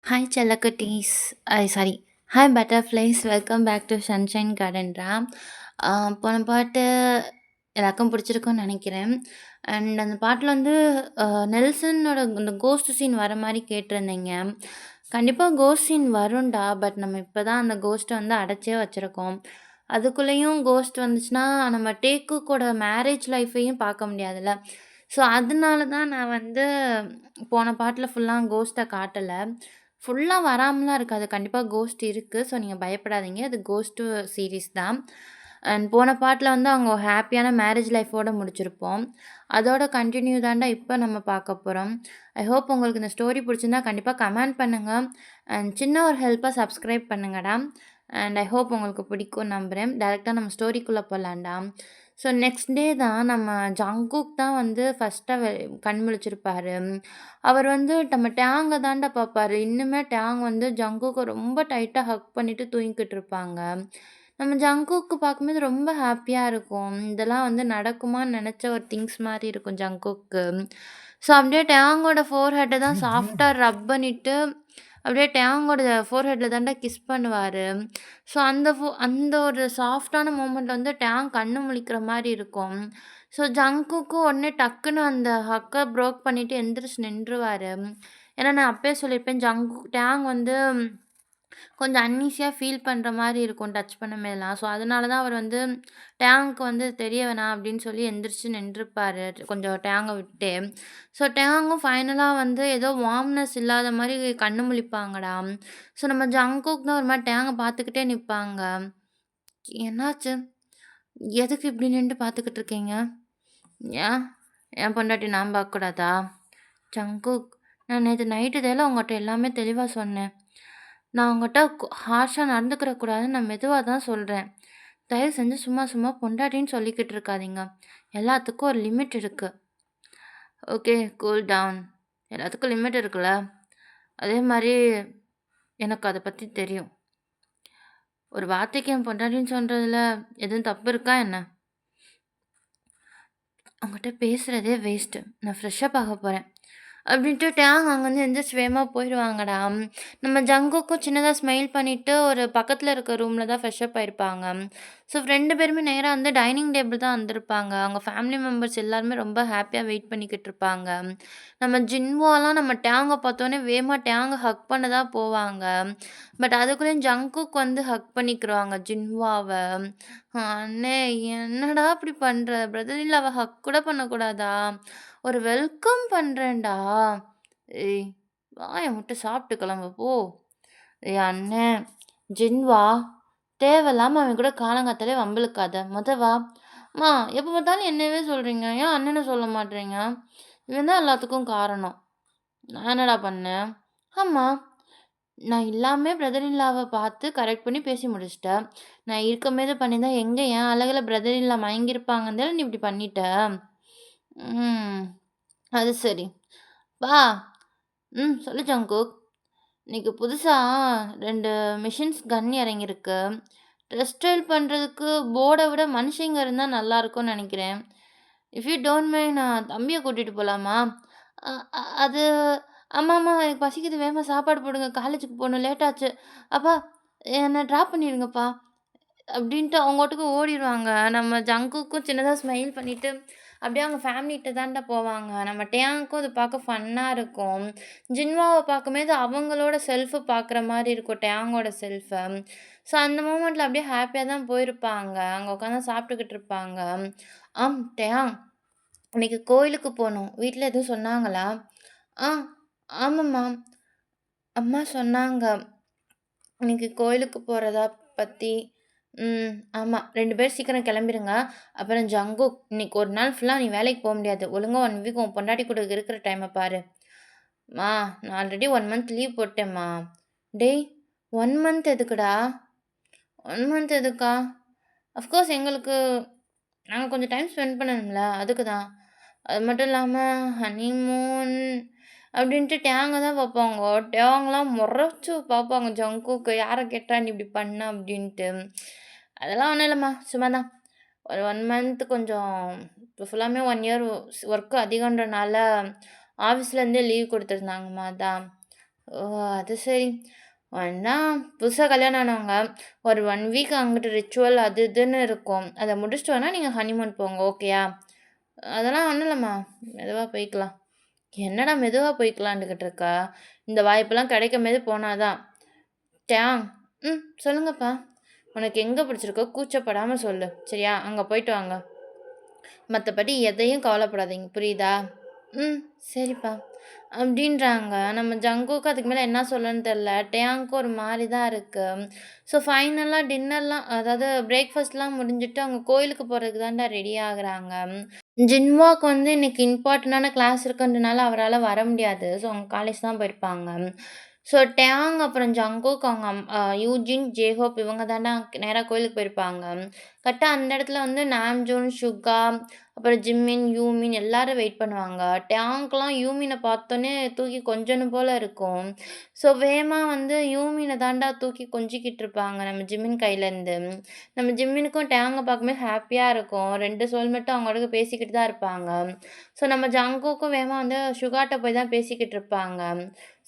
Hi Chelakutties. Sorry. Hi Butterflies. Welcome back to Sunshine Garden Ram. போன பாட்டு எல்லாருக்கும் பிடிச்சிருக்கும்னு நினைக்கிறேன். அண்ட் அந்த பாட்டுல வந்து நெல்சனோட இந்த கோஸ்ட் சீன் வர மாரி கேட்டிருந்தீங்க. கண்டிப்பா கோஸ்ட் சீன் வரும்டா. பட் நம்ம இப்ப தான் அந்த கோஸ்ட்ட வந்து அடைச்சே வச்சிருக்கோம். அதுக்குள்ளேயும் கோஸ்ட் வந்துச்சுன்னா, நம்ம டேக்குக்கோட மேரேஜ் லைஃப்பையும் பார்க்க முடியாதுல்ல. ஸோ அதனால தான் நான் வந்து போன பாட்டுல ஃபுல்லா கோஸ்ட்ட காட்டல. ஃபுல்லா வராமலாம் இருக்காது. கண்டிப்பா கோஸ்ட் இருக்கு. ஸோ நீங்க பயப்படாதீங்க. அது கோஸ்ட்டு சீரிஸ் தான். அண்ட் போன பார்ட்ல வந்து அவங்க ஹேப்பியான மேரேஜ் லைஃபோட முடிச்சிருப்போம். அதோட கன்டின்யூ தான்டா இப்ப நம்ம பார்க்க போறோம். ஐ ஹோப் உங்களுக்கு இந்த ஸ்டோரி பிடிச்சிருந்தா கண்டிப்பா கமெண்ட் பண்ணுங்க. அண்ட் சின்ன ஒரு ஹெல்ப்பா சப்ஸ்கிரைப் பண்ணுங்கடா. அண்ட் ஐ ஹோப் உங்களுக்கு பிடிக்கும்னு நம்புறேன். டைரக்ட்டா நம்ம ஸ்டோரிக்குள்ள போலாம்டா. ஸோ நெக்ஸ்ட் டே தான் நம்ம ஜங்குக் தான் வந்து ஃபர்ஸ்ட்டா கண் முழிச்சிருப்பாரு. அவர் வந்து நம்ம டேங்க தான்டா பார்ப்பாரு. இன்னுமே டேங் வந்து ஜங்குக்க ரொம்ப டைட்டா ஹக் பண்ணிட்டு தூங்கிக்கிட்டு இருப்பாங்க. நம்ம ஜங்குக்கு பார்க்கும்போது ரொம்ப ஹேப்பியா இருக்கும். இதெல்லாம் வந்து நடக்குமான்னு நெனச்ச ஒரு திங்ஸ் மாரி இருக்கும் ஜங்குக்கு. ஸோ அப்படியே டேங்கோட ஃபோர்ஹெட்ட தான் சாஃப்ட்டா ரப் பண்ணிட்டு, அப்படியே டேங்கோட ஃபோர்ஹெட்ல தான்டா கிஸ் பண்ணுவாரு. ஸோ அந்த ஒரு சாஃப்ட்டான மொமெண்ட்ல வந்து டேங் கண்ணு முழிக்கிற மாரி இருக்கும். ஸோ ஜங்குக்கும் உடனே டக்குன்னு அந்த ஹக்க ப்ரோக் பண்ணிட்டு எந்திரிச்சு நின்றுவாரு. ஏன்னா நான் அப்பயே சொல்லியிருப்பேன், டேங் வந்து கொஞ்சம் அன்ஈஸியா ஃபீல் பண்ற மாரி இருக்கும் டச் பண்ணும்போதெல்லாம். ஸோ அதனால தான் அவர் வந்து டேங்க்கு வந்து தெரிய வேணாம் அப்படின்னு சொல்லி எந்திரிச்சு நின்றுப்பாரு. கொஞ்சம் டேங்க விட்டு. ஸோ டேங்கும் ஃபைனலா வந்து ஏதோ வார்ம்னஸ் இல்லாத மாரி கண்ணு முழிப்பாங்கடா. ஸோ நம்ம ஜங்குக் தான் ஒரு மாரி டேங்க பார்த்துக்கிட்டே நிப்பாங்க. "என்னாச்சு? எதுக்கு இப்படி நின்டு பார்த்துக்கிட்டு இருக்கீங்க? ஏன்? என் பொண்டாட்டி நான் பார்க்கக்கூடாதா?" "ஜங்குக், நான் நேத்து நைட்டு தானே உங்கட்ட எல்லாமே தெளிவா சொன்னேன். நான் உங்கட்ட ஹார்ஷா நடந்துக்கிற கூடாதுன்னு நான் மெதுவா தான் சொல்றேன். தயவு செஞ்சு சும்மா சும்மா பொண்டாட்டின்னு சொல்லிக்கிட்டு இருக்காதீங்க. எல்லாத்துக்கும் ஒரு லிமிட் இருக்கு. Okay, cool down. எல்லாத்துக்கும் லிமிட் இருக்குல்ல. அதே மாரி எனக்கு அத பத்தி தெரியும். ஒரு வார்த்தைக்கு என் பொண்டாட்டின்னு சொல்றதுல எதுவும் தப்பு இருக்கா என்ன? உங்கட்ட பேசுறதே வேஸ்ட்டு. நான் ஃப்ரெஷ் அப் ஆக போறேன்." அப்படின்ட்டு டேங் அங்கேருந்து எந்திரிச்சு வேகமா போயிருவாங்கடா. நம்ம ஜங்குக்கும் சின்னதா ஸ்மைல் பண்ணிட்டு ஒரு பக்கத்துல இருக்க ரூம்ல தான் ஃப்ரெஷ் அப் ஆயிருப்பாங்க. ஸோ 2 பேருமே நேரா வந்து டைனிங் டேபிள் தான் வந்திருப்பாங்க. அவங்க ஃபேமிலி மெம்பர்ஸ் எல்லாருமே ரொம்ப ஹேப்பியா வெயிட் பண்ணிக்கிட்டு இருப்பாங்க. நம்ம ஜின்வோலாம் நம்ம டேங்க பார்த்தோனே வேகமா டேங்க ஹக் பண்ண தான் போவாங்க. பட் அதுக்குள்ளேயும் ஜங்குக் வந்து ஹக் பண்ணிக்கிருவாங்க ஜின்வாவ. "அண்ணே என்னடா இப்படி பண்ற? பிரதர் இன் லாவ ஹக் கூட பண்ணக்கூடாதா? ஒரு வெல்கம் பண்றேன்டா. ஏய் வாய மூட்டு சாப்பிட்டு கிளம்பு போ." "ஏய் அண்ணே, ஜின்வா, தேவையில்லாம அவன் கூட காலங்காத்தாலே வம்பிழுக்காத. மொத வா." "அம்மா எப்ப பார்த்தாலும் என்னயவே சொல்றீங்க. ஏன் அண்ணன சொல்ல மாட்றீங்க? இவன் தான் எல்லாத்துக்கும் காரணம்." "நான் என்னடா பண்ணேன்?" "ஆமா, நான் எல்லாமே பிரதர் இன் லாவ பார்த்து கரெக்ட் பண்ணி பேசி முடிச்சுட்டேன். நான் இருக்கும்போது பண்ணியிருந்தா எங்க என் அழகுல பிரதர் இன் லா மயங்கியிருப்பாங்கன்னு தானே நீ இப்படி பண்ணிட்ட." "ம். அது சரி. வா." சொல்லு ஜங்குக். இன்னைக்கு புதுசா 2 மிஷின்ஸ் கன் இறங்கியிருக்கு. ட்ரெஸ் ஸ்டைல் பண்றதுக்கு போர்ட விட மனுஷங்க இருந்தா நல்லாருக்கும்னு நெனைக்கிறேன். இஃப் யூ டோன்ட் மைண்ட் நான் தம்பிய கூட்டிட்டு போலாமா? அ அ அது ஆமாமா எனக்கு பசிக்குது வேகமா சாப்பாடு போடுங்க. காலேஜுக்கு போணும் லேட் ஆச்சு. அப்பா என்ன ட்ராப் பண்ணிருங்கப்பா. அப்படின்ட்டு அவங்க பாட்டுக்கு ஓடிருவாங்க. நம்ம ஜங்குக்கும் சின்னதா ஸ்மைல் பண்ணிட்டு, அப்படியே அவங்க ஃபேமிலிட்ட தான்டா போவாங்க. நம்ம டேங்க்கும் அது பார்க்க ஃபன்னா இருக்கும். ஜின்வாவ பார்க்கும்போது அவங்களோட செல்ஃப பார்க்குற மாரி இருக்கும், டேங்கோட செல்ஃப. ஸோ அந்த மொமெண்ட்ல அப்படியே ஹேப்பியா தான் போயிருப்பாங்க. அங்க உட்காந்து சாப்பிட்டுக்கிட்டு இருப்பாங்க. டேங், இன்னைக்கு கோயிலுக்கு போணும். வீட்ல எதுவும் சொன்னாங்களா?" "ஆ, ஆமாம்மா. அம்மா சொன்னாங்க. இன்னைக்கு கோயிலுக்கு போறதா பத்தி." ஆமா. 2 பேரும் சீக்கிரம் கிளம்பிருங்க. அப்புறம் ஜங்குக், இன்னைக்கு ஒரு நாள் ஃபுல்லா நீ வேலைக்கு போ முடியாது. ஒழுங்கா 1 வீக் உன் பொண்டாட்டி கூட இருக்கிற டைம பாரு." "ம்மா, நான் ஆல்ரெடி 1 மந்த் லீவ் போட்டேன்ம்மா." "டேய், 1 மந்த் எதுக்குடா?" "1 மந்த் எதுக்கா?" அஃப்கோர்ஸ் எங்களுக்கு நாங்க கொஞ்சம் டைம் ஸ்பெண்ட் பண்ணணும்ல, அதுக்கு தான். அது மட்டும் இல்லாம ஹனிமூன் அப்படின்ட்டு டேங்க தான் பார்ப்பாங்க. டேங்லாம் மொறச்சு பார்ப்பாங்க ஜங்குக்கு. யார கேட்டா நீ இப்படி பண்ண அப்படின்ட்டு. அதெல்லாம் ஒண்ணும் இல்லம்மா. சும்மா தான். ஒரு 1 மந்த் கொஞ்சம் இப்போ ஃபுல்லாமே 1 இயர் ஒர்க் அதிகன்றனால ஆஃபீஸ்லேருந்தே லீவ் குடுத்துருந்தாங்கம்மா அதான். ஓ! அது சரி. வேணா புதுசா கல்யாணம் ஆனவங்க, ஒரு 1 வீக் அங்கிட்டு ரிச்சுவல் அது இதுன்னு இருக்கும். அத முடிச்சுட்டு வேணா நீங்க ஹனிமூன் போங்க. ஓகேயா? அதெல்லாம் ஒண்ணும் இல்லம்மா. மெதுவா போய்க்கலாம். என்னடா மெதுவா போய்க்கலான்ட்டுக்கிட்டு இருக்கா? இந்த வாய்ப்பெல்லாம் கிடைக்கும்போது போனா தான். டேங். சொல்லுங்கப்பா. உனக்கு எங்க பிடிச்சிருக்கோ கூச்சப்படாம சொல்லு. சரியா? அங்க போயிட்டு வாங்க. மத்தபடி எதையும் கவலைப்படாதீங்க. புரியுதா? ம். சரிப்பா. அப்டின்றாங்க. நம்ம ஜங்குக்கு அதுக்கு மேல என்ன சொல்லன்னு தெரியல. டேயாங்க்கு ஒரு மாரி தான் இருக்கு. ஸோ ஃபைனலா டின்னர்லாம் அதாவது பிரேக்ஃபாஸ்ட்லாம் முடிஞ்சுட்டு அவங்க கோயிலுக்கு போறதுக்கு தான்டா ரெடி ஆகுறாங்க. ஜின்வாக்கு வந்து இன்னைக்கு இம்பார்ட்டன்டான கிளாஸ் இருக்குன்றனால அவரால வர முடியாது. ஸோ அவங்க காலேஜ் தான் போயிருப்பாங்க. ஸோ டேயாங் அப்புறம் ஜங்குக் அவங்க யூஜின், ஜேஹோப் இவங்க தான்டா நேரா கோயிலுக்கு போயிருப்பாங்க. கரெக்ட்டா அந்த இடத்துல வந்து நாம்ஜூன், சுகா அப்புறம் ஜிம்மின், யூமின் எல்லாரும் வெயிட் பண்ணுவாங்க. டேங்க்லாம் யூமின பார்த்தோனே தூக்கி கொஞ்சணும் போல இருக்கும். ஸோ வேகமா வந்து யூமின தான்டா தூக்கி கொஞ்சிக்கிட்டு இருப்பாங்க நம்ம ஜிம்மின் கையிலேருந்து. நம்ம ஜிம்மினுக்கும் டேங்க பார்க்கும்போது ஹேப்பியா இருக்கும். 2 சோல்மேட்டும் அவங்க பாட்டுக்கு பேசிக்கிட்டு தான் இருப்பாங்க. ஸோ நம்ம ஜங்குக்கும் வேகமா வந்து சுகாட்ட போய் தான் பேசிக்கிட்டு இருப்பாங்க.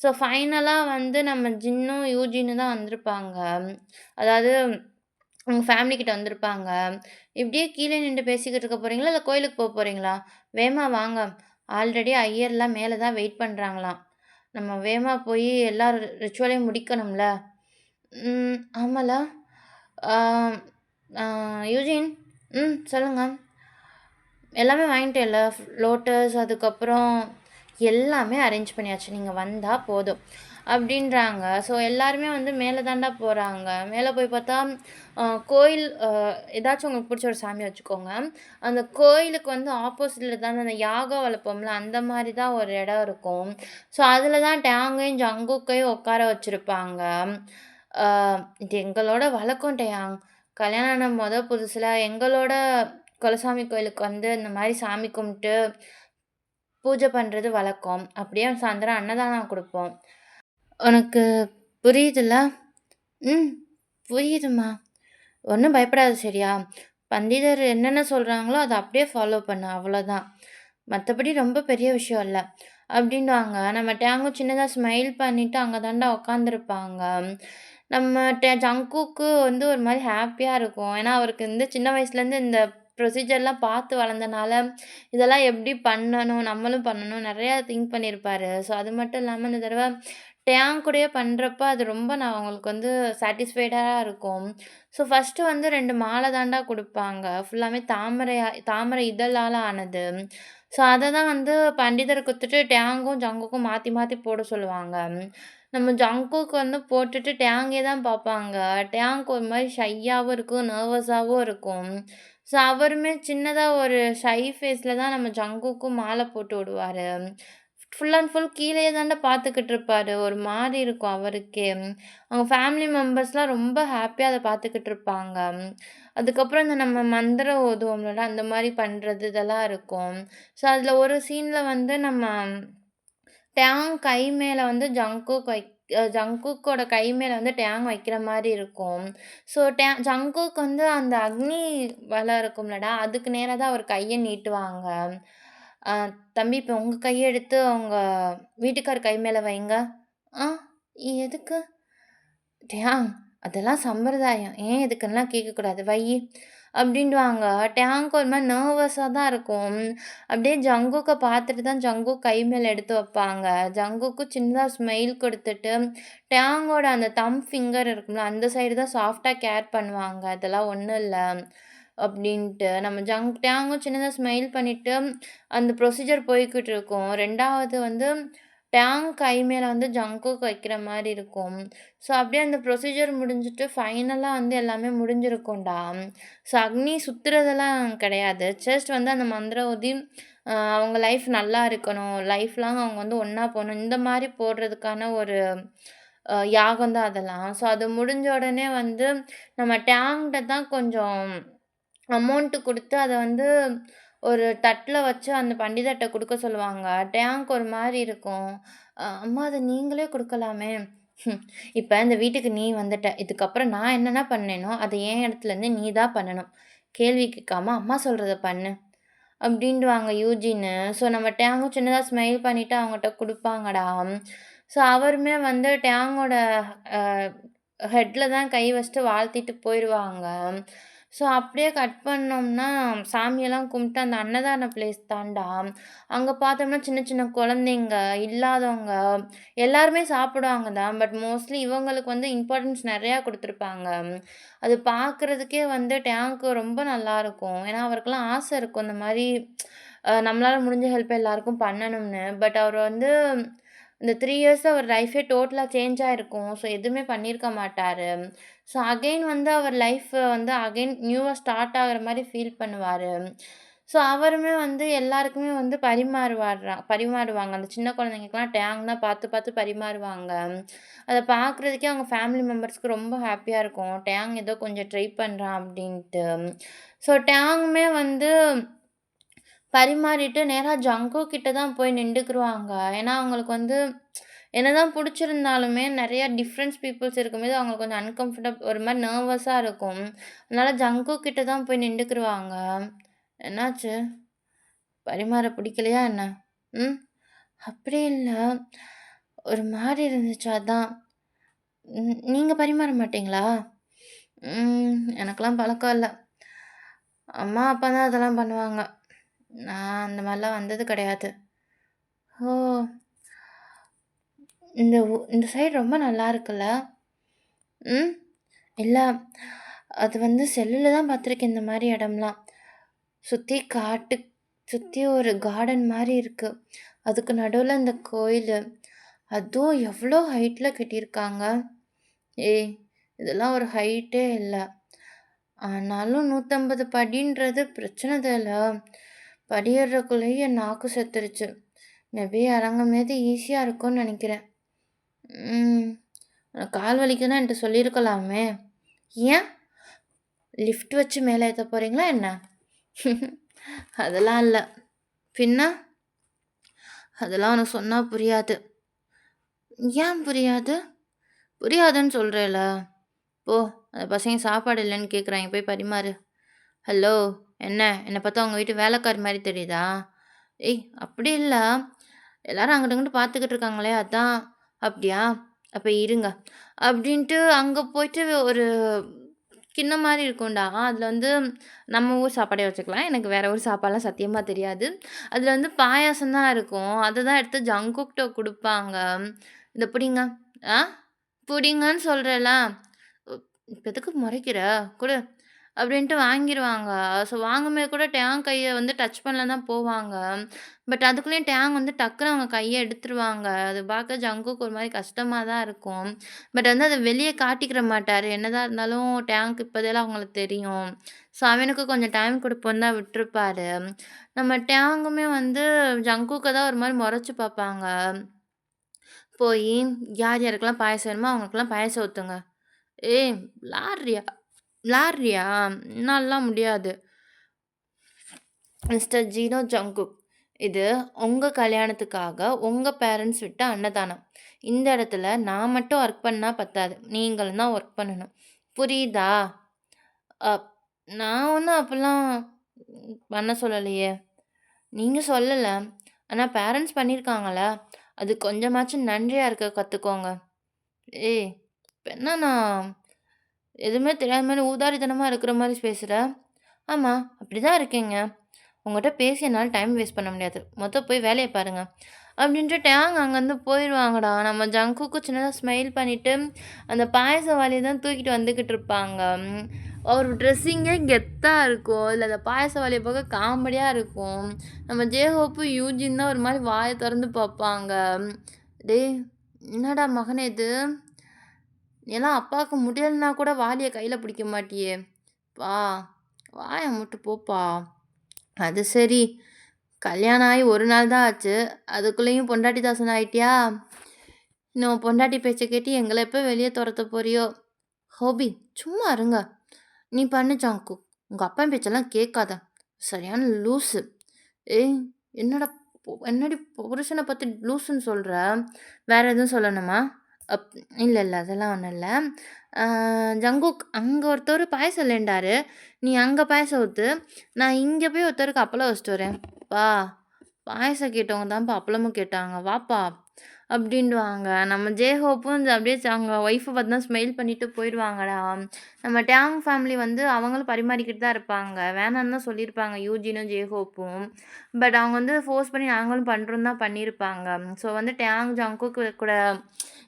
ஸோ ஃபைனலா வந்து நம்ம ஜின்னும், யூஜினும் தான் வந்திருப்பாங்க. அதாவது உங்க ஃபேமிலி கிட்ட வந்திருப்பாங்க. இப்படியே கீழ நின்டு பேசிக்கிட்டு இருக்க போறீங்களா? இல்ல கோயிலுக்கு போறீங்களா? வேகமா வாங்க. ஆல்ரெடி ஐயர்லாம் மேல தான் வெயிட் பண்றாங்களாம். நம்ம வேகமா போய் எல்லா ரிச்சுவலையும் முடிக்கணும்ல. ஆமால. ஆ ஆ யூஜின் சொல்லுங்க. எல்லாமே வாங்கிட்டேன்ல. லோட்டஸ் அதுக்கப்புறம் எல்லாமே அரேஞ்ச் பண்ணியாச்சு. நீங்க வந்தா போதும். அப்டின்றாங்க. ஸோ எல்லாருமே வந்து மேல தான்டா போறாங்க. மேல போய் பார்த்தா, கோயில் ஏதாச்சும் உங்களுக்கு புடிச்ச ஒரு சாமி வச்சுக்கோங்க. அந்த கோயிலுக்கு வந்து ஆப்போசிட்ல தான் அந்த யாகா வளர்ப்போம்ல, அந்த மாரி தான் ஒரு இடம் இருக்கும். ஸோ அதில தான் டேங்கையும், ஜங்குக்கையும் உட்கார வச்சிருப்பாங்க. ஆ இது எங்களோட வழக்கம் டேயாங். கல்யாணம் ஆன புதுசுல எங்களோட குலசாமி கோயிலுக்கு வந்து இந்த மாரி சாமி கும்பிட்டு, பூஜை பண்றது வழக்கம். அப்படியே சாயந்தரம் அன்னதானம் குடுப்போம். உனக்கு புரியுதுல்ல? ம். புரியுதும்மா. ஒண்ணும் பயப்படாத சரியா? பண்டிதர் என்னென்ன சொல்றாங்களோ, அத அப்படியே ஃபாலோ பண்ணு அவ்வளோதான். மத்தபடி ரொம்ப பெரிய விஷயம் இல்ல. அப்படின்னுவாங்க. நம்ம டேங்கும் சின்னதா ஸ்மைல் பண்ணிட்டு அங்க தான்டா உட்காந்துருப்பாங்க. நம்ம ஜங்குக்கு வந்து ஒரு மாரி ஹேப்பியா இருக்கும். ஏன்னா, அவருக்கு வந்து சின்ன வயசுலேருந்து இந்த ப்ரொசீஜர்லாம் பார்த்து வளர்ந்தனால, இதெல்லாம் எப்படி பண்ணணும், நம்மளும் பண்ணணும் நெறையா திங்க் பண்ணியிருப்பாரு. ஸோ, அது மட்டும் இல்லாம இந்த தடவ டேங் கூடயே பண்றப்ப, அது ரொம்ப நான் அவங்களுக்கு வந்து சாட்டிஸ்ஃபைடா இருக்கும். ஸோ, ஃபர்ஸ்ட்டு வந்து 2 மாலை தான்டா குடுப்பாங்க. ஃபுல்லாமே தாமரை இதழால ஆனது. ஸோ, அத தான் வந்து பண்டிதர் குடுத்துட்டு டேங்கும், ஜங்குக்கும் மாத்தி மாத்தி போட சொல்லுவாங்க. நம்ம ஜங்குக்கு வந்து போட்டுட்டு டேங்கே தான் பார்ப்பாங்க. டேங்க் ஒரு மாரி ஷையாவும் இருக்கும், நர்வஸாவும் இருக்கும். ஸோ, அவருமே சின்னதா ஒரு ஷை ஃபேஸ்ல தான் நம்ம ஜங்குக்கும் மாலை போட்டு விடுவாரு. ஃபுல் அண்ட் ஃபுல் கீழயே தான்டா பார்த்துக்கிட்டு இருப்பாரு. ஒரு மாரி இருக்கும் அவருக்கே. அவங்க ஃபேமிலி மெம்பர்ஸ்லாம் ரொம்ப ஹேப்பியா அத பார்த்துக்கிட்டு இருப்பாங்க. அதுக்கப்புறம் இந்த நம்ம மந்திரம் ஓதுவோம்லடா, அந்த மாரி பண்றது இதெல்லாம் இருக்கும். ஸோ, அதில ஒரு சீன்ல வந்து நம்ம டேங் கை மேல வந்து ஜங்குக்கோட கை மேல வந்து டேங் வைக்கிற மாரி இருக்கும். ஸோ, ஜங்குக் வந்து அந்த அக்னி வலம் இருக்கும்லடா, அதுக்கு நேரா தான் அவர் கைய நீட்டுவாங்க. அ "தம்பி இப்ப உங்க கைய எடுத்து உங்க வீட்டுக்கார் கை மேல வைங்க." "ஆ எதுக்கு?" "டேங் அதெல்லாம் சம்பிரதாயம். ஏன் எதுக்குன்னுலாம் கேட்கக்கூடாது. வையி." அப்படின்டுவாங்க. டேங்க் ஒரு மாரி நர்வஸா தான் இருக்கும். அப்படியே ஜங்குக்க பார்த்துட்டு தான் ஜங்குக் கை மேல எடுத்து வைப்பாங்க. ஜங்குக்கு சின்னதா ஸ்மைல் குடுத்துட்டு, டேங்கோட அந்த ஃபிங்கர் இருக்கும்ல, அந்த சைடு தான் சாஃப்ட்டா கேர் பண்ணுவாங்க. "அதெல்லாம் ஒண்ணும் இல்ல." அப்படின்ட்டு. நம்ம டேங்கும் சின்னதா ஸ்மைல் பண்ணிட்டு, அந்த ப்ரொசீஜர் போய்க்கிட்டு இருக்கும். 2வது வந்து டேங் கை மேல வந்து ஜங்குக் வைக்கிற மாரி இருக்கும். ஸோ, அப்படியே அந்த ப்ரொசீஜர் முடிஞ்சுட்டு ஃபைனலா வந்து எல்லாமே முடிஞ்சிருக்கும்டா. ஸோ, அக்னி சுத்துறதெல்லாம் கிடையாது. ஜஸ்ட் வந்து அந்த மந்திரம் ஊதி, அவங்க லைஃப் நல்லா இருக்கணும். லைஃப் லாங் அவங்க வந்து ஒண்ணா போணும். இந்த மாரி போடுறதுக்கான ஒரு யாகம் தான் அதெல்லாம். ஸோ, அது முடிஞ்ச உடனே வந்து நம்ம டேங்க்ட்ட தான் கொஞ்சம் அமௌண்ட் குடுத்து அத வந்து ஒரு தட்ல வச்சு அந்த பண்டிதர்ட்ட குடுக்க சொல்லுவாங்க. டேங்க் ஒரு மாரி இருக்கும். அம்மா அத நீங்களே குடுக்கலாமே! இப்ப இந்த வீட்டுக்கு நீ வந்துட்ட. இதுக்கப்புறம் நான் என்னென்ன பண்ணேனோ, அத என் இடத்துலருந்து நீ தான் பண்ணணும். கேள்வி கேட்காம அம்மா சொல்றத பண்ணு. அப்டின்டுவாங்க யூஜின்னு. ஸோ நம்ம டேங்கும் சின்னதா ஸ்மைல் பண்ணிட்டு அவங்கட்ட குடுப்பாங்கடா. ஸோ அவருமே வந்து டேங்கோட அ ஹெட்ல தான் கை வச்சுட்டு வாழ்த்திட்டு போயிருவாங்க. ஸோ அப்படியே கட் பண்ணோம்னா, சாமியெல்லாம் கும்பிட்டு அந்த அன்னதான பிளேஸ் தான்டா. அங்க பார்த்தோம்னா சின்ன சின்ன குழந்தைங்க, இல்லாதவங்க எல்லாருமே சாப்பிடுவாங்க தான். பட் மோஸ்ட்லி இவங்களுக்கு வந்து இம்பார்ட்டன்ஸ் நெறையா குடுத்துருப்பாங்க. அது பார்க்குறதுக்கே வந்து டேங்க்கு ரொம்ப நல்லாருக்கும். ஏன்னா அவருக்கெல்லாம் ஆசை இருக்கும். இந்த மாரி நம்மளால முடிஞ்ச ஹெல்ப் எல்லாருக்கும் பண்ணணும்னு. பட் அவர் வந்து இந்த 3 இயர்ஸ்ல அவர் லைஃபே டோட்டலா சேஞ்ச் ஆயிருக்கும். ஸோ எதுவுமே பண்ணியிருக்க மாட்டாரு. ஸோ அகைன் வந்து அவர் லைஃப் வந்து அகைன் நியூவா ஸ்டார்ட் ஆகுற மாரி ஃபீல் பண்ணுவாரு. ஸோ அவருமே வந்து எல்லாருக்குமே வந்து பரிமாறுவாங்க. அந்த சின்ன குழந்தைங்களுக்குலாம் டேங்க்னா பார்த்து பார்த்து பரிமாறுவாங்க. அத பார்க்குறதுக்கே அவங்க ஃபேமிலி மெம்பர்ஸ்க்கு ரொம்ப ஹேப்பியா இருக்கும். டேங் ஏதோ கொஞ்சம் ட்ரை பண்றான் அப்டின்ட்டு. ஸோ டேங்குமே வந்து பரிமாறிட்டு நேரா ஜங்கு கிட்ட தான் போய் நின்டுக்குருவாங்க. ஏன்னா, அவங்களுக்கு வந்து என்னதான் புடிச்சிருந்தாலுமே நெறைய டிஃபரன்ஸ் பீப்பிள்ஸ் இருக்கும்போது அவங்களுக்கு கொஞ்சம் ஒரு மாரி நர்வஸா இருக்கும். அதனால ஜங்கு கிட்ட தான் போய் நின்டுக்குருவாங்க. "என்னாச்சு? பரிமாற பிடிக்கலையா என்ன?" "ம். அப்படி இல்ல. ஒரு மாரி இருந்துச்சு அதான்." நீங்க பரிமாற மாட்டீங்களா?" எனக்கெல்லாம் பழக்கம் இல்ல. அம்மா, அப்பா தான் அதெல்லாம் பண்ணுவாங்க. நான் அந்த மாரிலாம் வந்தது கிடையாது." ஓ! இந்த சைடு ரொம்ப நல்லா இருக்குல்ல? ம். இல்ல. அது வந்து செல்லுல தான் பார்த்துருக்கேன் இந்த மாரி இடம்லாம். சுத்தி காட்டு சுத்தி ஒரு கார்டன் மாரி இருக்கு. அதுக்கு நடுவுல இந்த கோயிலு. அதுவும் எவ்ளோ ஹைட்ல கட்டியிருக்காங்க. ஏய்! இதெல்லாம் ஒரு ஹைட்டே இல்ல. ஆனாலும் 150 படின்றது பிரச்சனை இல்ல. படி ஏறுறக்குள்ளயே என் நாக்கு செத்துருச்சு. மேபி இறங்கும்போது ஈஸியா இருக்கும்னு நெனைக்கிறேன். ம். கால் வலிக்குதுன்னா என்ட்ட சொல்லியிருக்கலாமே! ஏன்? லிஃப்ட் வச்சு மேல ஏத்த போறீங்களா என்ன? அதெல்லாம் இல்ல. பின்ன? அதெல்லாம் உனக்கு சொன்னா புரியாது. ஏன் புரியாது? புரியாதுன்னு சொல்றேல்ல. போ! அந்த பசங்க சாப்பாடு இல்லன்னு கேட்குறாய்ங்க. போய் பரிமாறு. ஹலோ! என்ன? என்ன பார்த்தா உங்க வீட்டு வேலைக்காரி மாரி தெரியுதா? ஏய்! அப்படி இல்ல. எல்லாரும் அங்கிட்டு, இங்கிட்டு பார்த்துக்கிட்டு இருக்காங்களே அதான். அப்படியா? அப்ப இருங்க. அப்படின்ட்டு அங்க போயிட்டு ஒரு கிண்ணம் மாரி இருக்கும்டா. அதில வந்து நம்ம ஊர் சாப்பாடே வச்சுக்கலாம். எனக்கு வேற ஊர் சாப்பாடுலாம் சத்தியமா தெரியாது. அதில வந்து பாயாசம் தான் இருக்கும். அத தான் எடுத்து ஜங்குக்ட்ட குடுப்பாங்க. "இத புடிங்க." ஆ? புடிங்கன்னு சொல்றேன்ல. இப்ப எதுக்கு முறைக்கிற? குடு. அப்படின்ட்டு வாங்கிருவாங்க. ஸோ வாங்கும்போது கூட டேங் கைய வந்து டச் பண்ணல தான் போவாங்க. பட் அதுக்குள்ளேயும் டேங் வந்து டக்குனு அவங்க கைய எடுத்துருவாங்க. அது பார்க்க ஜங்குக்கு ஒரு மாரி கஷ்டமா தான் இருக்கும். பட் வந்து அத வெளிய காட்டிக்கிற மாட்டாரு. என்னதான் இருந்தாலும் டேங்க்கு இப்போதெல்லாம் அவங்களுக்கு தெரியும். ஸோ அவனுக்கு கொஞ்சம் டைம் குடுப்போம்ன்னு தான் விட்டுருப்பாரு. நம்ம டேங்குமே வந்து ஜங்குக்க தான் ஒரு மாரி மொறச்சு பார்ப்பாங்க. போயி யார் யாருக்கெல்லாம் பாயாசம் வேணுமோ அவங்களுக்கெல்லாம் பாயாசம் ஊத்துங்க. ஏய் விளாட்றியா? விளாட்றியா? என்னாலலாம் முடியாது. Mister Jeno Jungkook. இது உங்க கல்யாணத்துக்காக உங்க பேரண்ட்ஸ் விட்ட அன்னதானம். இந்த இடத்துல நான் மட்டும் ஒர்க் பண்ணா பத்தாது. நீங்களும் தான் ஒர்க் பண்ணணும். புரியுதா? அப் நான் ஒண்ணும் அப்பல்லாம் பண்ண சொல்லலையே! நீங்க சொல்லல. ஆனா பேரண்ட்ஸ் பண்ணியிருக்காங்கல்ல. அது கொஞ்சமாச்சும் நன்றியா இருக்க கத்துக்கோங்க. ஏய்! இப்ப என்ன நான் எதுவுமே தெரியாத மாரி ஊதாரித்தனமா இருக்கிற மாரி பேசுற? ஆமா, அப்படிதான் இருக்கேங்க. உங்கட்ட பேசி என்னால டைம் வேஸ்ட் பண்ண முடியாது. மொத போய் வேலைய பாருங்க. அப்படின்ட்டு டேங் அங்கேருந்து போயிருவாங்கடா. நம்ம ஜங்குக்கு சின்னதா ஸ்மைல் பண்ணிட்டு, அந்த பாயாச வாளிய தான் தூக்கிட்டு வந்துகிட்டு இருப்பாங்க. அவர் ட்ரெஸ்ஸிங்கே கெத்தா இருக்கும். இதுல அந்த பாயாச வாளிய பார்க்க காமெடியா இருக்கும். நம்ம ஜேஹோப்பு, யூஜின் தான் ஒரு மாரி வாய தொறந்து பார்ப்பாங்க. "டேய்! என்னடா மகனே இது? நீலாம் அப்பாவுக்கு முடியலன்னா கூட வாளிய கையில பிடிக்க மாட்டியே! பா! வாய மூட்டு போப்பா!" அது சரி. கல்யாணம் ஆகி 1 நாள் தான் ஆச்சு. அதுக்குள்ளேயும் பொண்டாட்டி தாசன் ஆயிட்டியா? இன்னும் உன் பொண்டாட்டி பேச்ச கேட்டு எங்கள எப்ப வெளிய தொரத்த போறியோ? ஹோபி சும்மா இருங்க. நீ பண்ணு ஜாங்கு. உங்க அப்பன் பேச்செல்லாம் கேட்காத. சரியான லூசு. ஏய் என்னடா என்னடி புருஷன பத்தி லூசுன்னு சொல்ற? வேற எதுவும் சொல்லணுமா? அப் இல்ல, இல்ல. அதெல்லாம் ஒண்ணும் இல்ல. ஆ ஜங்குக் அங்க ஒருத்தரு பாயாசம் இல்லேன்டாரு. நீ அங்க பாயாசம் ஊத்து. நான் இங்க போய் ஒருத்தருக்கு அப்பளம் வச்சுட்டு வரேன். பா! பாயாசம் கேட்டவங்க தான்ப்பா அப்பளமும் கேட்டாங்க. வாப்பா! அப்படின்டுவாங்க. நம்ம ஜேஹோப்பும் அப்படியே அவங்க ஒய்ஃப பார்த்து தான் ஸ்மைல் பண்ணிட்டு போயிருவாங்கடா. நம்ம டேங் ஃபேமிலி வந்து அவங்களும் பரிமாறிக்கிட்டு தான் இருப்பாங்க. வேணான்னு தான் சொல்லியிருப்பாங்க யூஜினும், ஜேஹோப்பும். பட் அவங்க வந்து ஃபோர்ஸ் பண்ணி நாங்களும் பண்றோம் தான் பண்ணியிருப்பாங்க. ஸோ வந்து டேங், ஜங்குக் கூட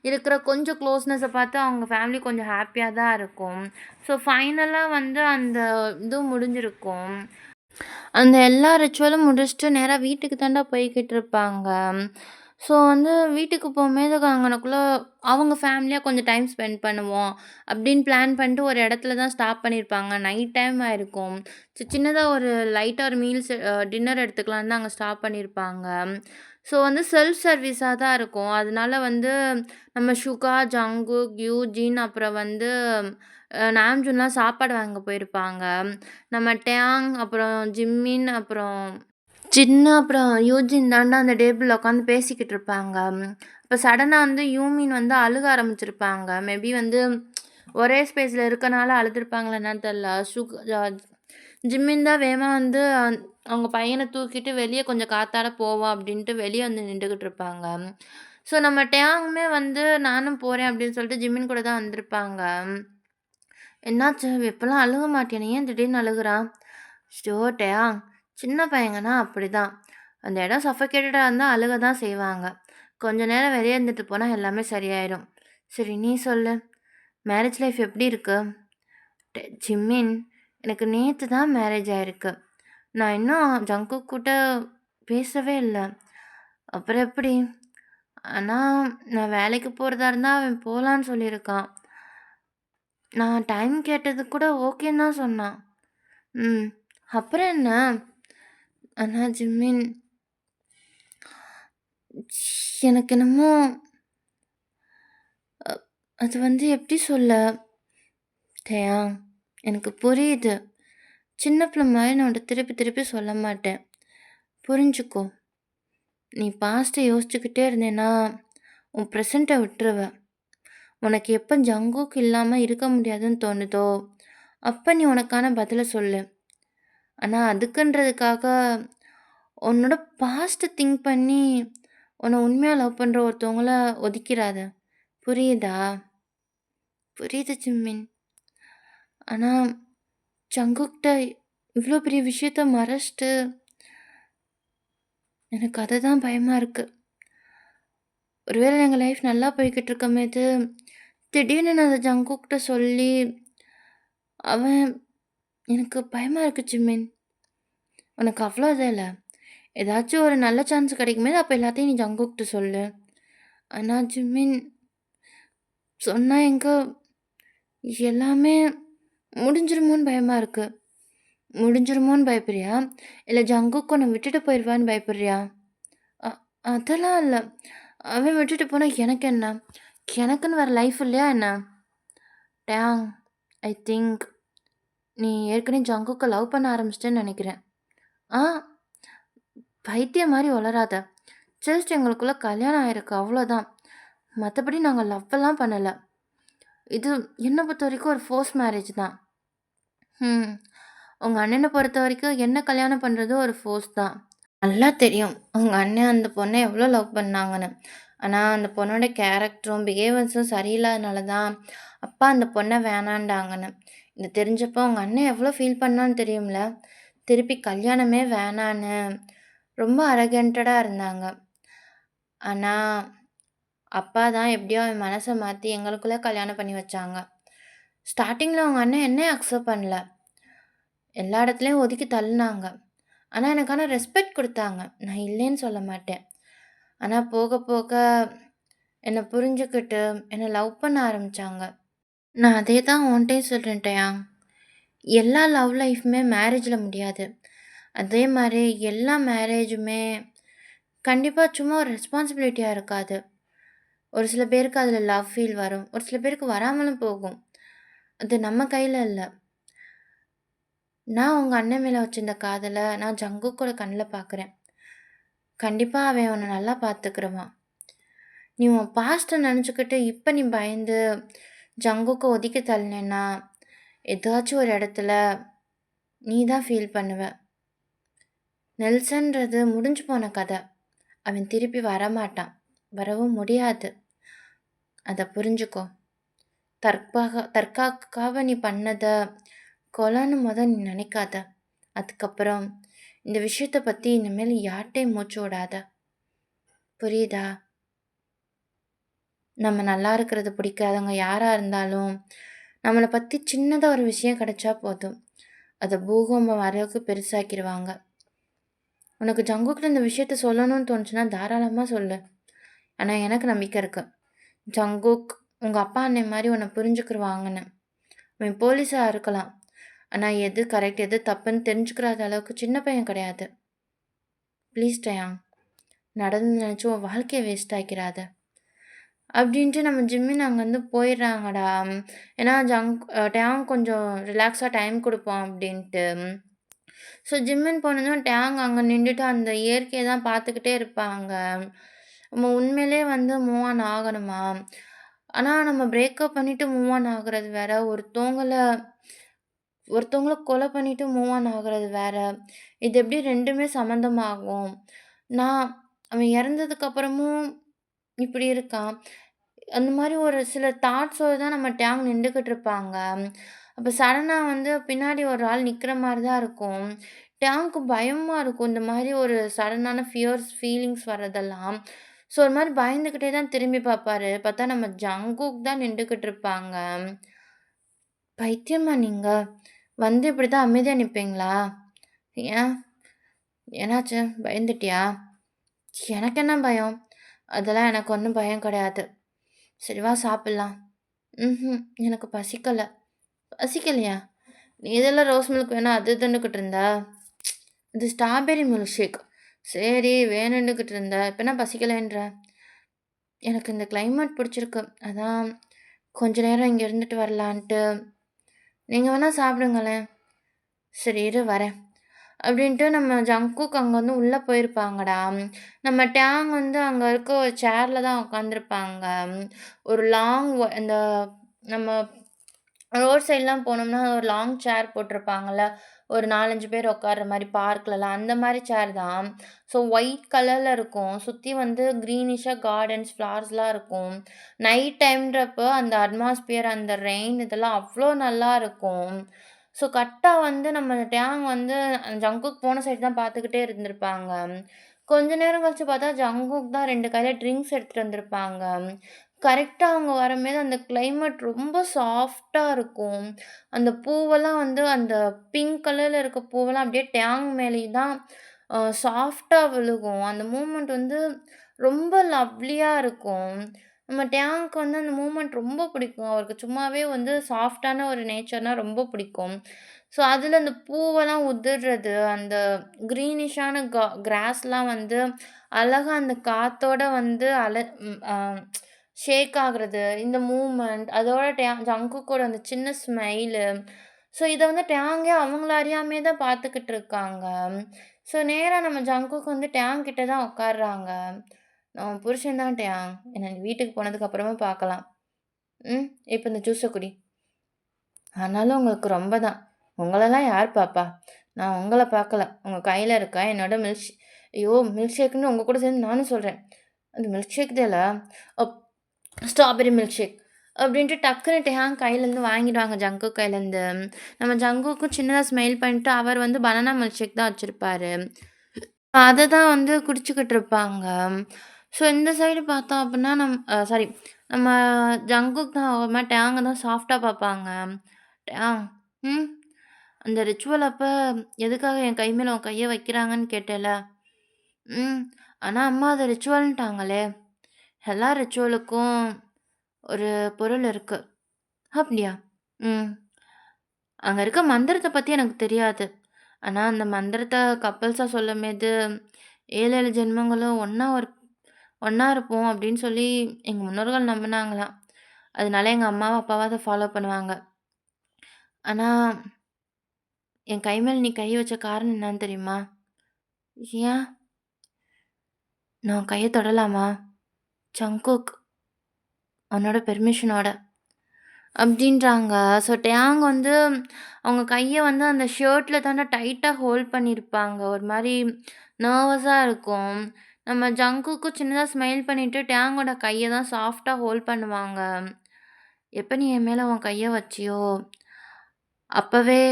இருக்கிற கொஞ்சம் க்ளோஸ்னஸ பார்த்து அவங்க ஃபேமிலி கொஞ்சம் ஹேப்பியா தான் இருக்கும். ஸோ ஃபைனலா வந்து அந்த இது முடிஞ்சிருக்கும். அந்த எல்லா ரிச்சுவலும் முடிச்சுட்டு நேரா வீட்டுக்கு தான்டா போய்க்கிட்டு இருப்பாங்க. ஸோ வந்து வீட்டுக்கு போகும்போது அங்கனக்குள்ள அவங்க ஃபேமிலியா கொஞ்சம் டைம் ஸ்பெண்ட் பண்ணுவோம் அப்படின்னு பிளான் பண்ணிட்டு ஒரு இடத்துல தான் ஸ்டாப் பண்ணியிருப்பாங்க. நைட் டைம் ஆயிருக்கும். சின்னதா ஒரு லைட்டா ஒரு மீல்ஸ் டின்னர் எடுத்துக்கலான்னு தான் அங்க ஸ்டாப் பண்ணியிருப்பாங்க. ஸோ வந்து செல்ஃப் சர்வீஸா தான் இருக்கும். அதனால வந்து நம்ம சுகா, ஜங்குக், யூஜின் அப்புறம் வந்து நாம்ஜூன்லாம் சாப்பாடு வாங்க போயிருப்பாங்க. நம்ம டேங், அப்புறம் ஜிம்மின், அப்புறம் ஜின்னு, அப்புறம் யூஜின் தான்டா அந்த டேபிள்ல உட்காந்து பேசிக்கிட்டு இருப்பாங்க. அப்ப சடனா வந்து யூமின் வந்து அழுக ஆரம்பிச்சிருப்பாங்க. மேபி வந்து ஒரே ஸ்பேஸ்ல இருக்கனால அழுதுருப்பாங்களா என்னன்னு தெரியல. ஜிம்மின் தான் வேகமா வந்து அவங்க பையன தூக்கிட்டு வெளிய கொஞ்சம் காத்தாட போவோம் அப்படின்ட்டு வெளிய வந்து நின்டுகிட்டு இருப்பாங்க. ஸோ நம்ம டேங்குமே வந்து நானும் போறேன் அப்படின்னு சொல்லிட்டு ஜிம்மின் கூட தான் வந்திருப்பாங்க. என்னாச்சு? இப்பலாம் அழுக மாட்டியா நீ? ஏன் திடீர்னு அழுகுறான்? ஸ்டோட்டயா? சின்ன பையங்கன்னா அப்படிதான். அந்த இடம் சஃபகேட்டடா இருந்தா அழுக தான் செய்வாங்க. கொஞ்ச நேரம் வெளிய இருந்துட்டு போனா எல்லாமே சரியாயிடும். சரி நீ சொல்லு. மேரேஜ் லைஃப் எப்படி இருக்கு? ஜிம்மின், எனக்கு நேத்து தான் மேரேஜ் ஆயிருக்கு. நான் இன்னும் ஜங்குக் கூட பேசவே இல்ல. அப்புறம் எப்படி? ஆனா, நான் வேலைக்கு போறதா இருந்தா அவன் போலான்னு சொல்லியிருக்கான். நான் டைம் கேட்டதுக்கு கூட ஓகேன்னு தான் சொன்னான். ம். அப்புறம் என்ன? ஆனா ஜிம்மின், எனக்கு என்னமோ அ அது வந்து எப்படி சொல்ல? டேயாங், எனக்கு புரியுது. சின்ன பிள்ளை மாரி நான் உன்ட்ட திருப்பி திருப்பி சொல்ல மாட்டேன். புரிஞ்சுக்கோ. நீ பாஸ்ட்ட யோசிச்சுக்கிட்டே இருந்தேன்னா, உன் ப்ரெசண்ட்ட விட்டுருவ. உனக்கு எப்ப ஜங்குக் இல்லாம இருக்க முடியாதுன்னு தோணுதோ, அப்ப நீ உனக்கான பதில சொல்லு. ஆனா அதுக்குன்றதுக்காக, உன்னோட பாஸ்ட்ட திங்க் பண்ணி, உன்ன உண்மையா லவ் பண்ற ஒருத்தவங்கள ஒதுக்கிறாத. புரியுதா? புரியுது ஜிம்மின். ஆனா ஜங்குக்கிட்ட இவ்ளோ பெரிய விஷயத்த மறைச்சுட்டு, எனக்கு அதுதான் பயமா இருக்கு. ஒருவேளை எங்க லைஃப் நல்லா போய்க்கிட்டு இருக்கும்போது, திடீர்னு நான் அத ஜங்குக்கிட்ட சொல்லி, அவன் எனக்கு பயமா இருக்கு ஜிம்மின். உனக்கு அவ்ளோ இது இல்ல. ஏதாச்சும் ஒரு நல்ல சான்ஸ் கிடைக்கும்போது, அப்ப எல்லாத்தையும் நீ ஜங்குக்கிட்ட சொல்லு. ஆனா ஜிம்மின், சொன்னா எங்க எல்லாமே முடிஞ்சிருமோன்னு பயமா இருக்கு. முடிஞ்சிருமோன்னு பயப்படுறியா? இல்ல ஜங்குக் உன்ன விட்டுட்டு போயிருவான்னு பயப்படுறியா? அ அதெல்லாம் இல்ல. அவன் விட்டுட்டு போனா எனக்கு என்ன? எனக்குன்னு வேற லைஃப் இல்லையா என்ன? டேங், ஐ திங்க் நீ ஏற்கனவே ஜங்குக்க லவ் பண்ண ஆரம்பிச்சிட்டேன்னு நெனைக்கிறேன். ஆ, பைத்தியம் மாரி ஒளராத. ஜஸ்ட் எங்களுக்குள்ள கல்யாணம் ஆயிருக்கு அவ்வளோதான். மத்தபடி நாங்க லவ்வெல்லாம் பண்ணல. இது என்ன பொறுத்தவரைக்கும் ஒரு ஃபோர்ஸ் மேரேஜ் தான். ம். உங்க அண்ணன பொறுத்தவரைக்கும் என்ன கல்யாணம் பண்றது ஒரு ஃபோர்ஸ் தான். நல்லா தெரியும். உங்க அண்ணன் அந்த பொண்ண எவ்வளோ லவ் பண்ணாங்கன்னு. ஆனா, அந்த பொண்ணோட கேரக்டரும், பிஹேவியர்ஸும் சரியில்லாதனால தான், அப்பா அந்த பொண்ண வேணான்டாங்கன்னு. இது தெரிஞ்சப்போ உங்க அண்ணன் எவ்வளோ ஃபீல் பண்ணான்னு தெரியும்ல? திருப்பி கல்யாணமே வேணான்னு ரொம்ப அரகன்டடா இருந்தாங்க. ஆனா, அப்பா தான் எப்படியோ அவன் மனச மாத்தி எங்களுக்குள்ள கல்யாணம் பண்ணி வச்சாங்க. ஸ்டார்ட்டிங்ல உங்க அண்ணன் என்னைய அக்செப்ட் பண்ணல. எல்லா இடத்துலயும் ஒதுக்கி தள்ளுனாங்க. ஆனா, எனக்கு ரெஸ்பெக்ட் குடுத்தாங்க. நான் இல்லைன்னு சொல்ல மாட்டேன். ஆனா, போக போக என்ன புரிஞ்சுக்கிட்டு, என்ன லவ் பண்ண ஆரம்பிச்சாங்க. நான் அதே தான் உன்ட்டயும் சொல்றேன்ட்டயா. எல்லா லவ் லைஃப்புமே மேரேஜ்ல முடியாது. அதே மாரி எல்லா மேரேஜுமே கண்டிப்பா சும்மா ஒரு ரெஸ்பான்சிபிலிட்டியா இருக்காது. ஒரு சில பேருக்கு அதுல லவ் ஃபீல் வரும். ஒரு சில பேருக்கு வராமலும் போகும். அது நம்ம கையில இல்ல. நான் உங்க அண்ணன் மேல வச்சிருந்த காதல நான் ஜங்குக்கோட கண்ல பார்க்குறேன். கண்டிப்பா அவன் உன்ன நல்லா பார்த்துக்கிருவான். நீ உன் பாஸ்ட்ட நெனச்சுக்கிட்டு இப்ப நீ பயந்து ஜங்குக்க ஒதுக்கி தள்ளினேன்னா, ஏதாச்சும் ஒரு இடத்துல நீ தான் ஃபீல் பண்ணுவ. நெல்சன்றது முடிஞ்சு போன கத. அவன் திருப்பி வரமாட்டான். வரவும் முடியாது. அத புரிஞ்சுக்கோ. தற்காப்புக்காக நீ பண்ணத கொலைன்னு நீ நினைக்காத. அதுக்கப்புறம் இந்த விஷயத்த பத்தி இனிமேல் யார்ட்டயும் மூச்சு விடாத. புரியுதா? நம்ம நல்லா இருக்கிறது பிடிக்காதவங்க யாரா இருந்தாலும், நம்மள பத்தி சின்னதா ஒரு விஷயம் கிடைச்சா போதும். அத பூகம்பம் அளவுக்கு பெருசாக்கிருவாங்க. உனக்கு ஜங்குக்கிட்ட இந்த விஷயத்த சொல்லணும்னு தோணுச்சுன்னா தாராளமா சொல்லு. ஆனா எனக்கு நம்பிக்கை இருக்கு. ஜங்குக் உங்க அப்பா அண்ணன் மாரி உன்ன புரிஞ்சுக்குருவாங்கன்னு. அவன் போலீஸா இருக்கலாம். ஆனா எது கரெக்ட், எது தப்புன்னு தெரிஞ்சுக்கிறாத அளவுக்கு சின்ன பையன் கிடையாது. ப்ளீஸ் டயான். நடந்தது நினச்சு உன் வாழ்க்கைய வேஸ்ட் ஆக்கிராத. அப்படின்ட்டு நம்ம ஜிம்மின் அங்கேருந்து போயிடுறாங்கடா. ஏன்னா டேங் கொஞ்சம் ரிலாக்ஸாக டைம் கொடுப்போம் அப்படின்ட்டு. ஸோ ஜிம்மின் போனதும் டேங் அங்கே நின்றுட்டு அந்த இயற்கையை தான் பார்த்துக்கிட்டே இருப்பாங்க. நம்ம உண்மையிலே வந்து மூவ் ஆன் ஆகணுமா? ஆனால் நம்ம பிரேக்கப் பண்ணிவிட்டு மூவ் ஆன் ஆகுறது வேற, ஒருத்தவங்கள கொலை பண்ணிட்டு மூவ் ஆன் ஆகுறது வேற. இது எப்படி 2மே சம்மந்தமாகும்? நான் அவன் இறந்ததுக்கு அப்புறமும் இப்படி இருக்கான். அந்த மாரி ஒரு சில தாட்ஸோட தான் நம்ம டேங் நின்டுகிட்டு இருப்பாங்க. அப்ப சடனா வந்து பின்னாடி ஒரு ஆள் நிக்கிற மாரி தான் இருக்கும். டேங்க்கு பயமா இருக்கும். இந்த மாரி ஒரு சடனான ஃபீலிங்ஸ் வர்றதெல்லாம். ஸோ ஒரு மாரி பயந்துகிட்டே தான் திரும்பி பாப்பாரு. பார்த்தா நம்ம ஜங்குக் தான் நின்டுகிட்டு இருப்பாங்க. பைத்தியமா நீங்க? வந்து இப்படிதான் அமைதியா நிப்பீங்களா? ஏன்? என்னாச்சு? பயந்துட்டியா? எனக்கு என்ன பயம்? அதெல்லாம் எனக்கு ஒண்ணும் பயம் கிடையாது. சரி வா சாப்பிடலாம். எனக்கு பசிக்கல. பசிக்கலையா? நீ இதெல்லாம் ரோஸ் மில்க் வேணா அது இதுன்னுகிட்டு இருந்த. இது ஸ்ட்ராபெர்ரி மில்க் ஷேக். சரி வேணுன்னுகிட்டு இருந்த. இப்ப என்ன பசிக்கலைன்ற? எனக்கு இந்த கிளைமேட் பிடிச்சிருக்கு. அதான் கொஞ்ச நேரம் இங்க இருந்துட்டு வரலான்ட்டு. நீங்க வேணா சாப்பிடுங்களேன். சரி இரு வரேன். அப்படின்ட்டு நம்ம ஜங்குக் அங்க வந்து உள்ள போயிருப்பாங்கடா. நம்ம டேங் வந்து அங்க இருக்க ஒரு சேர்ல தான் உட்காந்துருப்பாங்க. ஒரு இந்த நம்ம ரோட் சைட்லாம் போனோம்னா, ஒரு லாங் சேர் போட்டிருப்பாங்கல்ல. ஒரு 4, 5 பேர் உட்கார்ற மாரி பார்க்லலாம். அந்த மாரி சேர் தான். ஸோ ஒயிட் கலர்ல இருக்கும். சுத்தி வந்து கிரீனிஷா கார்டன்ஸ், ஃப்ளவர்ஸ்லாம் இருக்கும். நைட் டைம்ன்றப்போ அந்த அட்மாஸ்பியர், அந்த ரெயின் இதெல்லாம் அவ்ளோ நல்லா இருக்கும். ஸோ கரெக்ட்டா வந்து நம்ம டேங் வந்து ஜங்குக் போன சைடு தான் பார்த்துக்கிட்டே இருந்திருப்பாங்க. கொஞ்ச நேரம் கழிச்சு பார்த்தா, ஜங்குக் தான் 2 கையில ட்ரிங்க்ஸ் எடுத்துட்டு வந்திருப்பாங்க. கரெக்ட்டா அவங்க வரம்போது அந்த கிளைமேட் ரொம்ப சாஃப்ட்டா இருக்கும். அந்த பூவெல்லாம் வந்து அந்த பிங்க் கலர்ல இருக்க பூவெல்லாம் அப்படியே டேங் மேலேயும் தான் சாஃப்ட்டா விழுகும். அந்த மூமெண்ட் வந்து ரொம்ப லவ்லியா இருக்கும். நம்ம டேங்க்கு வந்து அந்த மூமெண்ட் ரொம்ப பிடிக்கும். அவருக்கு சும்மாவே வந்து சாஃப்ட்டான ஒரு நேச்சர்னா ரொம்ப பிடிக்கும். ஸோ, அதில அந்த பூவெல்லாம் உதிர்றது, அந்த கிரீனிஷான கிராஸ்லாம் வந்து அழகா அந்த காத்தோட வந்து ஷேக் ஆகுறது, இந்த மூவ்மெண்ட் அதோட ஜங்குக்கோட அந்த சின்ன ஸ்மைலு. ஸோ, இத வந்து டேங்கே அவங்கள அறியாமயே தான் பார்த்துக்கிட்டு இருக்காங்க. ஸோ, நேரா நம்ம ஜங்குக் வந்து டேங் கிட்ட தான் உட்கார்றாங்க. "நான் உன் புருஷன் தான் டேங். என்ன நீ வீட்டுக்கு போனதுக்கு அப்புறமா பார்க்கலாம். இப்ப இந்த ஜூஸ குடி." ஆனாலும் உங்களுக்கு ரொம்ப தான். உங்களலாம் யார் பாப்பா? நான் உங்கள பார்க்கல. உங்க கையில இருக்க என்னோட ஐயோ! மில்க் ஷேக்குன்னு உங்க கூட சேர்ந்து நானும் சொல்றேன். அந்த மில்க் ஷேக் தேல அப் ஸ்ட்ராபெர்ரி மில்க் ஷேக் அப்படின்ட்டு டக்குனு டேங் கையிலேருந்து வாங்கிடுவாங்க ஜங்குக் கையிலேருந்து. நம்ம ஜங்குக்கும் சின்னதா ஸ்மைல் பண்ணிட்டு அவர் வந்து பனானா மில்க் ஷேக் தான் வச்சிருப்பாரு. அத தான் வந்து குடிச்சுக்கிட்டு இருப்பாங்க. ஸோ இந்த சைடு பார்த்தோம் அப்படின்னா சாரி நம்ம ஜங்குக் தான் ஒரு மாரி டேங்க தான் சாஃப்ட்டா பார்ப்பாங்க. டேங் ம். அந்த ரிச்சுவல் அப்ப எதுக்காக என் கை மேல உன் கைய வைக்கிறாங்கன்னு கேட்டேல்ல? ம். ஆனா அம்மா அத ரிச்சுவல்ன்ட்டாங்களே! எல்லா ரிச்சுவலுக்கும் ஒரு பொருள் இருக்கு. அப்படியா? ம். அங்க இருக்க மந்திரத்த பத்தி எனக்கு தெரியாது. ஆனா அந்த மந்திரத்த கப்பல்ஸா சொல்லும்போது 7, 7 ஜென்மங்களும் ஒண்ணா இருப்போம் அப்படின்னு சொல்லி எங்க முன்னோர்கள் நம்புனாங்களாம். அதனால எங்க அம்மாவும், அப்பாவும் அத ஃபாலோ பண்ணுவாங்க. ஆனா, என் கை மேல நீ கை வச்ச காரணம் என்னான்னு தெரியுமா? ஏன்? நான் உன் கைய தொடலாமா? ஜங்குக், உன்னோட பெர்மிஷனோட. அப்டின்றாங்க. ஸோ டேங் வந்து அவங்க கைய வந்து அந்த ஷர்ட்ல தானே டைட்டா ஹோல்ட் பண்ணியிருப்பாங்க. ஒரு மாரி நர்வஸா இருக்கும். நம்ம ஜங்குக்கும் சின்னதா ஸ்மைல் பண்ணிட்டு டேங்கோட கைய தான் சாஃப்ட்டா ஹோல்ட் பண்ணுவாங்க. எப்ப நீ என் மேல உன் கைய வச்சியோ, அப்பவே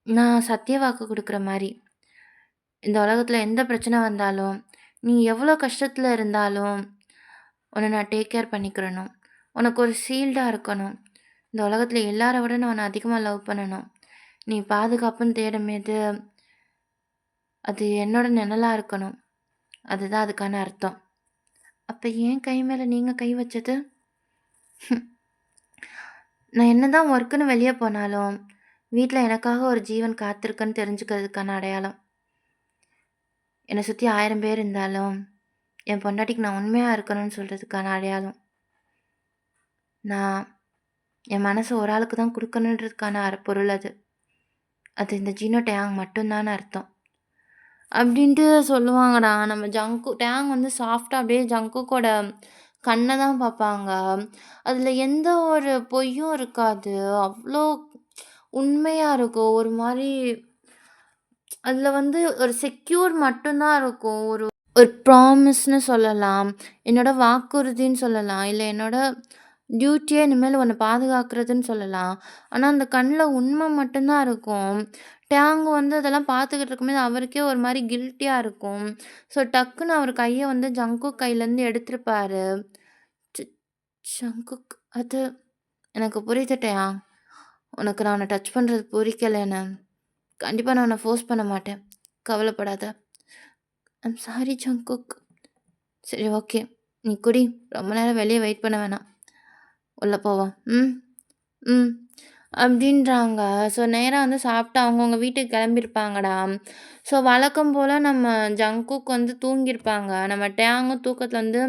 நான் சத்திய வாக்கு குடுக்குற மாரி, இந்த உலகத்துல எந்த பிரச்சனை வந்தாலும், நீ எவ்வளோ கஷ்டத்துல இருந்தாலும், உன்ன நான் டேக் கேர் பண்ணிக்கிறணும். உனக்கு ஒரு ஷீல்டா இருக்கணும். இந்த உலகத்துல எல்லார விட நான் உன்ன அதிகமா லவ் பண்ணணும். நீ பாதுகாப்புன்னு தேடும்போது, அது என்னோட நிழலா இருக்கணும். அதுதான் அதுக்கான அர்த்தம். அப்ப ஏன் கை மேல நீங்க கை வச்சது? நான் என்னதான் ஒர்க்குன்னு வெளிய போனாலும், வீட்ல எனக்காக ஒரு ஜீவன் காத்திருக்குன்னு தெரிஞ்சுக்கிறதுக்கான அடையாளம். என்னை சுத்தி 1000 பேர் இருந்தாலும், என் பொண்டாட்டிக்கு நான் உண்மையா இருக்கணும்னு சொல்றதுக்கான அடையாளம். நான் என் மனச ஒரு ஆளுக்கு தான் குடுக்கணுன்றதுக்கான பொருள் அது. அது இந்த ஜீனோ டேயாங் மட்டும் தான்னு அர்த்தம். அப்படின்ட்டு சொல்லுவாங்கடா. நம்ம டேங் வந்து சாஃப்ட்டா அப்படியே ஜங்குக்கோட கண்ண தான் பார்ப்பாங்க. அதில எந்த ஒரு பொய்யும் இருக்காது. அவ்ளோ உண்மையா இருக்கும். ஒரு மாரி அதில வந்து ஒரு செக்யூர் மட்டும் தான் இருக்கும். ஒரு ஒரு ப்ராமிஸ்ன்னு சொல்லலாம். என்னோட வாக்குறுதின்னு சொல்லலாம். இல்ல என்னோட டியூட்டியே இனிமேல் உன்ன பாதுகாக்கிறதுன்னு சொல்லலாம். ஆனா, அந்த கண்ல உண்மை மட்டும் தான் இருக்கும். டேங் வந்து அதெல்லாம் பார்த்துக்கிட்டு இருக்கும்போது அவருக்கே ஒரு மாரி கில்ட்டியா இருக்கும். ஸோ, டக்குன்னு அவர் கைய வந்து ஜங்குக் கையிலேருந்து எடுத்திருப்பாரு. ச் ஜங்குக் அது எனக்கு புரியுது டேயாங். உனக்கு நான் உன்ன டச் பண்றது புடிக்கலன்னு. கண்டிப்பா நான் உன்ன ஃபோர்ஸ் பண்ண மாட்டேன். கவலைப்படாத. I'm sorry Jungkook. சரி ஓகே. நீ குடி. ரொம்ப நேரம் வெளிய வெயிட் பண்ண வேணாம். உள்ள போவோம். ம். ம். அப்படின்றாங்க. ஸோ நேரா வந்து சாப்பிட்டு அவங்கவங்க வீட்டுக்கு கிளம்பியிருப்பாங்கடா. ஸோ வழக்கம் போல நம்ம ஜங்குக் வந்து தூங்கியிருப்பாங்க. நம்ம டேங்கும் தூக்கத்தில வந்து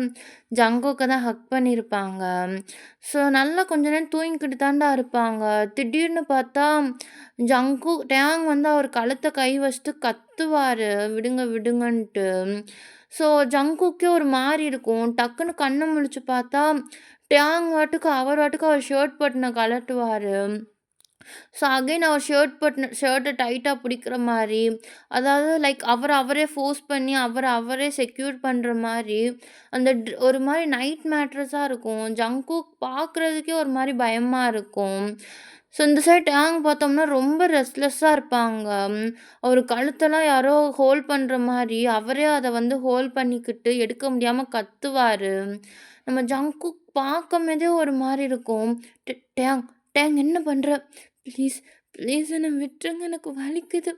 ஜங்குக்க தான் ஹக் பண்ணியிருப்பாங்க. ஸோ நல்லா கொஞ்ச நேரம் தூங்கிக்கிட்டு தான்டா இருப்பாங்க. திடீர்னு பார்த்தா டேங் வந்து அவர் கழுத்த கை வச்சுட்டு கத்துவாரு. விடுங்க விடுங்கன்ட்டு. ஸோ ஜங்குக்கே ஒரு மாரி இருக்கும். டக்குன்னு கண்ண முழிச்சு பார்த்தா, டேங் பாட்டுக்கு அவர் பாட்டுக்கு அவர் ஷர்ட் பட்டன கழட்டுவாரு. ஸோ அகைன் அவர் ஷர்ட்ட டைட்டா பிடிக்கிற மாரி, அதாவது லைக் அவர அவரே ஃபோர்ஸ் பண்ணி, அவர அவரே செக்யூர் பண்ற மாரி, அந்த ஒரு மாரி நைட் மேட்ரஸா இருக்கும். ஜங்குக் பார்க்குறதுக்கே ஒரு மாரி பயமா இருக்கும். ஸோ இந்த சைட் டேங் பார்த்தோம்னா ரொம்ப ரெஸ்ட்லெஸ்ஸா இருப்பாங்க. அவரு கழுத்தெல்லாம் யாரோ ஹோல்ட் பண்ற மாரி, அவரே அத வந்து ஹோல்ட் பண்ணிக்கிட்டு எடுக்க முடியாம கத்துவாரு. நம்ம ஜங்குக் பார்க்கும்போதே ஒரு மாரி இருக்கும். டேங் டேங் என்ன பண்ற? ப்ளீஸ், ப்ளீஸ் என்ன விட்டுருங்க. எனக்கு வலிக்குது.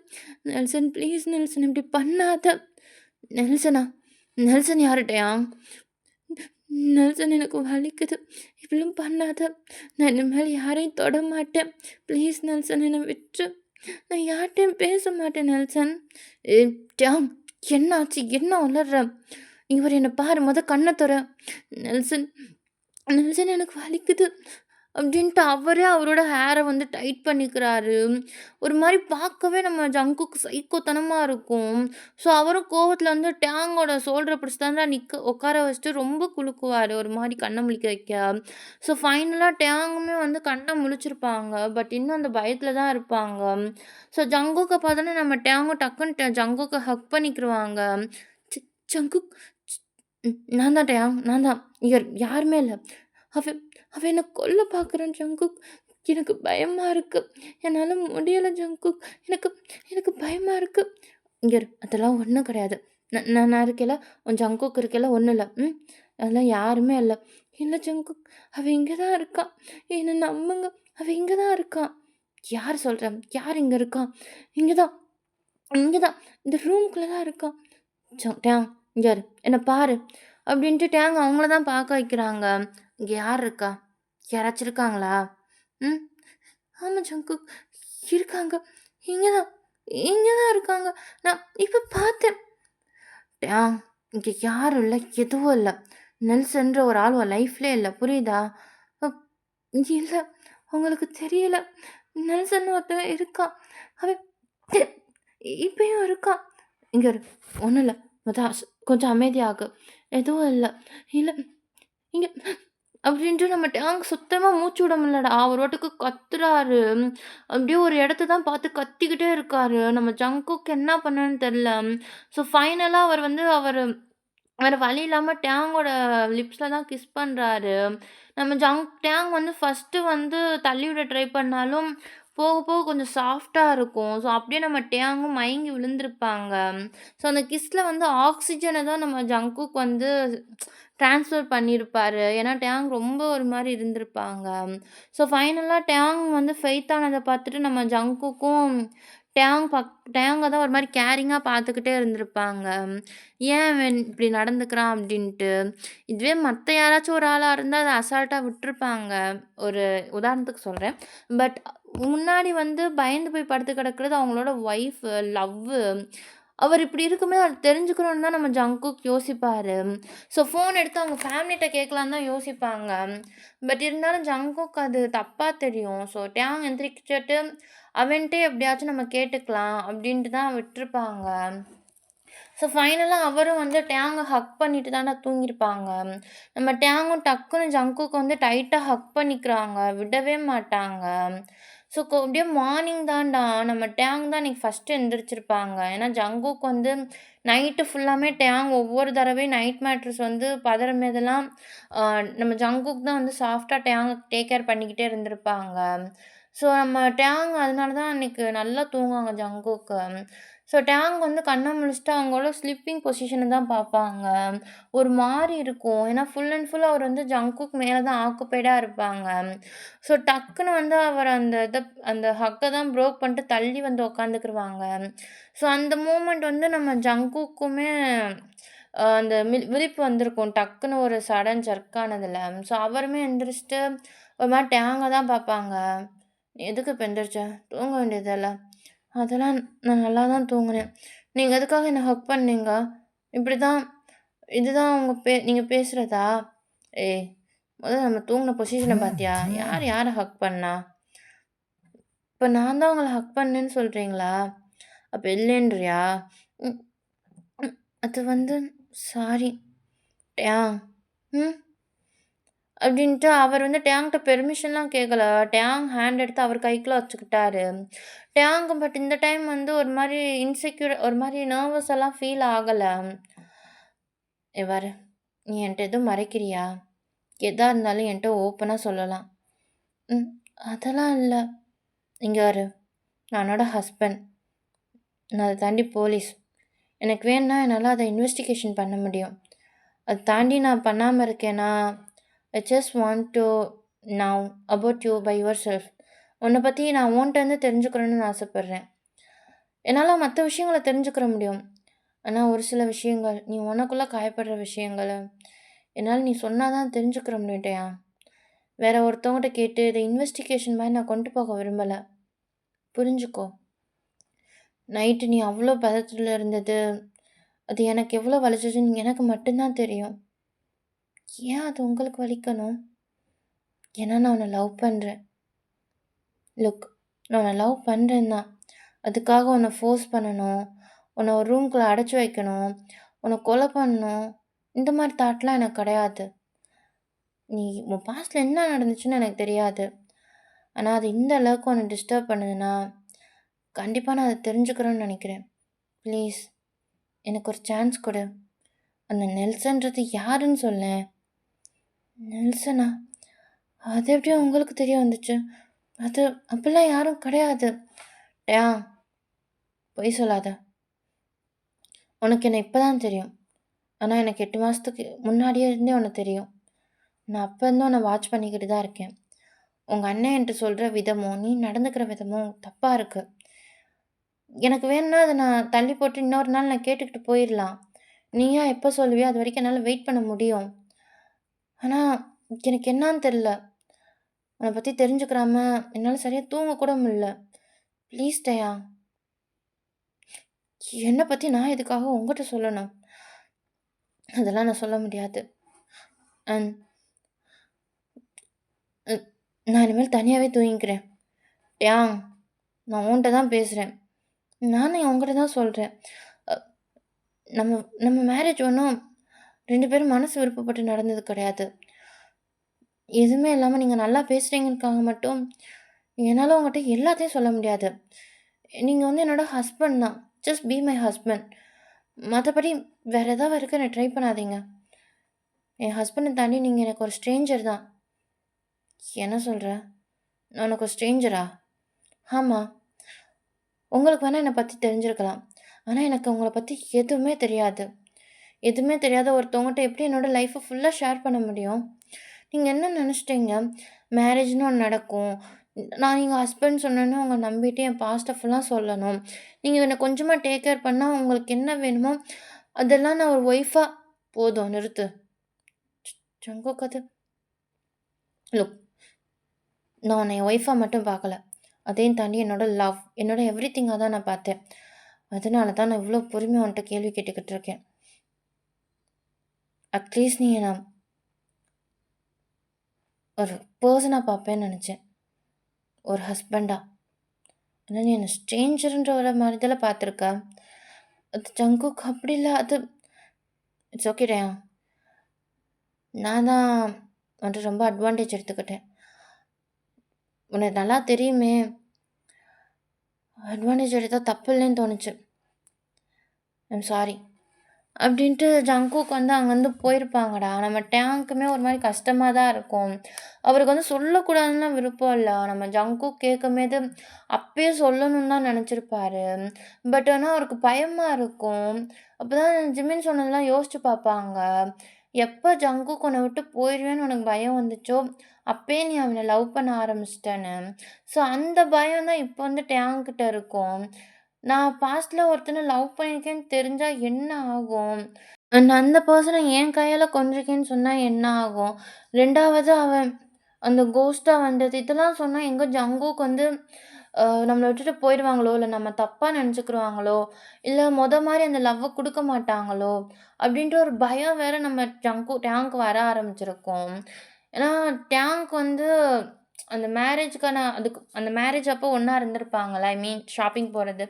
நெல்சன் ப்ளீஸ் நெல்சன் இப்படி பண்ணாத. நெல்சனா? நெல்சன் யாருட்டயா? நெல்சன் எனக்கு வலிக்குது. இப்படிலாம் பண்ணாத. நான் இனிமேல் யாரையும் தொட மாட்டேன். ப்ளீஸ் நெல்சன் என்ன விட்டுரு. நான் யார்ட்டயும் பேச மாட்டேன் நெல்சன். ஏய் டேங் என்ன ஆச்சு? என்ன உளர்ற? இங்க பாரு என்ன பாரு. கண்ண தொற. நெல்சன் நெல்சன் எனக்கு வலிக்குது. அப்படின்ட்டு அவரே அவரோட ஹேர வந்து டைட் பண்ணிக்கிறாரு. ஒரு மாரி பார்க்கவே நம்ம ஜங்குக்கு சைக்கோத்தனமா இருக்கும். ஸோ, அவரும் கோவத்துல வந்து டேங்கோட ஷோல்டர பிடிச்சு தான்டா உட்கார வச்சுட்டு ரொம்ப குலுக்குவாரு. ஒரு மாரி கண்ண முழிக்க வைக்க. ஸோ, ஃபைனலா டேங்குமே வந்து கண்ண முழிச்சிருப்பாங்க. பட் இன்னும் அந்த பயத்துல தான் இருப்பாங்க. ஸோ, ஜங்குக்க பார்த்தோனே நம்ம டேங்கும் டக்குன்னு ஜங்குக்க ஹக் பண்ணிக்கிருவாங்க. ச் ஜங்குக் நான் தான் டேங் நான் தான். இங்க யாருமே இல்ல. அவன் அவன் என்ன கொல்ல பார்க்குறான் ஜங்குக். எனக்கு பயமா இருக்கு. என்னால முடியல ஜங்குக். எனக்கு எனக்கு பயமா இருக்கு. இங்க இரு. அதெல்லாம் ஒண்ணும் கிடையாது. நான் இருக்கையில, உன் ஜங்குக் இருக்கையில ஒண்ணும் இல்ல. ம். அதெல்லாம் யாருமே இல்ல. இல்ல ஜங்குக். அவன் இங்க தான் இருக்கான். என்ன நம்புங்க. அவன் இங்க தான் இருக்கான். யார் சொல்றா? யார் இங்க இருக்கான்? இங்க தான். இங்க தான். இந்த ரூம்குள்ள தான் இருக்கான். டேங் இங்க இரு. என்ன பாரு. அப்படின்ட்டு டேங் அவங்கள தான் பார்க்க வைக்கிறாங்க. இங்க யார் இருக்கா? யாராச்சும் இருக்காங்களா? ம். ஆமா ஜங்குக். இருக்காங்க. இங்க தான். இங்க தான் இருக்காங்க. நான் இப்ப பார்த்தேன். டேங் இங்க யாரும் இல்ல. எதுவும் இல்ல. நெல்சன்ற ஒரு ஆள் உன் லைஃப்லயே இல்ல. புரியுதா? அப் இல்ல. உங்களுக்கு தெரியல. நெல்சன் ஒருத்தன் இருக்கான். அவன் இப்பயும் இருக்கான். இங்க இரு. ஒண்ணும் இல்ல. கொஞ்சம் அமைதியாகு. எதுவும் இல்ல. இல்ல. இங்க அப்படின்ட்டு நம்ம டேங்க் சுத்தமா மூச்சு விட முடியலடா. அவர் பாட்டுக்கு கத்துறாரு. அப்படியே ஒரு இடத்த தான் பார்த்து கத்திக்கிட்டே இருக்காரு. நம்ம ஜங்குக்கு என்ன பண்ணன்னு தெரியல. ஸோ ஃபைனலா அவரு வேற வழி இல்லாம டேங்கோட லிப்ஸ்ல தான் கிஸ் பண்றாரு. நம்ம டேங் ஃபர்ஸ்ட்டு தள்ளி விட ட்ரை பண்ணாலும், போக போக கொஞ்சம் சாஃப்ட்டா இருக்கும். ஸோ அப்படியே நம்ம டேங்கும் மயங்கி விழுந்திருப்பாங்க. ஸோ அந்த கிஸ்ல ஆக்ஸிஜன தான் நம்ம ஜங்குக் ட்ரான்ஸ்ஃபர் பண்ணியிருப்பாரு. ஏன்னா டேங் ரொம்ப ஒரு மாரி இருந்திருப்பாங்க. ஸோ ஃபைனலா டேங் ஃபெய்த் ஆனத பார்த்துட்டு நம்ம ஜங்குக்கும் டேங்க தான் ஒரு மாரி கேரிங்கா பார்த்துக்கிட்டே இருந்திருப்பாங்க. ஏன் இவன் இப்படி நடந்துக்கிறான் அப்படின்ட்டு. இதுவே மத்த யாராச்சும் ஒரு ஆளா இருந்தா அத அசால்ட்டா விட்டுருப்பாங்க. ஒரு உதாரணத்துக்கு சொல்றேன். பட் முன்னாடி பயந்து போய் படுத்து கிடக்கிறது அவங்களோட ஒய்ஃபு, லவ்வு. அவர் இப்படி இருக்கும்போது அத தெரிஞ்சுக்கணும்னு தான் நம்ம ஜங்குக் யோசிப்பாரு. ஸோ ஃபோன் எடுத்து அவங்க ஃபேமிலிட்ட கேட்கலான்னு தான் யோசிப்பாங்க. பட் இருந்தாலும் ஜங்குக் அது தப்பா தெரியும். ஸோ டேங் எந்திரிச்சுட்டு அவன்ட்டயே எப்படியாச்சும் நம்ம கேட்டுக்கலாம் அப்படின்ட்டு தான் விட்டுருப்பாங்க. ஸோ ஃபைனலா அவரும் டேங்க ஹக் பண்ணிட்டு தான்டா தூங்கியிருப்பாங்க. நம்ம டேங்கும் டக்குனு ஜங்குக்கு டைட்டா ஹக் பண்ணிக்கிறாங்க. விடவே மாட்டாங்க. ஸோ அப்படியே மார்னிங் தான்டா நம்ம டேங் தான் அன்னைக்கு ஃபர்ஸ்ட்டு எந்திரிச்சிருப்பாங்க. ஏன்னா ஜங்குக் நைட்டு ஃபுல்லாமே டேங் ஒவ்வொரு தடவையும் நைட் மேட்ரஸ் பதறும்போதெல்லாம் நம்ம ஜங்குக் தான் சாஃப்ட்டா டேங்க டேக் கேர் பண்ணிக்கிட்டே இருந்திருப்பாங்க. ஸோ நம்ம டேங் அதனால தான் அன்னைக்கு நல்லா தூங்குவாங்க ஜங்குக்கு. ஸோ டேங் கண்ண முழிச்சுட்டு அவங்களோட ஸ்லீப்பிங் பொசிஷன தான் பார்ப்பாங்க. ஒரு மாரி இருக்கும். ஏன்னா ஃபுல் அண்ட் ஃபுல் அவர் ஜங்குக் மேல தான் ஆக்குபைடா இருப்பாங்க. ஸோ டக்குனு அவர் அந்த ஹக்க தான் ப்ரோக் பண்ணிட்டு தள்ளி உட்காந்துக்குருவாங்க. ஸோ அந்த மூமெண்ட் நம்ம ஜங்குக்குமே அந்த விழிப்பு வந்திருக்கும். டக்குனு ஒரு சடன் ஜர்க் ஆனதுல. ஸோ அவருமே எந்திரிச்சுட்டு ஒரு மாரி டேங்க தான் பார்ப்பாங்க. "எதுக்கு இப்ப எந்திரிச்ச? தூங்க வேண்டியதுதால்ல?" "அதெல்லாம் நான் நல்லா தான் தூங்குனேன். நீங்க எதுக்காக என்ன ஹக் பண்ணீங்க? இப்படிதான் இதுதான் நீங்க பேசுறதா? ஏய்! மொதல்ல நம்ம தூங்குன பொசிஷன பார்த்தியா? யார் யார ஹக் பண்ணா? இப்ப நான் தான் உங்கள ஹக் பண்ணேன்னு சொல்றீங்களா? அப்ப இல்லேன்றியா? ம், ம். அது சாரி டேங். ம்." அப்படின்ட்டு அவர் டேங்க்ட்ட பெர்மிஷன்லாம் கேட்கல. டேங் ஹேண்ட் எடுத்து அவர் கைக்குள்ள வச்சுக்கிட்டாரு. டேங் பட் இந்த டைம் ஒரு மாரி இன்செக்யூர் ஒரு மாரி நர்வஸ் எல்லாம் ஃபீல் ஆகல. "இங்க பாரு, நீ என்ட்ட எதுவும் மறைக்கிறியா? எதா இருந்தாலும் என்ட்ட ஓப்பனா சொல்லலாம்." "ம். அதெல்லாம் இல்ல." "இங்க பாரு, நான் உன்னோட ஹஸ்பண்ட். நான் அத தாண்டி போலீஸ். எனக்கு வேணும்னா என்னால அத இன்வெஸ்டிகேஷன் பண்ண முடியும். அத தாண்டி நான் பண்ணாம இருக்கேனா, I just want to know about you by yourself. உன்ன பத்தி நான் உன்ட்டருந்து தெரிஞ்சுக்கணும்னு ஆசைப்படுறேன். என்னால மத்த விஷயங்கள தெரிஞ்சுக்கிற முடியும். ஆனா ஒரு சில விஷயங்கள், நீ உனக்குள்ள காயப்படுற விஷயங்கள, என்னால நீ சொன்னா தான் தெரிஞ்சுக்கிற முடியும் டயா. வேற ஒருத்தவங்கட்ட கேட்டு இத இன்வெஸ்டிகேஷன் மாரி நான் கொண்டு போக விரும்பல. புரிஞ்சுக்கோ. நைட்டு நீ அவ்ளோ பதட்டத்துல இருந்தது, அது எனக்கு எவ்ளோ வலிச்சதுன்னு எனக்கு மட்டும் தான் தெரியும். ஏன் அது உங்களுக்கு வலிக்கணும்? ஏன்னா நான் உன்ன லவ் பண்றேன். லுக், நான் உன்ன லவ் பண்றேன் தான். அதுக்காக உன்ன ஃபோர்ஸ் பண்ணணும், உன்ன ஒரு ரூம்குள்ள அடைச்சு வைக்கணும், உன்ன கொலை பண்ணணும், இந்த மாரி தாட்லாம் எனக்கு கிடையாது. நீ உன் பாஸ்ட்ல என்ன நடந்துச்சுன்னு எனக்கு தெரியாது. ஆனா அது இந்த அளவுக்கு உன்ன டிஸ்டர்ப் பண்ணுதுன்னா, கண்டிப்பா நான் அத தெரிஞ்சுக்கணும்னு நெனைக்கிறேன். ப்ளீஸ் எனக்கு ஒரு சான்ஸ் குடு. அந்த நெல்சன்றது யாருன்னு சொல்லேன். நெல்சனா? அது எப்படி உங்களுக்கு தெரிய வந்துச்சு? அது அப்படிலாம் யாரும் கிடையாது. டேய் பொய் சொல்லாத. உனக்கு என்ன இப்ப தான் தெரியும். ஆனா எனக்கு 8 மாசத்துக்கு முன்னாடியே இருந்தே உன்ன தெரியும். நான் அப்ப இருந்தும் உன்ன வாட்ச் பண்ணிக்கிட்டு தான் இருக்கேன். உங்க அண்ணன் என்ட்ட சொல்ற விதமும், நீ நடந்துக்கிற விதமும் தப்பா இருக்கு. எனக்கு வேணும்னா அத நான் தள்ளி போட்டு இன்னொரு நாள் நான் கேட்டுக்கிட்டு போயிரலாம். நீயா எப்ப சொல்லுவியோ அது வரைக்கும் என்னால வெயிட் பண்ண முடியும். ஆனா எனக்கு என்னான்னு தெரியல. உன்ன பத்தி தெரிஞ்சுக்கிறாம என்னால சரியா தூங்க கூட முடியல. ப்ளீஸ் தயா. என்ன பத்தி நான் எதுக்காக உன்கிட்ட சொல்லணும்? அதெல்லாம் நான் சொல்ல முடியாது. அண்ட் ம் நான் இனிமேல் தனியாவே தூங்கிக்கிறேன். யாங் நான் உன்ட்ட தான் பேசுறேன். நானும் உன்கிட்ட தான் சொல்றேன். அ நம்ம நம்ம மேரேஜ் ஒண்ணும் 2 பேரும் மனசு விருப்பப்பட்டு நடந்தது கிடையாது. எதுவுமே இல்லாம நீங்க நல்லா பேசுறீங்கன்னுக்காக மட்டும் என்னால உங்கட்ட எல்லாத்தையும் சொல்ல முடியாது. நீங்க வந்து என்னோட ஹஸ்பண்ட் தான். Just be my husband. மத்தபடி வேற ஏதாவது இருக்க என்ன ட்ரை பண்ணாதீங்க. என் ஹஸ்பண்ட தாண்டி நீங்க எனக்கு ஒரு ஸ்ட்ரேஞ்சர் தான். என்ன சொல்ற? நான் உனக்கு ஒரு ஸ்ட்ரேஞ்சரா? ஆமா. உங்களுக்கு வேணா என்ன பத்தி தெரிஞ்சிருக்கலாம். ஆனா எனக்கு உங்கள பத்தி எதுவுமே தெரியாது. எதுவுமே தெரியாத ஒருத்தவங்கட்ட எப்படி என்னோட லைஃப்ப ஃபுல்லா ஷேர் பண்ண முடியும்? நீங்க என்ன நெனச்சுட்டீங்க? மேரேஜ்ன்னு ஒண்ணு நடக்கும். நான் எங்க ஹஸ்பண்ட் சொன்னோனே அவங்க நம்பிட்டு என் பாஸ்ட்ட ஃபுல்லா சொல்லணும். நீங்க என்ன கொஞ்சமா டேக் கேர் பண்ணா உங்களுக்கு என்ன வேணுமோ, அதெல்லாம் நான் ஒரு ஒய்ஃபா போதும் நிறுத்து. ஜங்குக் அது லுக் நான் உன்ன என் ஒய்ஃபா மட்டும் பார்க்கல. அதையும் தாண்டி என்னோட லவ், என்னோட எவ்ரிதிங்கா தான் நான் பார்த்தேன். அதனால தான் நான் இவ்ளோ பொறுமையா உன்ட்ட கேள்வி கேட்டுக்கிட்டு இருக்கேன். அட்லீஸ்ட் நீ என்ன ஒரு பெர்சனா பார்ப்பேன்னு நெனச்சேன். ஒரு ஹஸ்பண்டா. ஆனா நீ என்ன ஸ்ட்ரேஞ்சர்ன்ற ஒரு மாரி தான பார்த்துருக்க. அது ஜங்குக் அப்படி இல்ல. அது இட்ஸ் ஓகே டயா. நான் தான் வந்துட்டு ரொம்ப அட்வான்டேஜ் எடுத்துக்கிட்டேன். உனக்கு நல்லா தெரியுமே! அட்வான்டேஜ் எடுத்தா தப்பு இல்லன்னு தோணுச்சு. I'm sorry. அப்படின்ட்டு ஜங்குக் வந்து அங்கேருந்து போயிருப்பாங்கடா. நம்ம டேங்க்குமே ஒரு மாரி கஷ்டமா தான் இருக்கும். அவருக்கு வந்து சொல்லக்கூடாதுன்னுலாம் விருப்பம் இல்ல. நம்ம ஜங்குக் கேட்கும்போது அப்பயே சொல்லணும்னு தான் நெனச்சிருப்பாரு. பட் ஆனா அவருக்கு பயமா இருக்கும். அப்பதான் ஜிமின் சொன்னதெல்லாம் யோசிச்சு பார்ப்பாங்க. எப்ப ஜங்குக் உன்ன விட்டு போயிருவேன்னு உனக்கு பயம் வந்துச்சோ, அப்பயே நீ அவன லவ் பண்ண ஆரம்பிச்சுட்டன்னு. ஸோ அந்த பயம் தான் இப்ப வந்து டேங்க் கிட்ட இருக்கும். நான் பாஸ்ட்ல ஒருத்தன லவ் பண்ணியிருக்கேன்னு தெரிஞ்சா என்ன ஆகும்? நான் அந்த பெர்சன என் கையால கொன்றுருக்கேன்னு சொன்னா என்ன ஆகும்? 2வது அவன் அந்த கோஸ்ட்டா வந்தது. இதெல்லாம் சொன்னா எங்க ஜங்குக் வந்து நம்மள விட்டுட்டு போயிருவாங்களோ! இல்ல நம்ம தப்பா நெனச்சுக்குருவாங்களோ! இல்ல மாரி அந்த லவ்வ குடுக்க மாட்டாங்களோ! அப்டின்ற ஒரு பயம் வேற நம்ம டேங்க் வர ஆரம்பிச்சிருக்கும். ஏன்னா, டேங்க் வந்து அந்த மேரேஜ்க்கான அதுக்கு அந்த மேரேஜ் அப்போ ஒண்ணா இருந்திருப்பாங்கல்ல. ஐ மீன் ஷாப்பிங் போறது.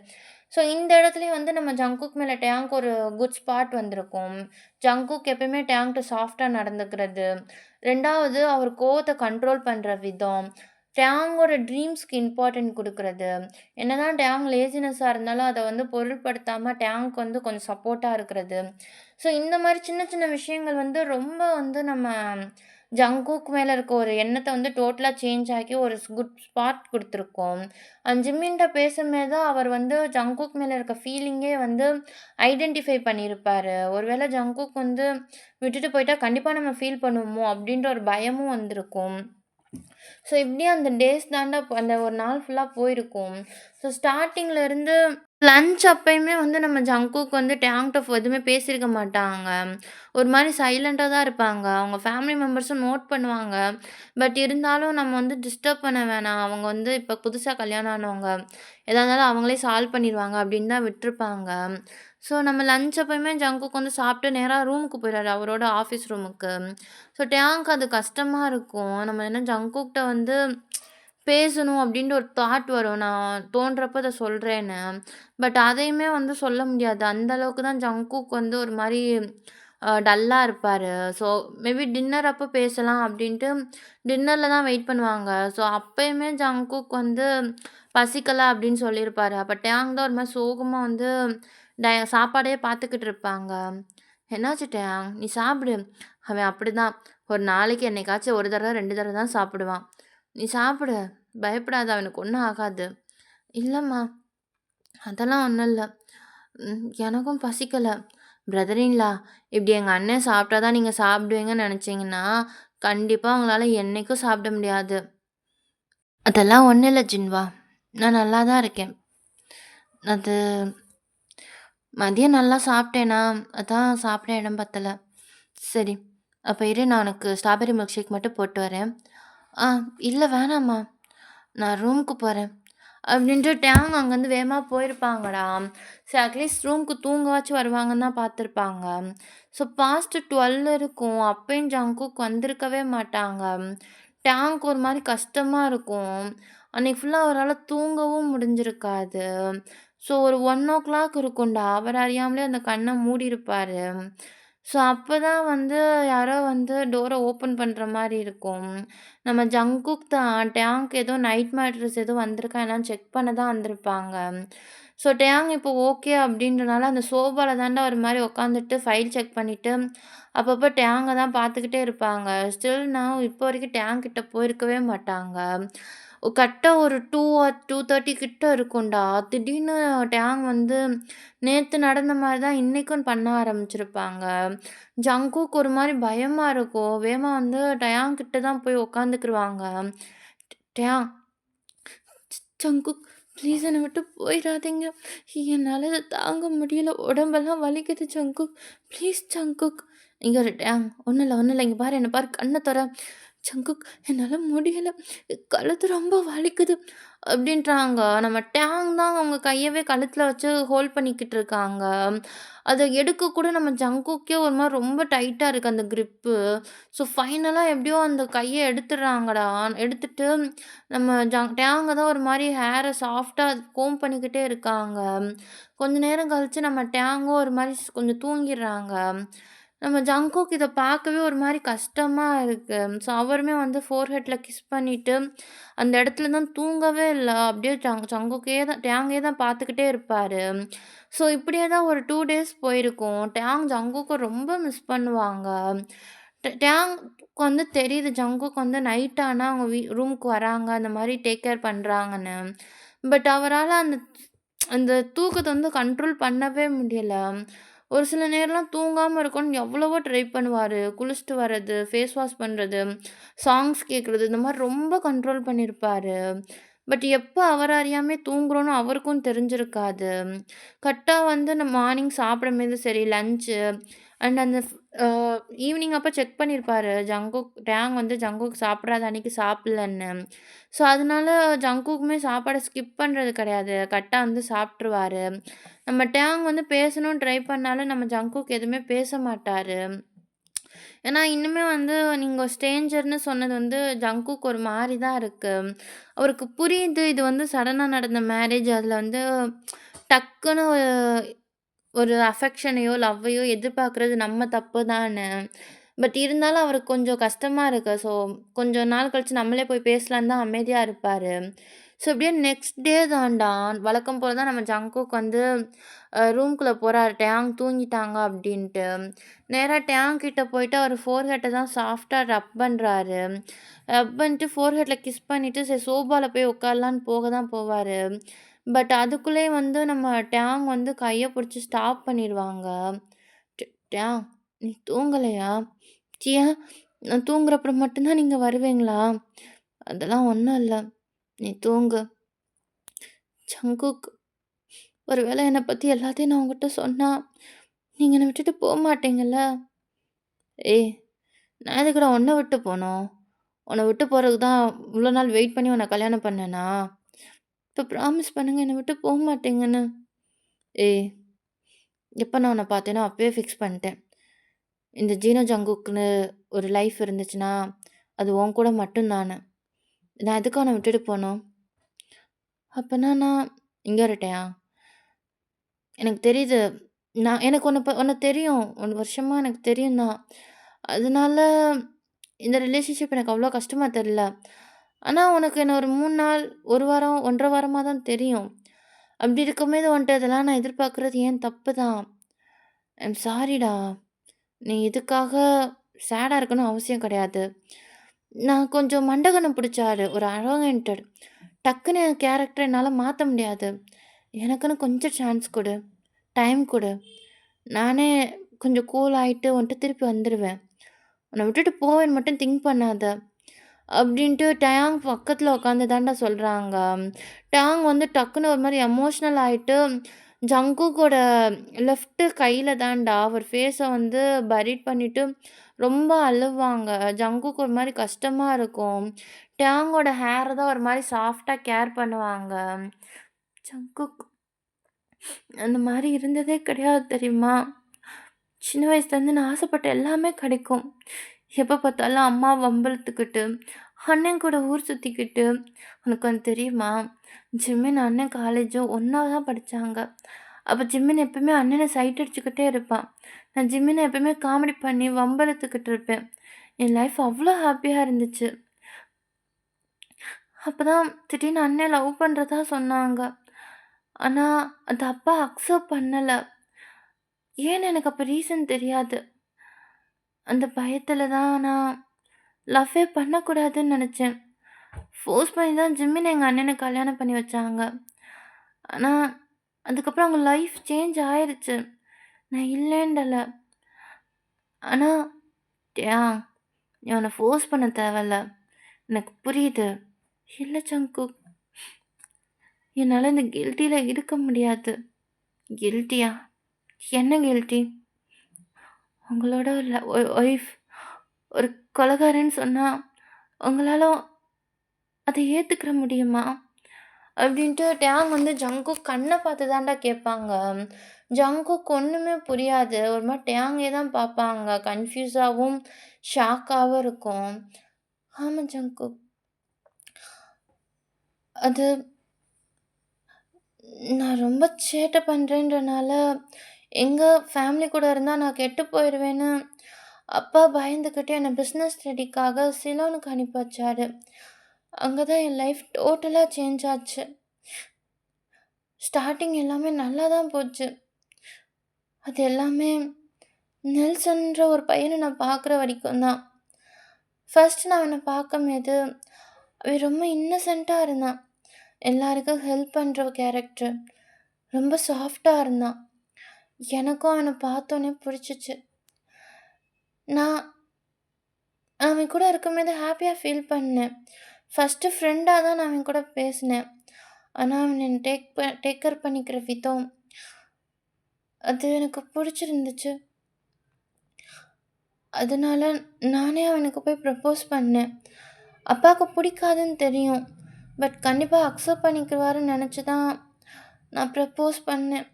ஸோ இந்த இடத்துலயும் வந்து நம்ம ஜங்குக் மேல டேங்க் ஒரு குட் ஸ்பாட் வந்திருக்கும். ஜங்குக் எப்பயுமே டேங்க்ட்ட சாஃப்ட்டா நடந்துக்கிறது. 2வது அவர் கோவத்த கண்ட்ரோல் பண்ற விதம். டேங்கோட ட்ரீம்ஸ்க்கு இம்பார்ட்டன்ட் குடுக்குறது. என்னதான் டேங் லேசினஸ்ஸா இருந்தாலும், அத வந்து பொருட்படுத்தாம டேங்க் வந்து கொஞ்சம் சப்போர்ட்டா இருக்கிறது. ஸோ இந்த மாரி சின்ன சின்ன விஷயங்கள் வந்து ரொம்ப வந்து நம்ம ஜங்குக் மேல இருக்க ஒரு எண்ணத்த வந்து டோட்டலா சேஞ்ச் ஆக்கி ஒரு குட் ஸ்பாட் குடுத்துருக்கும். ஜிம்மின்ட்ட பேசும்போது தான் அவர் வந்து ஜங்குக் மேல இருக்க ஃபீலிங்கே வந்து ஐடென்டிஃபை பண்ணியிருப்பாரு. ஒருவேள ஜங்குக் வந்து விட்டுட்டு போயிட்டா கண்டிப்பா நம்ம ஃபீல் பண்ணுவோமோ! அப்டின்ற ஒரு பயமும் வந்திருக்கும். ஸோ இப்படியே அந்த டேஸ் தாண்டா அந்த ஒரு நாள் ஃபுல்லா போயிருக்கும். ஸோ ஸ்டார்ட்டிங்ல இருந்து லஞ்ச் அப்பயுமே வந்து நம்ம ஜங்குக்கு வந்து டேங்க்ட எதுவுமே பேசியிருக்க மாட்டாங்க. ஒரு மாரி சைலன்ட்டா தான் இருப்பாங்க. அவங்க ஃபேமிலி மெம்பர்ஸும் நோட் பண்ணுவாங்க. பட் இருந்தாலும் நம்ம வந்து டிஸ்டர்ப் பண்ண வேணாம். அவங்க வந்து இப்ப புதுசா கல்யாணம் ஆனவங்க. எதா இருந்தாலும் அவங்களே சால்வ் பண்ணிருவாங்க அப்படின்னு தான் விட்டுருப்பாங்க. ஸோ நம்ம லஞ்ச் அப்பயுமே ஜங்குக்கு வந்து சாப்பிட்டு நேரா ரூமுக்கு போயிறாரு. அவரோட ஆஃபீஸ் ரூமுக்கு. ஸோ டேங்க் அது கஷ்டமா இருக்கும். நம்ம என்ன ஜங்குக்கிட்ட வந்து பேசணும் அப்டின்ற ஒரு தாட் வரும். நான் தோன்றப்ப அத சொல்றேன்னு. பட் அதையுமே வந்து சொல்ல முடியாது. அந்த அளவுக்கு தான் ஜங்குக் வந்து ஒரு மாரி டல்லா இருப்பாரு. ஸோ மேபி டின்னர் அப்ப பேசலாம் அப்டின்ட்டு டின்னர்ல தான் வெயிட் பண்ணுவாங்க. ஸோ அப்பயுமே ஜங்குக் வந்து பசிக்கல அப்டின்னு சொல்லியிருப்பாரு. அப்ப டேங் தான் ஒரு மாரி சோகமா வந்து சாப்பாடே பார்த்துக்கிட்டு இருப்பாங்க. "என்னாச்சு டேங்? நீ சாப்பிடு." அவன் அப்படிதான். ஒரு நாளைக்கு என்னைக்காச்சும் 1 தடவ, 2 தடவ தான் சாப்பிடுவான். "நீ சாப்பிடு. பயப்படாத. அவனுக்கு ஒண்ணும் ஆகாது." "இல்லம்மா, அதெல்லாம் ஒண்ணும் இல்ல. எனக்கும் பசிக்கல." பிரதர் இன் லா, இப்படி எங்க அண்ணன் சாப்பிட்டா தான் நீங்க சாப்பிடுவீங்கன்னு நெனச்சீங்கன்னா, கண்டிப்பா உங்களால என்னைக்கும் சாப்பிட முடியாது. "அதெல்லாம் ஒண்ணும் இல்ல ஜின்வா. நான் நல்லா தான் இருக்கேன்." அது மதியம் நல்லா சாப்பிட்டேனா, அதான் சாப்பிட இடம் பத்தல. சரி. அப்ப இரு நான் உனக்கு ஸ்ட்ராபெர்ரி மில்க் ஷேக் மட்டும் போட்டு வரேன். ஆ இல்ல வேணாம்மா. நான் ரூமுக்கு போறேன். அப்படின்ட்டு டேங் அங்கேருந்து வேகமா போயிருப்பாங்கடா. சரி அட்லீஸ்ட் ரூமுக்கு தூங்கவாச்சும் வருவாங்கன்னு தான் பார்த்துருப்பாங்க. ஸோ பாஸ்ட் 12 இருக்கும். அப்பயும் ஜங்குக் வந்திருக்கவே மாட்டாங்க. டேங்க் ஒரு மாரி கஷ்டமா இருக்கும். அன்னைக்கு ஃபுல்லா அவரால தூங்கவும் முடிஞ்சிருக்காது. ஸோ ஒரு 1:00 இருக்கும்டா. அவர் அறியாமலே அந்த கண்ண மூடியிருப்பாரு. ஸோ அப்பதான் வந்து யாரோ வந்து டோர ஓப்பன் பண்ற மாரி இருக்கும். நம்ம ஜங்குக் தான் டேங்க் ஏதோ நைட் மேட்ரஸ் ஏதோ வந்திருக்கா என்னான்னு செக் பண்ண தான் வந்திருப்பாங்க. ஸோ டேங் இப்போ ஓகே அப்டின்றனால அந்த சோபால தான்டா ஒரு மாரி உட்காந்துட்டு ஃபைல் செக் பண்ணிட்டு, அப்பப்போ டேங்க தான் பார்த்துக்கிட்டே இருப்பாங்க. ஸ்டில் நவ் இப்போ வரைக்கும் டேங்க் கிட்ட போயிருக்கவே மாட்டாங்க. கரெக்ட்டா ஒரு 2 ஆர் 2:30 கிட்ட இருக்கும்டா. திடீர்னு டேங் வந்து நேத்து நடந்த மாரி தான் இன்னைக்கும் பண்ண ஆரம்பிச்சிருப்பாங்க. ஜங்குக்கு ஒரு மாரி பயமா இருக்கும். வேகமா வந்து டயான் கிட்ட தான் போய் உட்காந்துக்குருவாங்க. டயான் ஜங்குக் ப்ளீஸ் என்ன விட்டு போயிறாதீங்க. என்னால இத தாங்க முடியல. உடம்பெல்லாம் வலிக்குது ஜங்குக். Please Jungkook. இங்க இரு டேன். ஒண்ணும் இல்ல. இங்க பாரு என்ன பாரு. கண்ண தொற. ஜங்குக் என்னால முடியல. கழுத்து ரொம்ப வலிக்குது. அப்டின்றாங்க. நம்ம டேங் தான் அவங்க கையவே கழுத்துல வச்சு ஹோல்ட் பண்ணிக்கிட்டு இருக்காங்க. அத எடுக்க கூட நம்ம ஜங்குக்கே ஒரு மாரி ரொம்ப டைட்டா இருக்கு அந்த கிரிப்பு. ஸோ ஃபைனலா எப்படியோ அந்த கைய எடுத்துடுறாங்கடா. எடுத்துட்டு நம்ம டேங்க தான் ஒரு மாரி ஹேர சாஃப்ட்டா கோம்ப் பண்ணிக்கிட்டே இருக்காங்க. கொஞ்ச நேரம் கழிச்சு நம்ம டேங்கும் ஒரு மாரி கொஞ்சம் தூங்கிர்றாங்க. நம்ம ஜங்குக் இத பார்க்கவே ஒரு மாரி கஷ்டமா இருக்கு. ஸோ அவருமே வந்து ஃபோர்ஹெட்ல கிஸ் பண்ணிட்டு, அந்த இடத்துல தான் தூங்கவே இல்ல. அப்படியே ஜங்குக்கே தான் டேங்கே தான் பார்த்துக்கிட்டே இருப்பாரு. ஸோ இப்படியே தான் ஒரு 2 டேஸ் போயிருக்கும். டேங் ஜங்குக்க ரொம்ப மிஸ் பண்ணுவாங்க. டேங்க்கு வந்து தெரியுது ஜங்குக் வந்து நைட் ஆனா அவங்க ரூமுக்கு வராங்க. அந்த மாரி டேக் கேர் பண்றாங்கன்னு. பட் அவரால அந்த அந்த தூக்கத்த வந்து கண்ட்ரோல் பண்ணவே முடியல. ஒரு சில நேரம்லாம் தூங்காம இருக்கணும்னு எவ்வளவோ ட்ரை பண்ணுவாரு. குளிச்சுட்டு வர்றது, ஃபேஸ் வாஷ் பண்றது, சாங்ஸ் கேட்கறது, இந்த மாரி ரொம்ப கண்ட்ரோல் பண்ணியிருப்பாரு. பட் எப்ப அவர அறியாமயே தூங்குறோம்னு அவருக்கும் தெரிஞ்சிருக்காது. கரெக்ட்டா வந்து நான் மார்னிங் சாப்பிடும்போது சரி, லஞ்ச்சு அண்ட் அந்த அ ஈவினிங் அப்ப செக் பண்ணியிருப்பாரு. டேங் வந்து ஜங்குக் சாப்பிடாத அன்னைக்கு சாப்பிடலன்னு. ஸோ, அதனால ஜங்குக்குமே சாப்பாட ஸ்கிப் பண்றது கிடையாது. கரெக்ட்டா வந்து சாப்ட்டுருவாரு. நம்ம டேங் வந்து பேசணும்னு ட்ரை பண்ணாலும் நம்ம ஜங்குக் எதுவுமே பேச மாட்டாரு. ஏன்னா, இன்னுமே வந்து நீங்க ஸ்ட்ரேஞ்சர்ன்னு சொன்னது வந்து ஜங்குக்கு ஒரு மாரி தான் இருக்கு. அவருக்கு புரியுது இது வந்து சடனா நடந்த மேரேஜ். அதுல வந்து டக்குன்னு ஒரு அஃபெக்ஷனையோ, லவ்வையோ எதிர்பார்க்குறது நம்ம தப்பு தான. பட் இருந்தாலும் அவருக்கு கொஞ்சம் கஷ்டமா இருக்கு. ஸோ, கொஞ்சம் நாள் கழிச்சு நம்மளே போய் பேசலான்னு தான் அமைதியா இருப்பாரு. ஸோ, இப்படியே நெக்ஸ்ட் டே தான்டா வழக்கம் போல தான் நம்ம ஜங்குக் வந்து ரூம்குள்ள போறாரு. டேங் தூங்கிட்டாங்க அப்படின்ட்டு. நேரா டேங் கிட்ட போயிட்டு அவர் ஃபோர்ஹெட்ட தான் சாஃப்ட்டா ரப் பண்றாரு. ரப் பண்ணிட்டு ஃபோர்ஹெட்ல கிஸ் பண்ணிட்டு சரி சோபால போய் உட்காரலான்னு போக தான் போவாரு. பட் அதுக்குள்ளயே வந்து நம்ம டேங் வந்து கைய புடிச்சு ஸ்டாப் பண்ணிருவாங்க. ட் டேங் நீ தூங்கலையா? ஏன்? நான் தூங்குறப்ப மட்டும் தான் நீங்க வருவீங்களா? அதெல்லாம் ஒண்ணும் இல்ல. நீ தூங்கு. ஜங்குக் ஒரு வேளை என்ன பத்தி எல்லாத்தையும் நான் உன்கிட்ட சொன்னா, நீங்க என்ன விட்டுட்டு மாட்டீங்கல்ல? ஏய்! நான் எதுக்குடா உன்ன விட்டு போணும்? உன்ன விட்டு போறதுக்கு தான் இவ்ளோ நாள் வெயிட் பண்ணி உன்ன கல்யாணம் பண்ணேனா? இப்ப ப்ராமிஸ் பண்ணுங்க என்ன விட்டு மாட்டீங்கன்னு. ஏய்! எப்ப நான் உன்ன பார்த்தேனோ அப்பயே ஃபிக்ஸ் பண்ணிட்டேன். இந்த ஜீனோ ஜங்குக்குன்னு ஒரு லைஃப் இருந்துச்சுன்னா, அது உன் கூட மட்டும் தான்னு. நான் எதுக்கு உன்ன விட்டுட்டு போணும்? அப்பன்னா நான் இங்க இருட்டேனா? எனக்கு தெரியுது. எனக்கு உன்ன தெரியும். 1 வருஷமா எனக்கு தெரியும் தான். அதனால இந்த ரிலேஷன்ஷிப் எனக்கு அவ்வளோ கஷ்டமா தெரியல. ஆனா, உனக்கு என்ன ஒரு 3 நாள், 1 வாரம், 1 1/2 வாரமா தான் தெரியும். அப்படி இருக்கும்போது உன்ட்ட இதெல்லாம் நான் எதிர்பார்க்குறது என் தப்பு தான். ஐம் சாரிடா. நீ இதுக்காக சேடா இருக்கணும்னு அவசியம் கிடையாது. நான் கொஞ்சம் மண்டகனம் பிடிச்ச ஆளு. ஒரு அரோகன்டட். டக்குன்னு என் கேரக்டர என்னால மாத்த முடியாது. எனக்குன்னு கொஞ்சம் சான்ஸ் குடு. டைம் குடு. நானே கொஞ்சம் கூல் ஆயிட்டு உன்ட்ட திருப்பி வந்துருவேன். உன்ன விட்டுட்டு போவேன்னு மட்டும் திங்க் பண்ணாத. அப்படின்ட்டு டயாங் பக்கத்துல உட்காந்து தான்டா சொல்றாங்க. டயாங் வந்து டக்குன்னு ஒரு மாரி எமோஷனல் ஆயிட்டு, ஜங்குக்கோட லெஃப்ட் கையில தான்டா அவர் ஃபேஸ வந்து பரீட் பண்ணிட்டு ரொம்ப அழுவாங்க. ஜங்குக்கு ஒரு மாரி கஷ்டமா இருக்கும். டயாங்கோட ஹேர தான் ஒரு மாரி சாஃப்ட்டா கேர் பண்ணுவாங்க. ஜங்குக் அந்த மாரி இருந்ததே கிடையாது தெரியுமா? சின்ன வயசுலேருந்து நான் ஆசைப்பட்ட எல்லாமே கிடைக்கும். எப்போ பார்த்தாலும் அம்மா வம்பிழுத்துக்கிட்டு, அண்ணன் கூட ஊர் சுத்திக்கிட்டு, உனக்கு ஒண்ணு தெரியுமா? ஜிமின் அண்ணன் காலேஜும் ஒண்ணா தான் படிச்சாங்க. அப்ப ஜிமின் எப்பவுமே அண்ணன சைட் அடிச்சுக்கிட்டே இருப்பான். நான் ஜிமின எப்பவுமே காமெடி பண்ணி வம்பிழுத்துக்கிட்டு இருப்பேன். என் லைஃப் அவ்ளோ ஹாப்பியா இருந்துச்சு. அப்பதான் திடீர்னு அண்ணன் லவ் பண்றதா சொன்னாங்க. ஆனா, அது அப்பா அக்செப்ட் பண்ணல. ஏன்னு எனக்கு அப்ப ரீசன் தெரியாது. அந்த பயத்துல தான் நான் லவ்வே பண்ணக்கூடாதுன்னு நெனச்சேன். ஃபோர்ஸ் பண்ணி தான் ஜிமின் எங்க அண்ணனுக்கு கல்யாணம் பண்ணி வச்சாங்க. ஆனா, அதுக்கப்புறம் அவங்க லைஃப் சேஞ்ச் ஆயிருச்சு. நான் இல்லேன்டல. ஆனா, "தியா, நீ அவன ஃபோர்ஸ் பண்ண தேவையில்ல. எனக்கு புரியுது." "இல்ல ஜங்குக், என்னால இந்த கில்ட்டில இருக்க முடியாது." "கில்ட்டியா? என்ன கில்ட்டி?" "உங்களோட ஒய்ஃப் ஒரு கொலைகாரன்னு சொன்னா, உங்களால அத ஏத்துக்கிற முடியுமா?" அப்படின்ட்டு டேங் வந்து ஜங்குக் கண்ண பார்த்து தான்டா கேட்பாங்க. ஜங்குக்கு ஒண்ணுமே புரியாது. ஒரு மாரி டேங்கே தான் பார்ப்பாங்க. கன்ஃப்யூஸாவும், ஷாக்காவும் இருக்கும். "ஆமா ஜங்குக். அது நான் ரொம்ப சேட்டை பண்றேன்றனால, எங்க ஃபேமிலி கூட இருந்தா நான் கெட்டு போயிருவேன்னு, அப்பா பயந்துக்கிட்டு என்ன பிசினஸ் ஸ்டடிக்காக சிலோனுக்கு அனுப்பி வச்சாரு. அங்க தான் என் லைஃப் டோட்டலா சேஞ்ச் ஆச்சு. ஸ்டார்ட்டிங் எல்லாமே நல்லா தான் போச்சு. அது எல்லாமே நெல்சன்ற ஒரு பையன நான் பார்க்குற வரைக்கும் தான். ஃபர்ஸ்ட் நான் அவன பார்க்கும்போது, அவன் ரொம்ப இன்னசென்ட்டா இருந்தான். எல்லாருக்கும் ஹெல்ப் பண்ற கேரக்டர். ரொம்ப சாஃப்ட்டா இருந்தான். எனக்கும் அவன பார்த்தோனே புடிச்சுச்சு. நான் அவன் கூட இருக்கும்போது ஹேப்பியா ஃபீல் பண்ணேன். ஃபர்ஸ்ட்டு ஃப்ரெண்டா தான் நான் அவன் கூட பேசினேன். ஆனா, அவன் என்ன டேக் கேர் பண்ணிக்கிற விதம், அது எனக்கு புடிச்சிருந்துச்சு. அதனால நானே அவனுக்கு போய் ப்ரப்போஸ் பண்ணேன். அப்பாவுக்கு பிடிக்காதுன்னு தெரியும். பட் கண்டிப்பா அக்செப்ட் பண்ணிக்குவாருன்னு நெனச்சு தான் நான் ப்ரப்போஸ் பண்ணேன்.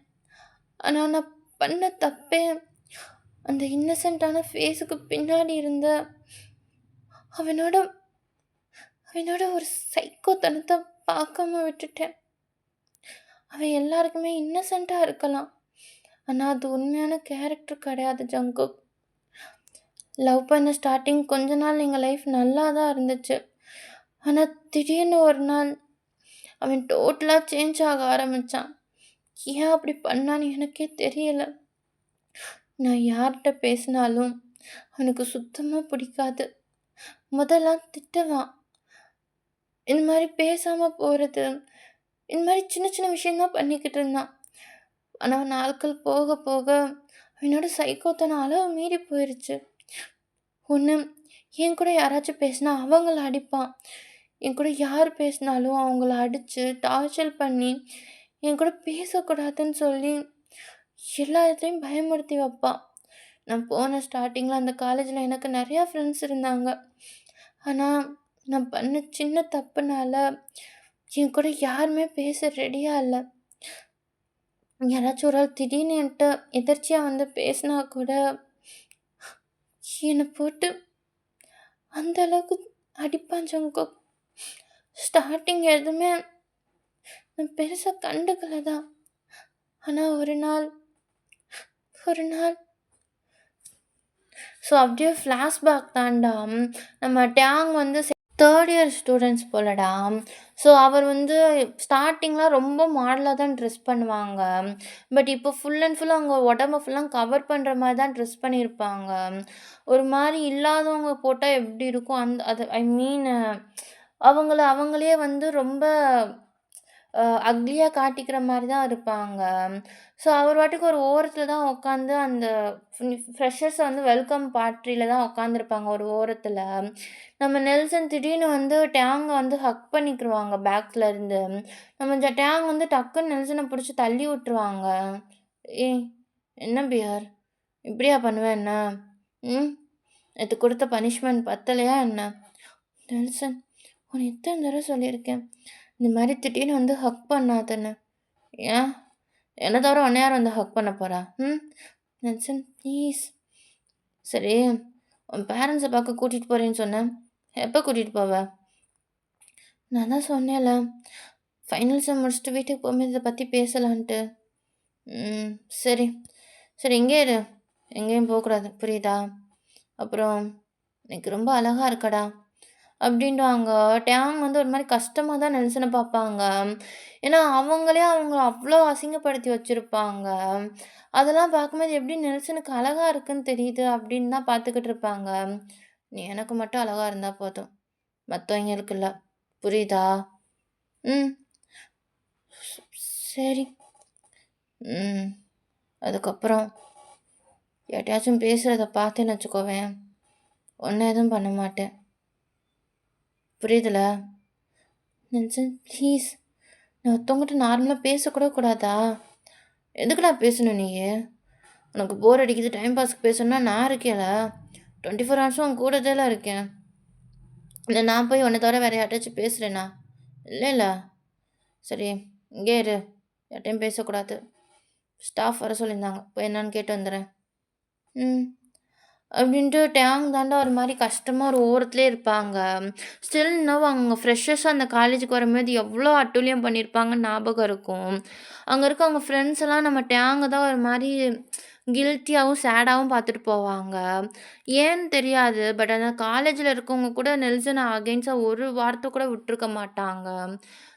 ஆனா, நான் பண்ண தப்பே அந்த இன்னசென்ட்டான ஃபேஸுக்கு பின்னாடி இருந்த அவனோட அவனோட ஒரு சைக்கோத்தனத்த பார்க்காம விட்டுட்டேன். அவன் எல்லாருக்குமே இன்னசென்ட்டா இருக்கலாம். ஆனா, அது உண்மையான கேரக்டர் கிடையாது ஜங்குக். லவ் பண்ண ஸ்டார்ட்டிங் கொஞ்ச நாள் எங்க லைஃப் நல்லா தான் இருந்துச்சு. ஆனா, திடீர்னு ஒரு நாள் அவன் டோட்டலா சேஞ்ச் ஆக ஆரம்பிச்சான். ஏன் அப்படி பண்ணான்னு எனக்கே தெரியல. நான் யார்ட்ட பேசினாலும் அவனுக்கு சுத்தமா பிடிக்காது. முதல்லாம் திட்டுவான். இந்த மாரி பேசாம போறது, இந்த மாரி சின்ன சின்ன விஷயம் தான் பண்ணிக்கிட்டு இருந்தான். ஆனா நாட்கள் போக போக அவனோட சைக்கோத்தனம் அளவு மீறி போயிருச்சு. ஒண்ணு என் கூட யாராச்சும் பேசினா அவங்கள அடிப்பான். என் கூட யார் பேசினாலும் அவங்கள அடிச்சு, டார்ச்சர் பண்ணி, என் கூட பேசக்கூடாதுன்னு சொல்லி எல்லா இடத்துலயும் பயமுறுத்தி வைப்பான். நான் போன ஸ்டார்ட்டிங்கில அந்த காலேஜில எனக்கு நெறையா ஃப்ரெண்ட்ஸ் இருந்தாங்க. ஆனா, நான் பண்ண சின்ன தப்புனால என் கூட யாருமே பேச ரெடியா இல்ல. யாராச்சும் ஒரு ஆள் திடீர்னு என்ட்ட எதர்ச்சியா வந்து பேசினா கூட, என்ன போட்டு அந்த அளவுக்கு அடிப்பான் ஜங்குக். ஸ்டார்ட்டிங் எதுவுமே நான் பெருசா கண்டுக்கல தான். ஆனா ஒரு நாள் அப்படியே ஃப்ளாஷ்பேக் தான்டா. நம்ம டேங் வந்து 3 இயர் ஸ்டூடண்ட்ஸ் போலடா. அவர் வந்து ஸ்டார்ட்டிங்ல ரொம்ப மாடலா தான் ட்ரெஸ் பண்ணுவாங்க. பட் இப்போ ஃபுல் அண்ட் ஃபுல் அவங்க உடம்ப ஃபுல்லா கவர் பண்ற மாரி தான் ட்ரெஸ் பண்ணியிருப்பாங்க. ஒரு மாரி இல்லாதவங்க போட்டா எப்படி இருக்கும்? அது ஐ மீன் அவங்களே வந்து ரொம்ப அக்லியா காட்டிக்கிற மாரி தான் இருப்பாங்க. அவர் பாட்டுக்கு ஒரு ஓரத்தில தான் உட்காந்து அந்த ஃப்ரெஷர்ஸ வந்து வெல்கம் பார்ட்டில தான் உட்காந்துருப்பாங்க ஒரு ஓரத்தில. நம்ம நெல்சன் திடீர்னு வந்து டேங்க வந்து ஹக் பண்ணிக்கிருவாங்க பேக்ல இருந்து. நம்ம டேங் வந்து டக்குன்னு நெல்சன புடிச்சு தள்ளி விட்டுருவாங்க. "ஏய், என்ன பியர்? இப்படியா பண்ணுவ என்ன? ம். நேத்து குடுத்த பனிஷ்மென்ட் பத்தலையா என்ன?" "நெல்சன், உன்ன எத்தன தடவ சொல்லியிருக்கேன். இந்த மாரி திடீர்னு வந்து ஹக் பண்ணாதன்னு. ஏன்? என்ன தவிர உன்ன யார் வந்து ஹக் பண்ண போறா? ம். Nelson please." "சரி, உன் பேரண்ட்ஸ பார்க்க கூட்டிட்டு போறேன்னு சொன்ன. எப்ப கூட்டிட்டு போவ?" "நான் தான் சொன்னேன்ல, ஃபைனல் செம் முடிச்சுட்டு வீட்டுக்கு போகும்போது இத பத்தி பேசலான்ட்டு." ம். சரி. சரி இங்கேயே இரு. எங்கேயும் போக்கூடாது. புரியுதா? அப்புறம் "இன்னைக்கு ரொம்ப அழகா இருக்கடா" அப்படின்டுவாங்க. டேங் வந்து ஒரு மாரி கஷ்டமா தான் நெல்சன பார்ப்பாங்க. ஏன்னா, அவங்களே அவங்கள அவ்ளோ அசிங்கப்படுத்தி வச்சிருப்பாங்க. அதெல்லாம் பார்க்கும்போது எப்படி நெல்சனுக்கு அழகா இருக்குன்னு தெரியுது அப்படின்னு தான் பார்த்துக்கிட்டு இருப்பாங்க. "நீ எனக்கு மட்டும் அழகா இருந்தா போதும். மத்தவங்களுக்கு இல்ல. புரியுதா?" "ம். சரி." ம். அதுக்கப்புறம் யார்ட்டயாச்சும் பேசுறத பார்த்தேன்னு வச்சுக்கோவேன், உன்ன எதுவும் பண்ண மாட்டேன். புரியுதுல? Nelson please. நான் ஒருத்தவங்கட்ட நார்மலா பேசக்கூட கூடாதா? எதுக்குடா பேசணும் நீயு? உனக்கு போர் அடிக்குது, டைம் பாஸ்க்கு பேசணும்னா நான் இருக்கேன்ல. 24 ஹவர்ஸும் உன் கூட தான்ல இருக்கேன். இல்ல நான் போய் உன்ன தவிர வேற யார்ட்டயாச்சும் பேசுறேனா? இல்லைல்ல. சரி, இங்கேயே இரு. யார்ட்டயும் பேசக்கூடாது. ஸ்டாஃப் வர சொல்லியிருந்தாங்க. போய் என்னான்னு கேட்டு வந்துர்றேன். ம். அப்படின்ட்டு டேங் தாண்டா ஒரு மாரி கஷ்டமா ஒரு ஓரத்திலே இருப்பாங்க. ஸ்டில் நவ் அவங்க ஃப்ரெஷர்ஸா அந்த காலேஜுக்கு வரும்போது எவ்வளோ அட்டூழியம் பண்ணியிருப்பாங்கன்னு ஞாபகம் இருக்கும். அங்க இருக்க அவங்க ஃப்ரெண்ட்ஸ் எல்லாம் நம்ம டேங்க தான் ஒரு மாரி கில்ட்டியாவும், சேடாவும் பார்த்துட்டு போவாங்க. ஏன்னு தெரியாது. பட் ஆனா காலேஜ்ல இருக்கவங்க கூட நெல்சன அகைன்ஸ்டா ஒரு வார்த்தை கூட விட்டுருக்க மாட்டாங்க.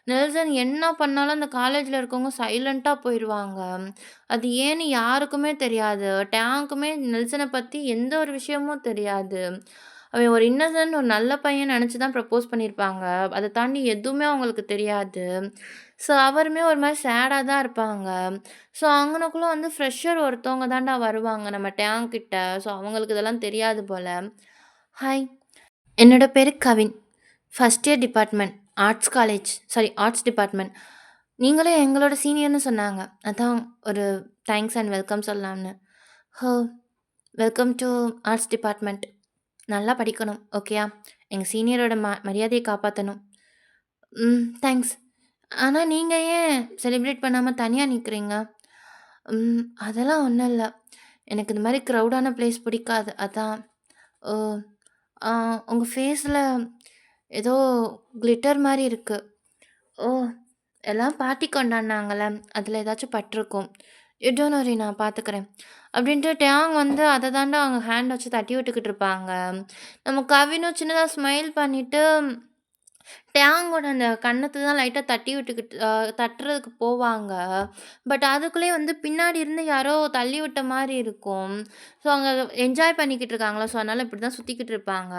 நெல்சன் என்ன பண்ணாலும் அந்த காலேஜ்ல இருக்கவங்க சைலன்ட்டா போயிருவாங்க. அது ஏன்னு யாருக்குமே தெரியாது. டேங்க்குமே நெல்சன பத்தி எந்த ஒரு விஷயமும் தெரியாது. அவன் ஒரு இன்னசென்ட் ஒரு நல்ல பையன் நெனச்சு தான் ப்ரப்போஸ் பண்ணியிருப்பாங்க. அத தாண்டி எதுவுமே அவங்களுக்கு தெரியாது. ஸோ, அவருமே ஒரு மாரி சேடா தான் இருப்பாங்க. ஸோ, அங்கனக்குள்ள வந்து ஃப்ரெஷர் ஒருத்தவங்க தான்டா வருவாங்க நம்ம டேங்க் கிட்ட. ஸோ, அவங்களுக்கு இதெல்லாம் தெரியாது போல. ஹாய். என்னோட பேரு Kavin. First year department. Arts college. Sorry arts department. நீங்களும் எங்களோட சீனியர்ன்னு சொன்னாங்க. அதான் ஒரு தேங்க்ஸ் அண்ட் வெல்கம் சொல்லலாம்னு. ஹோ! Welcome to arts department. நல்லா படிக்கணும். ஓகேயா? எங்க சீனியரோட மரியாதைய காப்பாத்தணும். தேங்க்ஸ். ஆனா நீங்க ஏன் செலிப்ரேட் பண்ணாம தனியா நிக்கிறீங்க? அதெல்லாம் ஒண்ணும் இல்ல. எனக்கு இந்த மாரி க்ரவுடான பிளேஸ் பிடிக்காது. அதான். ஓ! ஆ உங்க ஃபேஸ்ல ஏதோ கிளிட்டர் மாரி இருக்கு. ஓ! எல்லாம் பார்ட்டி கொண்டாடுனாங்கல்ல, அதில ஏதாச்சும் பட்டுருக்கும். யூ டோன்ட் வொரி நான் பார்த்துக்கிறேன். அப்படின்ட்டு டேங் வந்து அத தாண்டா அவங்க ஹேண்ட் வச்சு தட்டி விட்டுக்கிட்டு இருப்பாங்க. நம்ம கவினும் சின்னதா ஸ்மைல் பண்ணிட்டு டேங்கோட அந்த கன்னத்த தான் லைட்டா தட்டி விட்டுக்கிட்டு தட்டுறதுக்கு போவாங்க. பட் அதுக்குள்ளேயே வந்து பின்னாடி இருந்து யாரோ தள்ளி விட்ட மாரி இருக்கும். ஸோ அவங்க என்ஜாய் பண்ணிக்கிட்டு இருக்காங்களா, ஸோ அதனால இப்படி தான் சுத்திக்கிட்டு இருப்பாங்க.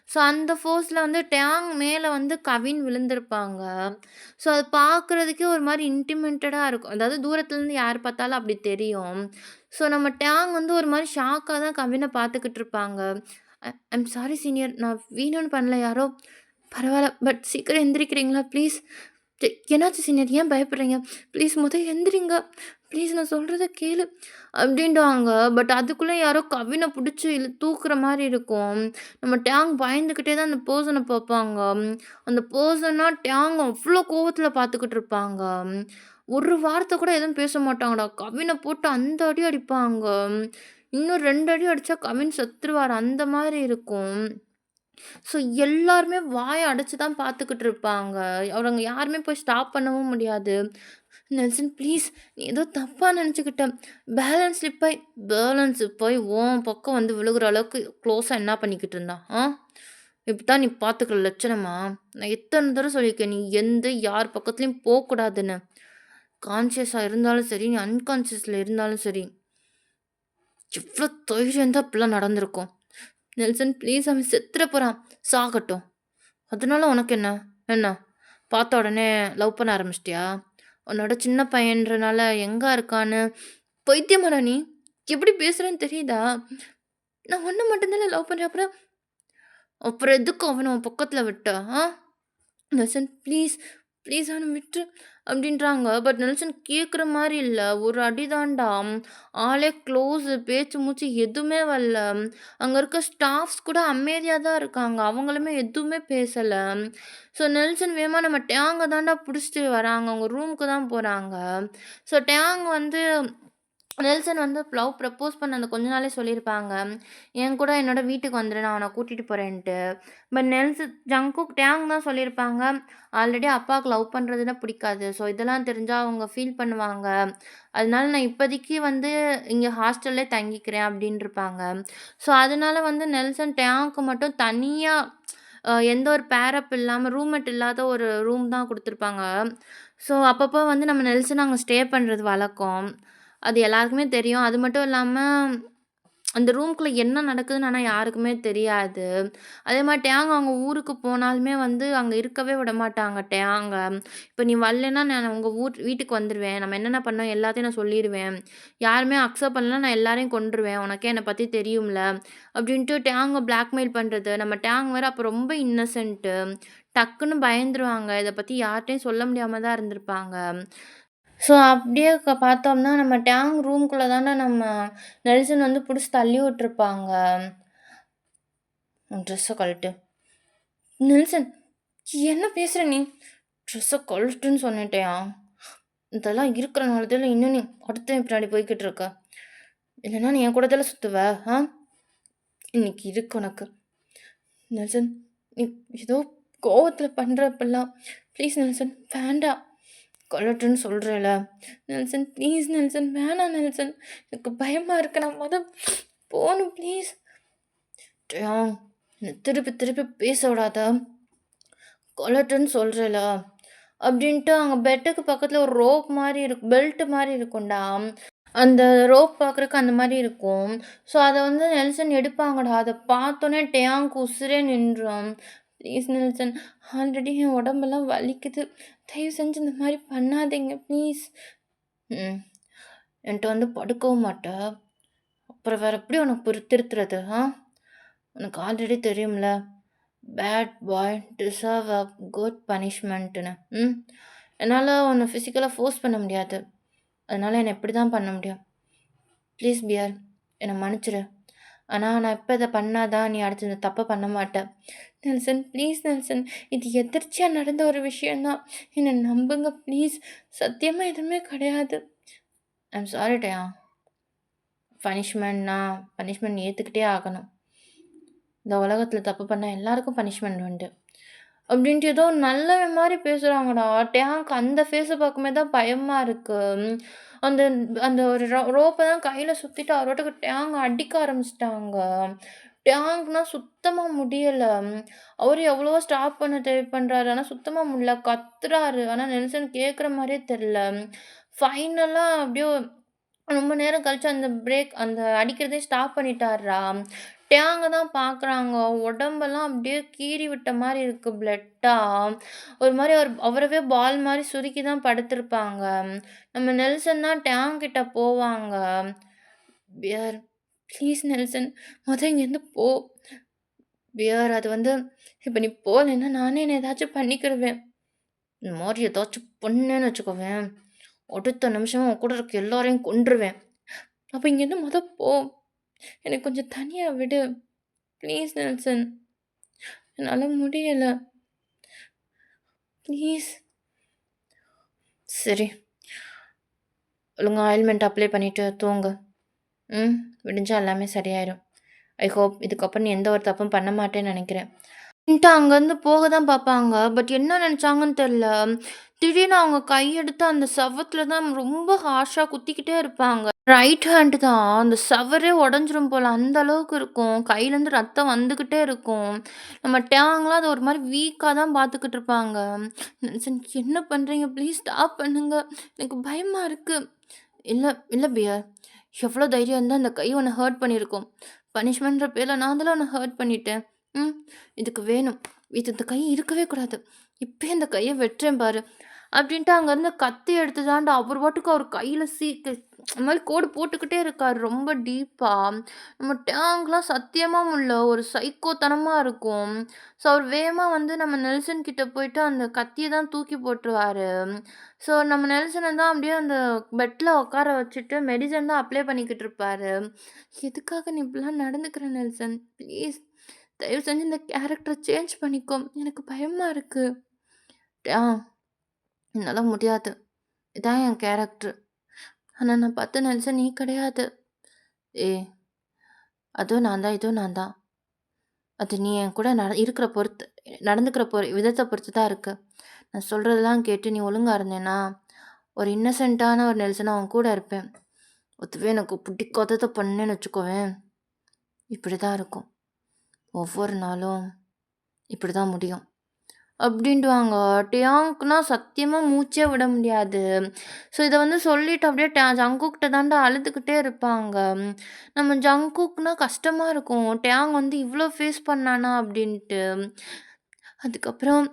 ஸோ அந்த ஃபோர்ஸ்ல வந்து டேங் மேல வந்து கவின் விழுந்திருப்பாங்க. ஸோ அது பார்க்குறதுக்கே ஒரு மாரி இன்டிமேட்டடா இருக்கும். அதாவது தூரத்துலருந்து யார் பார்த்தாலும் அப்படி தெரியும். ஸோ நம்ம டேங் வந்து ஒரு மாரி ஷாக்கா தான் கவின பார்த்துக்கிட்டு இருப்பாங்க. I'm sorry senior. நான் வேணும்னு பண்ணல. யாரோ பரவால்ல. பட் சீக்கிரம் எந்திரிக்கிறீங்களா ப்ளீஸ்? என்னாச்சு சீனியர்? ஏன் பயப்படுறீங்க? ப்ளீஸ் எந்திரிங்க. ப்ளீஸ் நான் சொல்றத கேளு அப்டின்டுவாங்க. பட் அதுக்குள்ள யாரோ கவின புடிச்சு தூக்குற மாரி இருக்கும். நம்ம டேங் பயந்துகிட்டே தான் அந்த பெர்சன பாப்பாங்க. அந்த பெர்சனா டேங் அவ்ளோ கோவத்துல பார்த்துக்கிட்டு இருப்பாங்க. ஒரு வார்த்த கூட எதுவும் பேச மாட்டாங்கடா. கவின போட்டு அந்த அடி அடிப்பாங்க. இன்னும் 2 அடி அடிச்சா கவின் செத்துருவாரு. அந்த மாரி இருக்கும். ஸோ எல்லாருமே வாய அடைச்சு தான் பார்த்துக்கிட்டு இருப்பாங்க. அவங்க யாருமே போய் ஸ்டாப் பண்ணவும் முடியாது. "நெல்சன் ப்ளீஸ் நீ ஏதோ தப்பா நெனச்சுக்கிட்ட. பேலன்ஸ் ஸ்லிப் ஆயி" பேலன்ஸ் போய் உன் பக்கம் வந்து விழுகுற அளவுக்கு க்ளோஸா என்ன பண்ணிக்கிட்டு இருந்தான்? இப்படித்தான் நீ பார்த்துக்கிற லட்சணமா? நான் எத்தன தடவ சொல்லியிருக்கேன். நீ யார் பக்கத்துலயும் போக்கூடாதுன்னு. கான்ஷியஸா இருந்தாலும் சரி, நீ அன்கான்ஷியஸ்ல இருந்தாலும் சரி. எவ்ளோ தைரியம் இருந்தா இப்படிலாம் நடந்திருக்கும். நெல்சன் ப்ளீஸ் அவன் செத்துற போறான். சாகட்டும். அதனால உனக்கு என்ன? என்ன? பார்த்த உடனே லவ் பண்ண ஆரம்பிச்சிட்டியா? உன்னோட சின்ன பையன்றனால எங்க இருக்கான்னு பைத்தியமாடா நீ? எப்படி பேசுறேன்னு தெரியுதா? நான் உன்ன மட்டும் தானே லவ் பண்றேன். அப்புறம் அப்புறம் எதுக்கு அவன உன் பக்கத்துல விட்ட? ஆ? நெல்சன் ப்ளீஸ், ப்ளீஸ் அவன விட்டுரு அப்படின்றாங்க. பட் நெல்சன் கேட்குற மாரி இல்ல. ஒரு அடி தான்டா. ஆளே க்ளோஸு. பேச்சு மூச்சு எதுவுமே வரல. அங்க இருக்க ஸ்டாஃப்ஸ் கூட அமைதியா தான் இருக்காங்க. அவங்களுமே எதுவுமே பேசல. ஸோ நெல்சன் வேகமா நம்ம டேங்க தான்டா புடிச்சுட்டு வராங்க. அவங்க ரூமுக்கு தான் போறாங்க. ஸோ டேங் வந்து நெல்சன் வந்து லவ் ப்ரப்போஸ் பண்ண அந்த கொஞ்ச நாளே சொல்லியிருப்பாங்க. என் கூட என்னோட வீட்டுக்கு வந்துரு நான் உன்ன கூட்டிட்டு போறேன்ட்டு. பட் ஜங்குக் டேங் தான் சொல்லியிருப்பாங்க. ஆல்ரெடி அப்பாவுக்கு லவ் பண்றதுன்னா பிடிக்காது. ஸோ இதெல்லாம் தெரிஞ்சா அவங்க ஃபீல் பண்ணுவாங்க. அதனால நான் இப்போதைக்கு வந்து இங்க ஹாஸ்டல்லே தங்கிக்கிறேன் அப்டின்ருப்பாங்க. ஸோ அதனால வந்து நெல்சன் டேங்க்கு மட்டும் தனியா எந்த ஒரு பேரப் இல்லாம ரூம்மேட் இல்லாத ஒரு ரூம் தான் குடுத்துருப்பாங்க. ஸோ அப்பப்போ வந்து நம்ம நெல்சன் அங்க ஸ்டே பண்றது வழக்கம். அது எல்லாருக்குமே தெரியும். அது மட்டும் இல்லாம, அந்த ரூம்குள்ள என்ன நடக்குதுன்னு ஆனா யாருக்குமே தெரியாது. அதேமாரி டேங் அவங்க ஊருக்கு போனாலுமே வந்து அங்க இருக்கவே விடமாட்டாங்க டேங்க. இப்ப நீ வரலன்னா நான் உங்க வீட்டுக்கு வந்துருவேன். நம்ம என்னென்ன பண்ணோம் எல்லாத்தையும் நான் சொல்லிருவேன். யாருமே அக்செப்ட் பண்ணலனா நான் எல்லாரையும் கொன்றுவேன். உனக்கே என்ன பத்தி தெரியும்ல. அப்டின்ட்டு டேங்க பிளாக்மெயில் பண்றது. நம்ம டேங் வேற அப்ப ரொம்ப இன்னசென்ட்டு. டக்குன்னு பயந்துருவாங்க. இத பத்தி யார்ட்டயும் சொல்ல முடியாம தான் இருந்திருப்பாங்க. ஸோ அப்படியே பார்த்தோம்னா, நம்ம டேங் ரூம்குள்ள தான நம்ம நெல்சன் வந்து புடிச்சு தள்ளி விட்டுருப்பாங்க. உன் ட்ரெஸ்ஸ கழட்டு. நெல்சன் என்ன பேசுற நீ? ட்ரெஸ்ஸ கழட்டுன்னு சொன்னேட்டயா? இதெல்லாம் இருக்கிறனால தானே இன்னும் நீ அடுத்தவன் பின்னாடி போய்க்கிட்டு இருக்க. இல்லன்னா நீ என் கூட தானே சுத்துவ, ஆ? இன்னைக்கு இருக்கு உனக்கு. நெல்சன் நீ ஏதோ கோவத்துல பண்ற இப்படிலாம். ப்ளீஸ் நெல்சன் வேண்டாம். கழட்டுன்னு சொல்றேன்ல. நெல்சன் ப்ளீஸ் நெல்சன் வேணாம் நெல்சன். எனக்கு பயமா இருக்கு. நான் போணும் ப்ளீஸ். டேய் என்ன திருப்பி திருப்பி பேச விடாத. கழட்டுன்னு சொல்றேன்ல. அப்படின்ட்டு அங்க பெட்டுக்கு பக்கத்துல ஒரு ரோப் மாரி பெல்ட் மாரி இருக்கும்டா. அந்த ரோப் பார்க்குறக்கு அந்த மாரி இருக்கும். ஸோ அத வந்து நெல்சன் எடுப்பாங்கடா. அத பார்த்தோனே டேயாங்க்கு உசுரே நின்றும். ப்ளீஸ் நெல்சன் ஆல்ரெடி என் உடம்பெல்லாம் வலிக்குது. தயவு செஞ்சு இந்த மாரி பண்ணாதீங்க ப்ளீஸ். ம். என்ட்ட வந்து படுக்கவும் மாட்ட. அப்புறம் வேற எப்படி உனக்கு திருத்துறது, ஆ? உனக்கு ஆல்ரெடி தெரியும்ல. Bad boy deserve a good பனிஷ்மெண்ட்டுன்னு. ம். என்னால உன்ன ஃபிசிக்கலா ஃபோர்ஸ் பண்ண முடியாது. அதனால என்ன இப்படி தான் பண்ண முடியும். ப்ளீஸ் பியர் என்ன மன்னிச்சிடு. ஆனா நான் இப்ப இத பண்ணா தான் நீ அடுத்து இந்த தப்ப பண்ண மாட்ட. Nelson please Nelson. இது எதிர்ச்சியா நடந்த ஒரு விஷயம் தான். என்ன நம்புங்க ப்ளீஸ். சத்தியமா எதுவுமே கிடையாது. I'm sorry டயா. பனிஷ்மெண்ட் நீ ஏத்துக்கிட்டே ஆகணும். இந்த உலகத்துல தப்பு பண்ணா எல்லாருக்கும் பனிஷ்மெண்ட் உண்டு. அப்படின்ட்டு ஏதோ நல்லவன் மாரி பேசுறாங்கடா. டேங்க் அந்த ஃபேஸ பார்க்கும்போது தான் பயமா இருக்கு. அந்த அந்த ஒரு ரோப்ப தான் கையில சுத்திட்டு அவர் பாட்டுக்கு டேங்க அடிக்க ஆரம்பிச்சுட்டாங்க. டேங்க்னா சுத்தமா முடியல. அவரு எவ்வளவோ ஸ்டாப் பண்ண ட்ரை பண்றாரு. ஆனா சுத்தமா முடியல. கத்துறாரு. ஆனா நெல்சன் கேட்குற மாரியே தெரியல. ஃபைனலா அப்படியே ரொம்ப நேரம் கழிச்சு அந்த அடிக்கிறதே ஸ்டாப் பண்ணிட்டார்றா. டேங்க தான் பார்க்குறாங்க. உடம்பெல்லாம் அப்படியே கீறி விட்ட மாரி இருக்கு பிளட்டா. ஒரு மாரி அவரவே பால் மாரி சுருக்கி தான் படுத்திருப்பாங்க. நம்ம நெல்சன் தான் டேங் கிட்ட போவாங்க. பியர் ப்ளீஸ் நெல்சன் இங்கேருந்து போ. பியர் அது வந்து இப்ப நீ போலேன்னா நானே என்ன ஏதாச்சும் பண்ணிக்கிருவேன். இந்த மாரி ஏதாச்சும் பண்ணேன்னு வச்சுக்கோவேன், அடுத்த நிமிஷமே உன் கூட இருக்க எல்லாரையும் கொன்றுவேன். அப்ப இங்கேருந்து போ. எனக்கு கொஞ்சம் தனியா விடு. Please Nelson. என்னால முடியல. ப்ளீஸ். சரி. ஒழுங்கா ஆயில்மெண்ட் அப்ளை பண்ணிட்டு தூங்கு. ம். விடிஞ்சா எல்லாமே சரியாயிரும். ஐ ஹோப் இதுக்கப்புறம் நீ எந்த ஒரு தப்பும் பண்ண மாட்டேன்னு நெனைக்கிறேன். ன்ட்டு அங்கருந்து போக தான் பார்ப்பாங்க. பட் என்ன நெனச்சாங்கன்னு தெர்ல. திடீர்னு அவங்க கையெடுத்து அந்த செவுத்துல தான் ரொம்ப ஹார்ஷா குத்திக்கிட்டே இருப்பாங்க. ரைட் ஹேண்ட் தான். அந்த செவரே உடைஞ்சிரும் போல அந்த அளவுக்கு இருக்கும். கையிலேருந்து ரத்தம் வந்துகிட்டே இருக்கும். நம்ம டேங்லாம் அத ஒரு மாரி வீக்கா தான் பார்த்துக்கிட்டு இருப்பாங்க. நெல்சன் என்ன பண்றீங்க? ப்ளீஸ் ஸ்டாப் பண்ணுங்க. எனக்கு பயமா இருக்கு. இல்ல இல்ல பியர். எவ்ளோ தைரியம் இருந்தா அந்த கை உன்ன ஹர்ட் பண்ணியிருக்கும். பனிஷ்மெண்ட்ன்ற பேர்ல நான் தானே உன்ன ஹர்ட் பண்ணிட்டேன். ம். இதுக்கு வேணும். இந்த கை இருக்கவே கூடாது. இப்பயே இந்த கைய வெட்டுறேன் பாரு. அப்டின்ட்டு அங்கருந்து கத்தி எடுத்து தான்டா அவர் பாட்டுக்கு அவர் கையில இந்த மாரி கோடு போட்டுக்கிட்டே இருக்காரு. ரொம்ப டீப்பா. நம்ம டேங்க்லாம் சத்தியமா முடியல. ஒரு சைக்கோத்தனமா இருக்கும். ஸோ அவர் வேகமா வந்து நம்ம நெல்சன் கிட்ட போயிட்டு அந்த கத்திய தான் தூக்கி போட்டுருவாரு. ஸோ நம்ம நெல்சன தான் அப்படியே அந்த பெட்ல உட்கார வச்சுட்டு மெடிசன் தான் அப்ளை பண்ணிக்கிட்டு இருப்பாரு. எதுக்காக நீ இப்படிலாம் நடந்துக்கிற நெல்சன்? ப்ளீஸ் தயவு செஞ்சு இந்த கேரக்டர சேஞ்ச் பண்ணிக்கோ. எனக்கு பயமா இருக்கு. ஆ என்னால முடியாது. இதான் என் கேரக்டர். ஆனா நான் பார்த்து நெனச்சேன் நீ கிடையாது. ஏய்! அதுவும் நான் தான், இதுவும் நான் தான். அது நீ என் கூட இருக்கிற பொறுத்து நடந்துக்கிற விதத்த பொறுத்து தான் இருக்கு. நான் சொல்றதெல்லாம் கேட்டு நீ ஒழுங்கா இருந்தேன்னா, ஒரு இன்னசென்ட்டான ஒரு நெல்சனா உன் கூட இருப்பேன். அதுவே எனக்கு பிடிக்காதத பண்ணேன்னு வச்சுக்கோவேன், இப்படிதான் இருக்கும். ஒவ்வொரு நாளும் இப்படிதான் முடியும். அப்படின்டுவாங்க. டேயாங்க்னா சத்தியமா மூச்சே விட முடியாது. ஸோ இத வந்து சொல்லிட்டு அப்படியே ஜங்குக்கிட்ட தான்டா அழுதுகிட்டே இருப்பாங்க. நம்ம ஜங்குக்னா கஷ்டமா இருக்கும். டேயாங் வந்து இவ்ளோ ஃபேஸ் பண்ணானா அப்படின்ட்டு. அதுக்கப்புறம்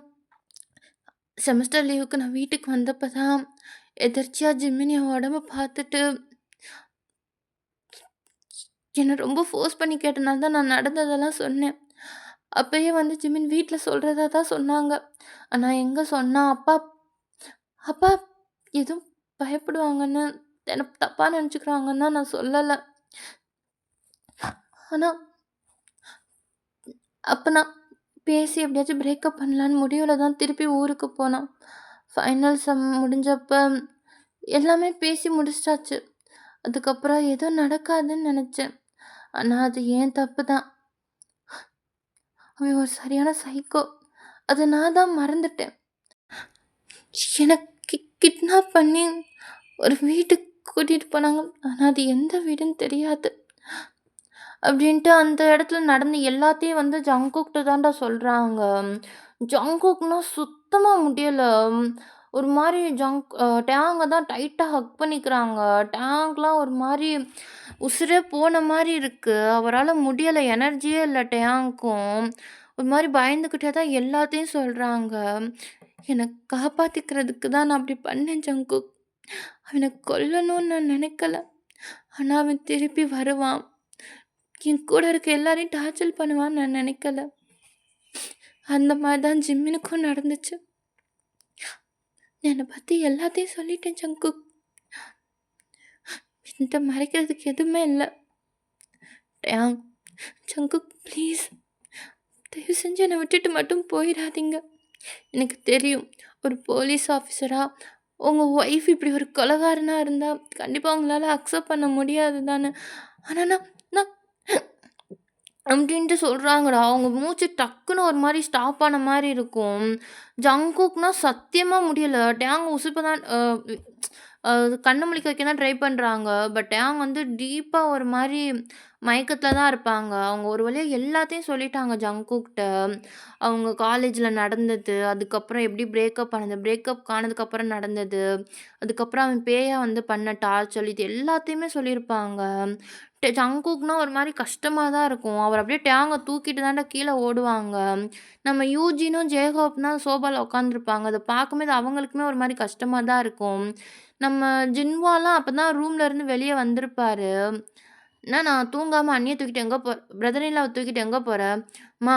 செமஸ்டர் லீவுக்கு நான் வீட்டுக்கு வந்தப்ப தான் எதர்ச்சியா ஜிமின் என் உடம்ப பார்த்துட்டு என்ன ரொம்ப ஃபோர்ஸ் பண்ணி கேட்டனால தான் நான் நடந்ததெல்லாம் சொன்னேன். அப்பயே வந்து ஜிமின் வீட்ல சொல்றதா தான் சொன்னாங்க. ஆனா எங்க சொன்னா, அப்பா அப்பா எதுவும் பயப்படுவாங்கன்னு, என்ன தப்பா நெனச்சுக்கிறாங்கன்னு தான் நான் சொல்லல. ஆனா, அப்ப நான் பேசி எப்படியாச்சும் பிரேக்கப் பண்ணலான்னு முடிவுல தான் திருப்பி ஊருக்கு போனோம். ஃபைனல் செம் முடிஞ்சப்ப எல்லாமே பேசி முடிச்சாச்சு. அதுக்கப்புறம் எதுவும் நடக்காதுன்னு நெனச்சேன். ஆனா அது என் தப்பு தான். அவன் ஒரு சரியான சைக்கோ. அத நான் தான் மறந்துட்டேன். எனக்கு கிட்னாப் பண்ணி ஒரு வீட்டுக்கு கூட்டிட்டு போனாங்க. ஆனா அது எந்த வீடுன்னு தெரியாது. அப்படின்ட்டு அந்த இடத்துல நடந்த எல்லாத்தையும் வந்து ஜங்குக்கிட்ட தான்டா சொல்றாங்க. ஜங்குக்னா சுத்தமா முடியல. ஒரு மாரி டேங்க தான் டைட்டா ஹக் பண்ணிக்கிறாங்க. டேங்க்லாம் ஒரு மாரி உசுரே போன மாரி இருக்கு. அவரால முடியல. எனர்ஜியே இல்ல டேங்க்கும். ஒரு மாரி பயந்துகிட்டே தான் எல்லாத்தையும் சொல்றாங்க. என்ன காப்பாத்திக்கிறதுக்கு தான் நான் அப்படி பண்ணேன் ஜங்குக். அவன கொல்லணும்னு நான் நெனைக்கல. ஆனா அவன் திருப்பி வருவான். என் கூட இருக்க எல்லாரையும் டார்ச்சர் பண்ணுவான்னு நான் நெனைக்கல. அந்த மாரி தான் ஜிம்மினுக்கும் நடந்துச்சு. என்னை பத்தி எல்லாத்தையும் சொல்லிட்டேன் ஜங்குக். என்ட்ட மறைக்கிறதுக்கு எதுவுமே இல்ல. டேங் ஜங்குக் ப்ளீஸ் தயவு செஞ்சு என்னை விட்டுட்டு மட்டும் போயிடாதீங்க. எனக்கு தெரியும் ஒரு போலீஸ் ஆஃபீஸரா உங்க ஒய்ஃப் இப்படி ஒரு கொலைகாரனா இருந்தா கண்டிப்பா உங்களால அக்செப்ட் பண்ண முடியாது தானே. ஆனா நான் நான் அப்படின்ட்டு சொல்றாங்கடா. அவங்க மூச்சு டக்குன்னு ஒரு மாரி ஸ்டாப் ஆன மாரி இருக்கும். ஜங்குக்னா சத்தியமா முடியல. டேங் உசுப்ப தான் கண்ண முழிக்க வைக்க தான் ட்ரை பண்றாங்க. பட் டேங் வந்து டீப்பா ஒரு மாரி மயக்கத்துல தான் இருப்பாங்க. அவங்க ஒரு வழியா எல்லாத்தையும் சொல்லிட்டாங்க ஜங்குக்கிட்ட. அவங்க காலேஜ்ல நடந்தது, அதுக்கப்புறம் எப்படி பிரேக்கப் ஆனது, பிரேக்கப் ஆனதுக்கப்புறம் நடந்தது, அதுக்கப்புறம் அவன் பேயா வந்து பண்ண டார்ச்சர் இது எல்லாத்தையுமே சொல்லியிருப்பாங்க. ஜங்குக்னா ஒரு மாரி கஷ்டமா தான் இருக்கும். அவர் அப்படியே டேங்க தூக்கிட்டு தான்டா கீழ ஓடுவாங்க. நம்ம யூஜினும், ஜேஹோப் தான் சோபால உட்காந்துருப்பாங்க. அத பார்க்கும்போது அவங்களுக்குமே ஒரு மாரி கஷ்டமா தான் இருக்கும். நம்ம ஜின்வாலாம் அப்பதான் ரூம்ல இருந்து வெளிய வந்திருப்பாரு. "என்ன நான் தூங்காம அண்ணிய தூக்கிட்டு எங்க பிரதர் இன் லாவ தூக்கிட்டு எங்க போற? ம்மா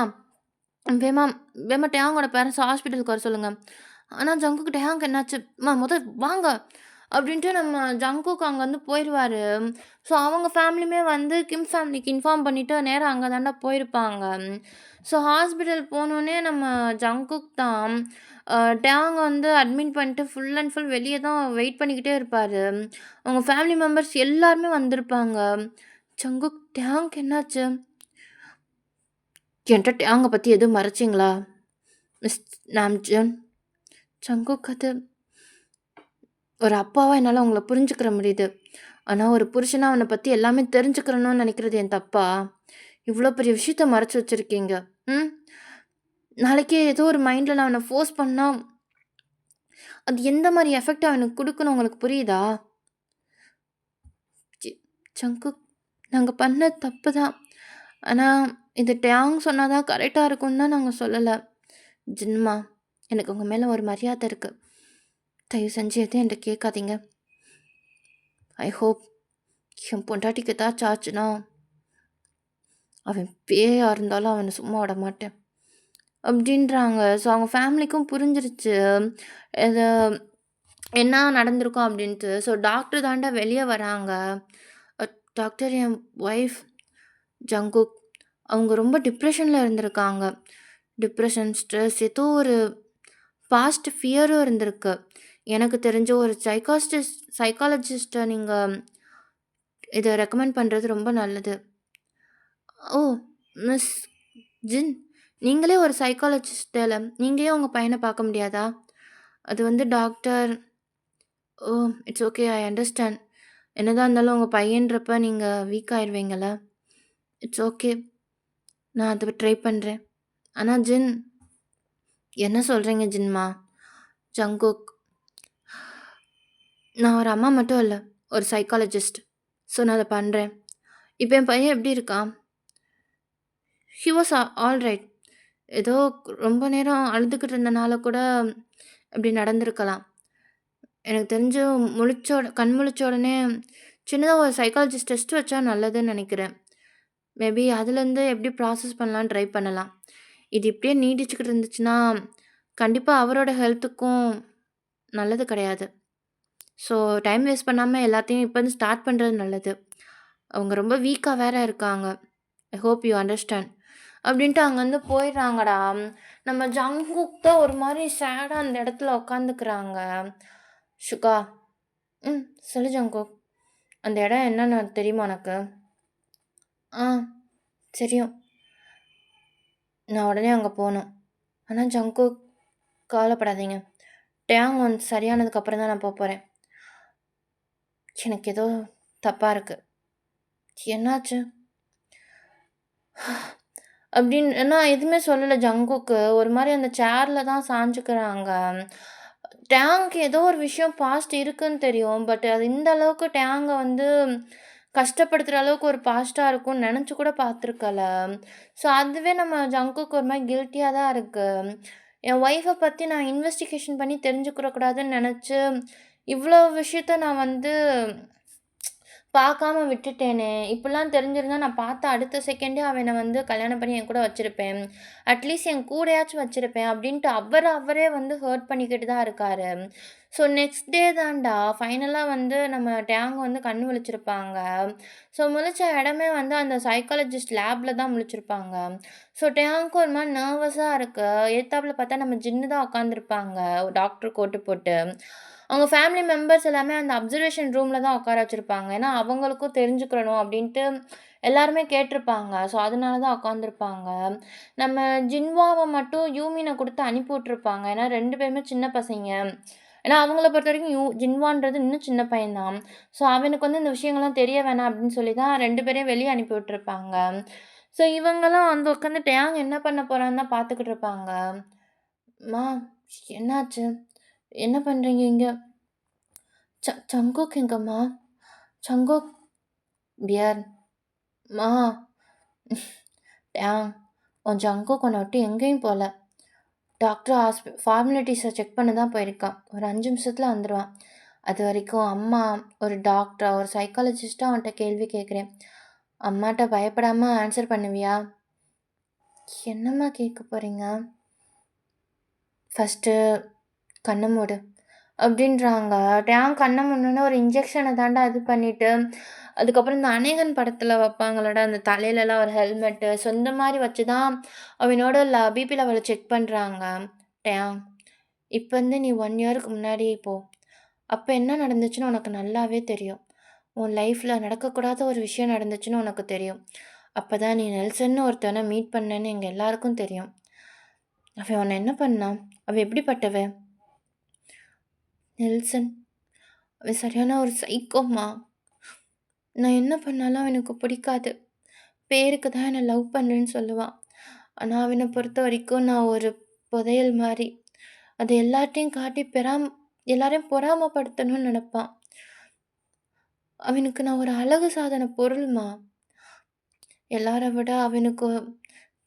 வேமா வேமா டேங்கோட பேரண்ட்ஸ ஹாஸ்பிட்டலுக்கு வர சொல்லுங்க." ஆனா ஜங்குக்கு டேங்க் என்னாச்சு? "அம்மா மொத வாங்க." அப்படின்ட்டு நம்ம ஜங்குக் அங்க வந்து போயிருவாரு. ஸோ அவங்க ஃபேமிலியுமே வந்து கிம் ஃபேமிலிக்கு இன்ஃபார்ம் பண்ணிட்டு நேரா அங்க தான்டா போயிருப்பாங்க. ஸோ ஹாஸ்பிட்டல் போனோனே நம்ம ஜங்குக் தான் டேங்க வந்து அட்மிட் பண்ணிட்டு ஃபுல் அண்ட் ஃபுல் வெளிய தான் வெயிட் பண்ணிக்கிட்டே இருப்பாரு. அவங்க ஃபேமிலி மெம்பர்ஸ் எல்லாருமே வந்திருப்பாங்க. "ஜங்குக் டேங்க் என்னாச்சு?" "என்ட்ட டேங்க பத்தி எதுவும் மறைச்சீங்களா? மிஸ் நாம்ஜூன்." "ஜங்குக் அது ஒரு அப்பாவா என்னால உங்கள புரிஞ்சுக்கிற முடியுது. ஆனா ஒரு புருஷனா அவன பத்தி எல்லாமே தெரிஞ்சுக்கிறணும்னு நெனைக்கிறது என் தப்பா? இவ்ளோ பெரிய விஷயத்த மறைச்சு வச்சிருக்கீங்க. ம். நாளைக்கே ஏதோ ஒரு மைண்ட்ல நான் அவன ஃபோர்ஸ் பண்ணா, அது எந்த மாரி எஃபெக்ட் அவனுக்கு குடுக்குன்னு உங்களுக்கு புரியுதா? ஜி ஜங்குக் நாங்க பண்ணது தப்பு தான். ஆனா இது டேங் சொன்னா தான் கரெக்ட்டா இருக்கும்னு தான் நாங்க சொல்லல. ஜின்மா எனக்கு உங்க மேல ஒரு மரியாதை இருக்கு. தயவு செஞ்சு எதுவும் என்ட்ட கேட்காதீங்க. ஐ ஹோப் என் பொண்டாட்டிக்கு ஏதாச்சும் ஆச்சுன்னா, அவன் பேயா இருந்தாலும் அவன சும்மா விடமாட்டேன். அப்படின்றாங்க. ஸோ அவங்க ஃபேமிலிக்கும் புரிஞ்சிருச்சு. இது என்ன நடந்திருக்கும் அப்படின்ட்டு. ஸோ டாக்டர் தான்டா வெளிய வராங்க. அ டாக்டர் என் ஒய்ஃப் ஜங்குக் அவங்க ரொம்ப டிப்ரஷன்ல இருந்திருக்காங்க. டிப்ரஷன், ஸ்ட்ரெஸ் ஏதோ ஒரு பாஸ்ட் ஃபியரும் இருந்திருக்கு. எனக்கு தெரிஞ்ச ஒரு சைக்காலஜிஸ்ட்ட நீங்க இத ரெக்கமெண்ட் பண்றது ரொம்ப நல்லது. ஓ! மிஸ் ஜின், நீங்களே ஒரு சைக்காலஜிஸ்ட்டால நீங்க ஏன் உங்க பையன பார்க்க முடியாதா? அது வந்து doctor oh! It's okay. I understand. என்னதான் இருந்தாலும் உங்க பையன்றப்ப நீங்க வீக் ஆயிருவீங்கல்ல. It's okay. நான் அத ட்ரை பண்றேன். ஆனா ஜின் என்ன சொல்றீங்க ஜின்மா? ஜங்குக், நான் ஒரு அம்மா மட்டும் இல்ல. ஒரு சைக்காலஜிஸ்ட். ஸோ நான் அத பண்றேன். இப்ப என் பையன் எப்படி இருக்கான்? He was alright. ஏதோ ரொம்ப நேரம் அழுதுகிட்டு இருந்தனால கூட இப்படி நடந்திருக்கலாம். எனக்கு தெரிஞ்சு கண் முழிச்ச உடனே சின்னதா ஒரு சைக்காலஜிஸ்ட் டெஸ்ட் வச்சா நல்லதுன்னு நெனைக்கிறேன். மேபி அதுலேருந்து எப்படி ப்ராசஸ் பண்ணலான்னு ட்ரை பண்ணலாம். இது இப்படியே நீடிச்சுக்கிட்டு இருந்துச்சுன்னா, கண்டிப்பா அவரோட ஹெல்த்துக்கும் நல்லது கிடையாது. ஸோ டைம் வேஸ்ட் பண்ணாம எல்லாத்தையும் இப்போருந்து ஸ்டார்ட் பண்றது நல்லது. அவங்க ரொம்ப வீக்கா வேற இருக்காங்க. I hope you understand. அப்படின்ட்டு அங்கேருந்து போயிடுறாங்கடா. நம்ம ஜங்குக் தான் ஒரு மாரி சேடா அந்த இடத்துல உட்காந்துக்கிறாங்க. "சுகா." ம். சொல்லு ஜங்குக். அந்த இடம் என்னன்னு தெரியுமா உனக்கு? ஆ, தெரியும். நான் உடனே அங்க போணும். ஆனா ஜங்குக், கவலைப்படாதீங்க. டேங் ஒன்ஸ் சரியானதுக்கு அப்புறம் தான் நான் போப்போறேன். எனக்கு ஏதோ தப்பா இருக்கு. என்னாச்சு? அப்படின்னு நான் எதுவுமே சொல்லல ஜங்குக்கு. ஒரு மாரி அந்த சேர்ல தான் சாஞ்சுக்கிறாங்க. டேங்க்கு ஏதோ ஒரு விஷயம் பாஸ்ட் இருக்குன்னு தெரியும். பட் அது இந்த அளவுக்கு டேங்க வந்து கஷ்டப்படுத்துற அளவுக்கு ஒரு பாஸ்ட்டா இருக்கும்னு நெனச்சு கூட பார்த்துருக்கல. ஸோ அதுவே நம்ம ஜங்குக்கு ஒரு மாரி கில்ட்டியா தான் இருக்கு. என் ஒய்ஃப பத்தி நான் இன்வெஸ்டிகேஷன் பண்ணி தெரிஞ்சுக்கிற கூடாதுன்னு நெனச்சு, இவ்ளோ விஷயத்த நான் வந்து பார்க்காம விட்டுட்டேனே! இப்படிலாம் தெரிஞ்சிருந்தா நான் பார்த்த அடுத்த செகண்டே அவன வந்து கல்யாணம் பண்ணி என் கூட வச்சிருப்பேன். அட்லீஸ்ட் என் கூடயாச்சும் வச்சிருப்பேன் அப்டின்ட்டு அவரே வந்து ஹர்ட் பண்ணிக்கிட்டு தான் இருக்காரு. ஸோ நெக்ஸ்ட் டே தான்டா ஃபைனலா வந்து நம்ம டேங் வந்து கண்ணு முழிச்சிருப்பாங்க. ஸோ முழிச்ச இடமே வந்து அந்த சைக்காலஜிஸ்ட் லேப்ல தான் முழிச்சிருப்பாங்க. ஸோ டேங்க்கு ஒரு மாரி நர்வஸா இருக்கு. எதுத்தாப்புல பார்த்தா நம்ம ஜின்னு தான் உட்காந்துருப்பாங்க. டாக்டர் கோட்டு போட்டு. அவங்க ஃபேமிலி மெம்பர்ஸ் எல்லாமே அந்த அப்சர்வேஷன் ரூம்ல தான் உட்கார வச்சிருப்பாங்க. ஏன்னா, அவங்களுக்கும் தெரிஞ்சுக்கணும் அப்டின்ட்டு எல்லாருமே கேட்டிருப்பாங்க. ஸோ, அதனால தான் உட்காந்துருப்பாங்க. நம்ம ஜின்வாவ மட்டும் யூமின குடுத்து அனுப்பி விட்டுருப்பாங்க. ஏன்னா 2 பேருமே சின்ன பசங்க. ஏன்னா, அவங்கள பொறுத்தவரைக்கும் ஜின்வான்றது இன்னும் சின்ன பையன் தான். ஸோ, அவனுக்கு வந்து இந்த விஷயங்கள்லாம் தெரிய வேணாம் அப்டின்னு சொல்லி தான் 2 பேரையும் வெளிய அனுப்பி விட்டுருப்பாங்க. ஸோ, இவங்கலாம் வந்து உட்காந்து டேங் என்ன பண்ண போறான்னு தான் பார்த்துக்கிட்டு இருப்பாங்க. "ம்மா, என்னாச்சு? என்ன பண்றீங்க இங்க?" சங்குக் எங்கம்மா? சங்குக் பியர். மா டேங், உன் ஜங்குக் உன்ன விட்டு எங்கேயும் போல. டாக்டர் ஃபார்மாலிட்டீஸ செக் பண்ண தான் போயிருக்கான். ஒரு 5 நிமிஷத்துல வந்துருவான். அது வரைக்கும் அம்மா ஒரு டாக்டரா, ஒரு சைக்காலஜிஸ்ட்டா அவன்ட்ட கேள்வி கேட்குறேன். அம்மாட்ட பயப்படாம ஆன்சர் பண்ணுவியா? என்னம்மா கேட்க போறீங்க? ஃபர்ஸ்ட்டு கண்ண மூடு. அப்படின்றாங்க. டேங் கண்ண மூடுனோனே ஒரு இன்ஜெக்ஷன தான்டா இது பண்ணிட்டு, அதுக்கப்புறம் இந்த அநேகன் படத்துல வைப்பாங்கல்லடா, அந்த தலையிலலாம் ஒரு ஹெல்மெட்டு. ஸோ இந்த மாரி வச்சு தான் அவனோட பிபி லெவல செக் பண்றாங்க. டேங், இப்ப வந்து நீ 1 இயருக்கு முன்னாடி போ. அப்ப என்ன நடந்துச்சுன்னு உனக்கு நல்லாவே தெரியும். உன் லைஃப்ல நடக்கக்கூடாத ஒரு விஷயம் நடந்துச்சுன்னு உனக்கு தெரியும். அப்பதான் நீ நெல்சன்னு ஒருத்தன மீட் பண்ணேன்னு எங்க எல்லாருக்கும் தெரியும். அவன் உன்ன என்ன பண்ணான்? அவ எப்படிப்பட்டவ? நெல்சன், அவன் சரியான ஒரு சைக்கோம்மா. நான் என்ன பண்ணாலும் அவனுக்கு பிடிக்காது. பேருக்கு தான் என்ன லவ் பண்றேன்னு சொல்லுவான். ஆனா அவன பொறுத்தவரைக்கும் நான் ஒரு புதையல் மாரி. அத எல்லார்ட்டயும் காட்டி எல்லாரையும் பொறாமப்படுத்தணும்னு நெனப்பான். அவனுக்கு நான் ஒரு அழகு சாதன பொருள்மா. எல்லார விட அவனுக்கு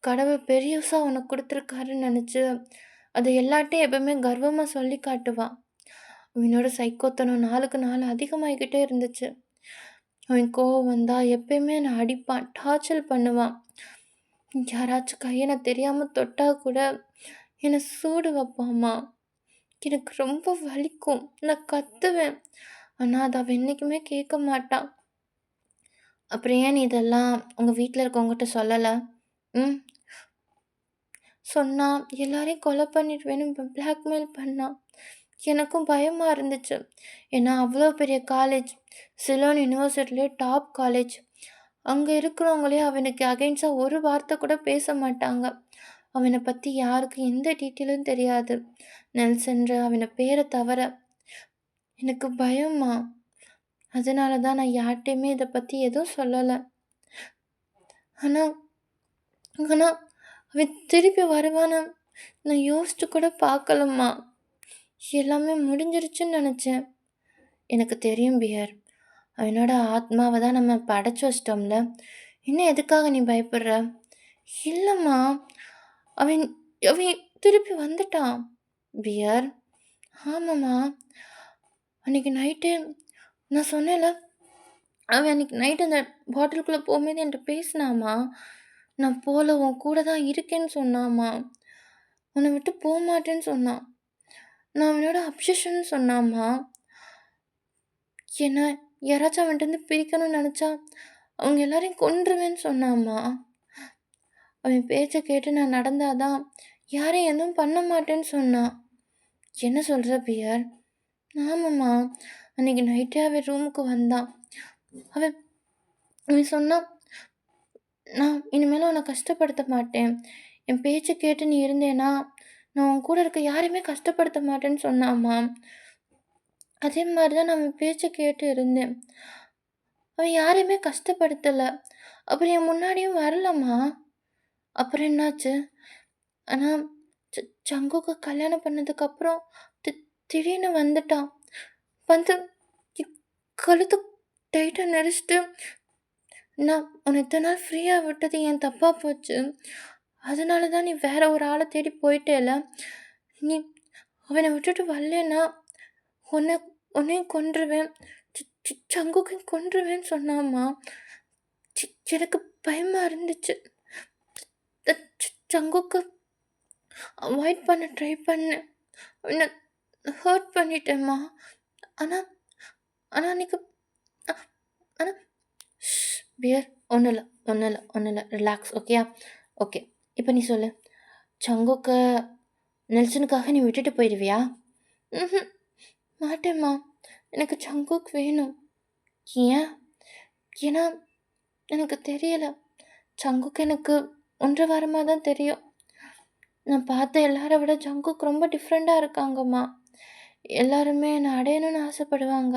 கடவுள் பெரியசா ஒண்ணு குடுத்துருக்காருன்னு நெனச்சு, அத எல்லார்ட்டயும் எப்பவுமே கர்வமா சொல்லி காட்டுவான். அவனோட சைக்கோத்தனம் நாளுக்கு நாள் அதிகமாயிக்கிட்டே இருந்துச்சு. அவன் கோவம் வந்தா எப்பயுமே என்ன அடிப்பான், டார்ச்சர் பண்ணுவான். யாராச்சும் கைய நான் தெரியாம தொட்டா கூட என்ன சூடு வைப்பான்மா. எனக்கு ரொம்ப வலிக்கும். நான் கத்துவேன். ஆனா அத அவன் என்னைக்குமே கேட்க மாட்டான். அப்புறம் ஏன் நீ இதெல்லாம் உங்க வீட்ல இருக்கவங்ககிட்ட சொல்லல? ம். சொன்னா எல்லாரையும் கொலை பண்ணிடுவேன்னு பிளாக்மெயில் பண்ணான். எனக்கும் பயமா இருந்துச்சு. ஏன்னா அவ்வளோ பெரிய காலேஜ். சிலோன் யுனிவர்சிட்டிலே டாப் காலேஜ். அங்க இருக்கிறவங்களே அவனுக்கு அகைன்ஸ்டா ஒரு வார்த்தை கூட பேச மாட்டாங்க. அவன பத்தி யாருக்கும் எந்த டீட்டெயிலும் தெரியாது. நெல்சன்ற அவன பேர தவிர. எனக்கு பயம்மா. அதனால தான் நான் யார்ட்டயுமே இத பத்தி எதுவும் சொல்லல. ஆனா ஆனா அவன் திருப்பி வருவான்னு நான் யோசிச்சு கூட பார்க்கலம்மா. எல்லாமே முடிஞ்சிருச்சுன்னு நெனச்சேன். எனக்கு தெரியும் பியர். அவனோட ஆத்மாவ தான் நம்ம படைச்சு வச்சிட்டோம்ல. இன்னும் எதுக்காக நீ பயப்படுற? இல்லம்மா. அவன் அவன் திருப்பி வந்துட்டான். பியர். ஆமாம்மா. அன்னைக்கு நைட்டு நான் சொன்னேன்ல, அவன் அன்னைக்கு நைட் அந்த பாட்டிலுக்குள்ள போகும்போது என்ட்ட பேசினாம்மா. நான் போல உன் கூட தான் இருக்கேன்னு சொன்னாம்மா. உன்னை விட்டு போமாட்டேன்னு சொன்னான். நான் அவனோட அப்சஷன்னு சொன்னாம்மா. என்ன யாராச்சும் அவன்கிட்டருந்து பிரிக்கணும்னு நினச்சா அவங்க எல்லாரையும் கொன்றுவேன்னு சொன்னாம்மா. அவன் பேச்சை கேட்டு நான் நடந்தாதான் யாரையும் எதுவும் பண்ண மாட்டேன்னு சொன்னான். என்ன சொல்கிற பியர்? ஆமாம்மா. அன்னைக்கு நைட்டே அவன் ரூமுக்கு வந்தான். அவன் அவன் சொன்னான், நான் இனிமேல் உன்னை கஷ்டப்படுத்த மாட்டேன். என் பேச்சை கேட்டு நீ இருந்தேன்னா நான் உன் கூட இருக்க யாரையுமே கஷ்டப்படுத்த மாட்டேன்னு சொன்னாம்மா. அதே மாதிரி தான் நான் அவன் பேச்சை கேட்டு இருந்தேன். அவன் யாரையுமே கஷ்டப்படுத்தலை. அப்புறம் என் முன்னாடியும் வரலம்மா. அப்புறம் என்னாச்சு? ஆனால் சங்குக்கு கல்யாணம் பண்ணதுக்கப்புறம் திடீர்னு வந்துட்டான். வந்து கழுத்து டைட்டாக நெரிச்சிட்டு, நான் உன்னை இத்தனை நாள் ஃப்ரீயாக விட்டது என் தப்பாக போச்சு. அதனால தான் நீ வேற ஒரு ஆளை தேடி போயிட்டேல. நீ அவனை விட்டுட்டு வரலன்னா உன்னை உன்னையும் கொன்றுவேன், சங்குக்கையும் கொன்றுவேன்னு சொன்னாம்மா. எனக்கு பயமாக இருந்துச்சு. சங்குக்கு அவாய்ட் பண்ண ட்ரை பண்ணேன். அவனை ஹர்ட் பண்ணிட்டேம்மா. ஆனால் ஆனால் அன்றைக்கி ஆனால் பியர் ஒன்றும் இல்லை ரிலாக்ஸ். ஓகேயா? ஓகே. இப்போ நீ சொல்லு, சங்குக்கு நெல்சனுக்காக நீ விட்டுட்டு போயிடுவியா? ம், மாட்டேம்மா. எனக்கு சங்குக் வேணும். ஏன்? ஏன்னா எனக்கு தெரியலை. சங்குக்கு எனக்கு 1.5 வாரமாக தான் தெரியும். நான் பார்த்த எல்லாரை விட ஜங்குக் ரொம்ப டிஃப்ரெண்ட்டாக இருக்காங்கம்மா. எல்லாருமே என்னை அடையணும்னு ஆசைப்படுவாங்க.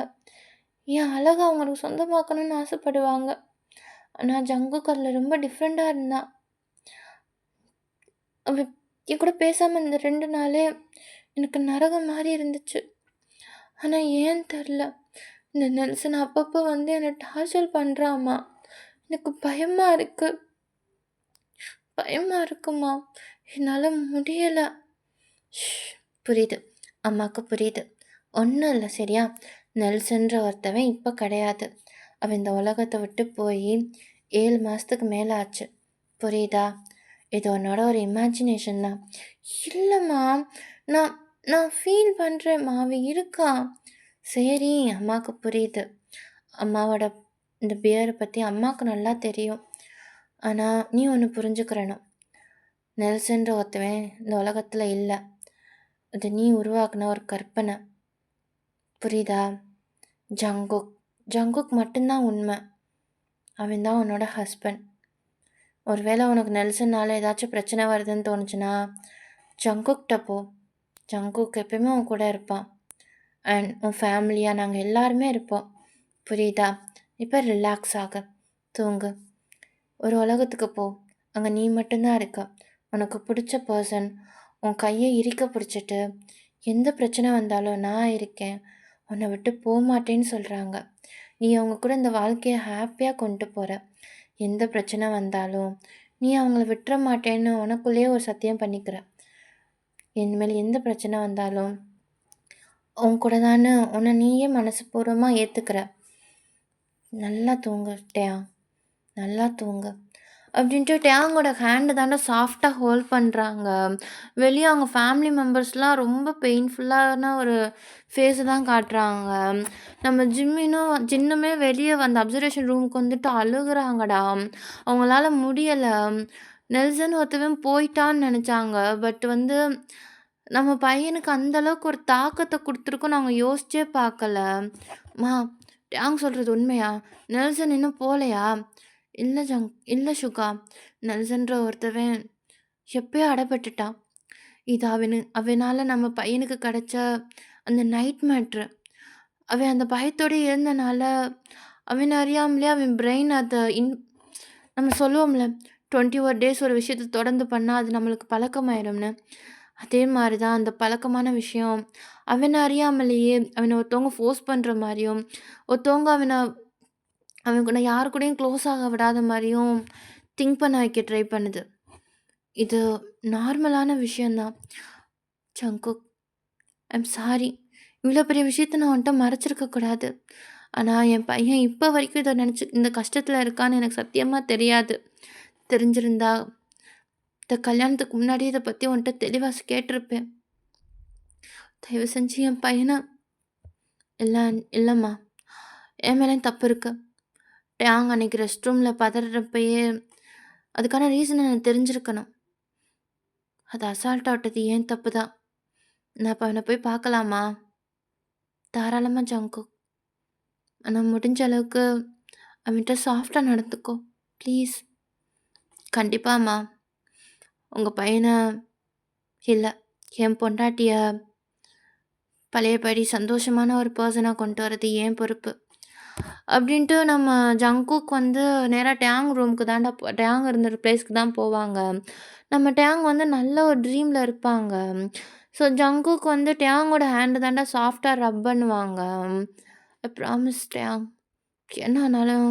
என் அழகை அவங்களுக்கு சொந்தமாக்கணும்னு ஆசைப்படுவாங்க. ஆனால் ஜங்குக் அதில் ரொம்ப டிஃப்ரெண்ட்டாக இருந்தான். அவ என் கூட பேசாமல் இந்த 2 நாளே எனக்கு நரகம் மாதிரி இருந்துச்சு. ஆனால் ஏன் தெரில, இந்த நெல்சன் அப்பப்போ வந்து என்னை டார்ச்சர் பண்ணுறாம்மா. எனக்கு பயமாக இருக்குமா. என்னால் முடியலை. புரியுது, அம்மாவுக்கு புரியுது. ஒன்றும் இல்லை சரியா? நெல்சன்ற ஒருத்தவன் இப்போ கிடையாது. அவன் இந்த உலகத்தை விட்டு போய் 7 மாதத்துக்கு மேலே ஆச்சு. புரியுதா? இது உன்னோட ஒரு இமேஜினேஷன் தான். இல்லைம்மா, நான் நான் ஃபீல் பண்ணுறேம்மா. அவன் இருக்கான். சரி, அம்மாவுக்கு புரியுது. அம்மாவோட இந்த பியரை பற்றி அம்மாவுக்கு நல்லா தெரியும். ஆனால் நீ ஒன்று புரிஞ்சுக்கிறணும். நெல்சன்ற ஒருத்தவன் இந்த உலகத்தில் இல்லை. அது நீ உருவாக்குன ஒரு கற்பனை. புரியுதா? ஜங்குக் மட்டும்தான் உண்மை. அவன் தான் உன்னோட ஹஸ்பண்ட். ஒருவேளை உனக்கு நெல்சனால் ஏதாச்சும் பிரச்சனை வருதுன்னு தோணுச்சுன்னா ஜங்குக்கிட்ட போ. ஜங்குக் எப்பயுமே உன் கூட இருப்பான். அண்ட் உன் ஃபேமிலியாக நாங்கள் எல்லாருமே இருப்போம். புரியுதா? இப்போ ரிலாக்ஸ் ஆக தூங்கு. ஒரு உலகத்துக்கு போ. அங்கே நீ மட்டும்தான் இருக்க. உனக்கு பிடிச்ச பர்சன் உன் கையை இறுக்க பிடிச்சிட்டு, எந்த பிரச்சனை வந்தாலும் நான் இருக்கேன், உன்னை விட்டு போக மாட்டேன்னு சொல்கிறாங்க. நீ அவங்க கூட இந்த வாழ்க்கையை ஹாப்பியாக கொண்டு போகிற. எந்த பிரச்சனை வந்தாலும் நீ அவங்கள விட்டுற மாட்டேன்னு உனக்குள்ளேயே ஒரு சத்தியம் பண்ணிக்கிற. இனிமேல் எந்த பிரச்சனை வந்தாலும் உன் கூட தானே உன்னை நீயே மனசு பூர்வமாக ஏற்றுக்கிற. நல்லா தூங்கு டேயா, நல்லா தூங்கு அப்படின்ட்டு டேங்கோட ஹேண்டை தாண்டா சாஃப்டாக ஹோல்ட் பண்ணுறாங்க. வெளியே அவங்க ஃபேமிலி மெம்பர்ஸ்லாம் ரொம்ப பெயின்ஃபுல்லான ஒரு ஃபேஸை தான் காட்டுறாங்க. நம்ம ஜின்னுமே வெளியே வந்து அப்சர்வேஷன் ரூமுக்கு வந்துட்டு அழுகுறாங்கடா. அவங்களால முடியலை. நெல்சன் ஒருத்தவன் போயிட்டான்னு நினச்சாங்க. பட் வந்து நம்ம பையனுக்கு அந்த அளவுக்கு ஒரு தாக்கத்த குடுத்துருக்கும் நாங்க யோசிச்சே பார்க்கல. "ம்மா, டேங் சொல்றது உண்மையா? நெல்சன் இன்னும் போலையா?" "இல்ல இல்ல சுகா. நெல்சன்ற ஒருத்தவன் எப்பயோ அடப்பட்டுட்டான். இது அவனால நம்ம பையனுக்கு கிடைச்ச அந்த நைட் மேட்ரு. அவன் அந்த பயத்தோடயே இருந்தனால, அவன அறியாமலே அவன் பிரெயின் அத நம்ம சொல்லுவோம்ல, 21 டேஸ் ஒரு விஷயத்த தொடர்ந்து பண்ணா, அது நம்மளுக்கு பழக்கமாயிரும்னு. அதே மாரி தான் அந்த பழக்கமான விஷயம், அவன அறியாமலேயே அவன ஒருத்தவங்க ஃபோர்ஸ் பண்ற மாரியும், ஒருத்தவங்க அவன் கூட யாரு கூடயும் க்ளோஸ் ஆக விடாத மாரியும் திங்க் பண்ண வைக்க ட்ரை பண்ணுது. இது நார்மலான விஷயம் தான். Jungkook, I'm sorry. இவ்ளோ பெரிய விஷயத்த நான் உன்ட்ட மறைச்சிருக்க கூடாது. ஆனா, என் பையன் இப்ப வரைக்கும் இத நெனச்சு இந்த கஷ்டத்துல இருக்கான்னு எனக்கு சத்தியமா தெரியாது. தெரிஞ்சிருந்தா, இந்த கல்யாணத்துக்கு முன்னாடியே இத பத்தி உன்ட்ட தெளிவா கேட்டிருப்பேன். தயவு செஞ்சு என் பையன இல்ல இல்லம்மா. என் மேலயும் தப்பு இருக்கு. டேங் அன்னைக்கு ரெஸ்ட் ரூம்ல பதறப்பயே, அதுக்கான ரீசன் எனக்கு தெரிஞ்சிருக்கணும். அது அசால்ட்டா விட்டது என் தப்பு தான். நான் இப்ப அவன போய் பார்க்கலாமா? தாராளமா ஜங்குக். ஆனா முடிஞ்ச அளவுக்கு அவன்ட்ட சாஃப்ட்டா நடந்துக்கோ. ப்ளீஸ். கண்டிப்பாம்மா. உங்க பையன இல்ல, என் பொண்டாட்டிய பழையபடி சந்தோஷமான ஒரு பெர்சனா கொண்டு வரது என் பொறுப்பு. அப்படின்ட்டு நம்ம ஜங்குக் வந்து நேரா டேங் ரூமுக்கு தான்டா டேங் இருந்த பிளேஸ்க்கு தான் போவாங்க. நம்ம டேங் வந்து நல்ல ஒரு ட்ரீம்ல இருப்பாங்க. ஸோ ஜங்குக் வந்து டேங்கோட ஹேண்ட் தான்டா சாஃப்ட்டா ரப் பண்ணுவாங்க. ஐ ப்ராமிஸ் டேங். என்ன ஆனாலும்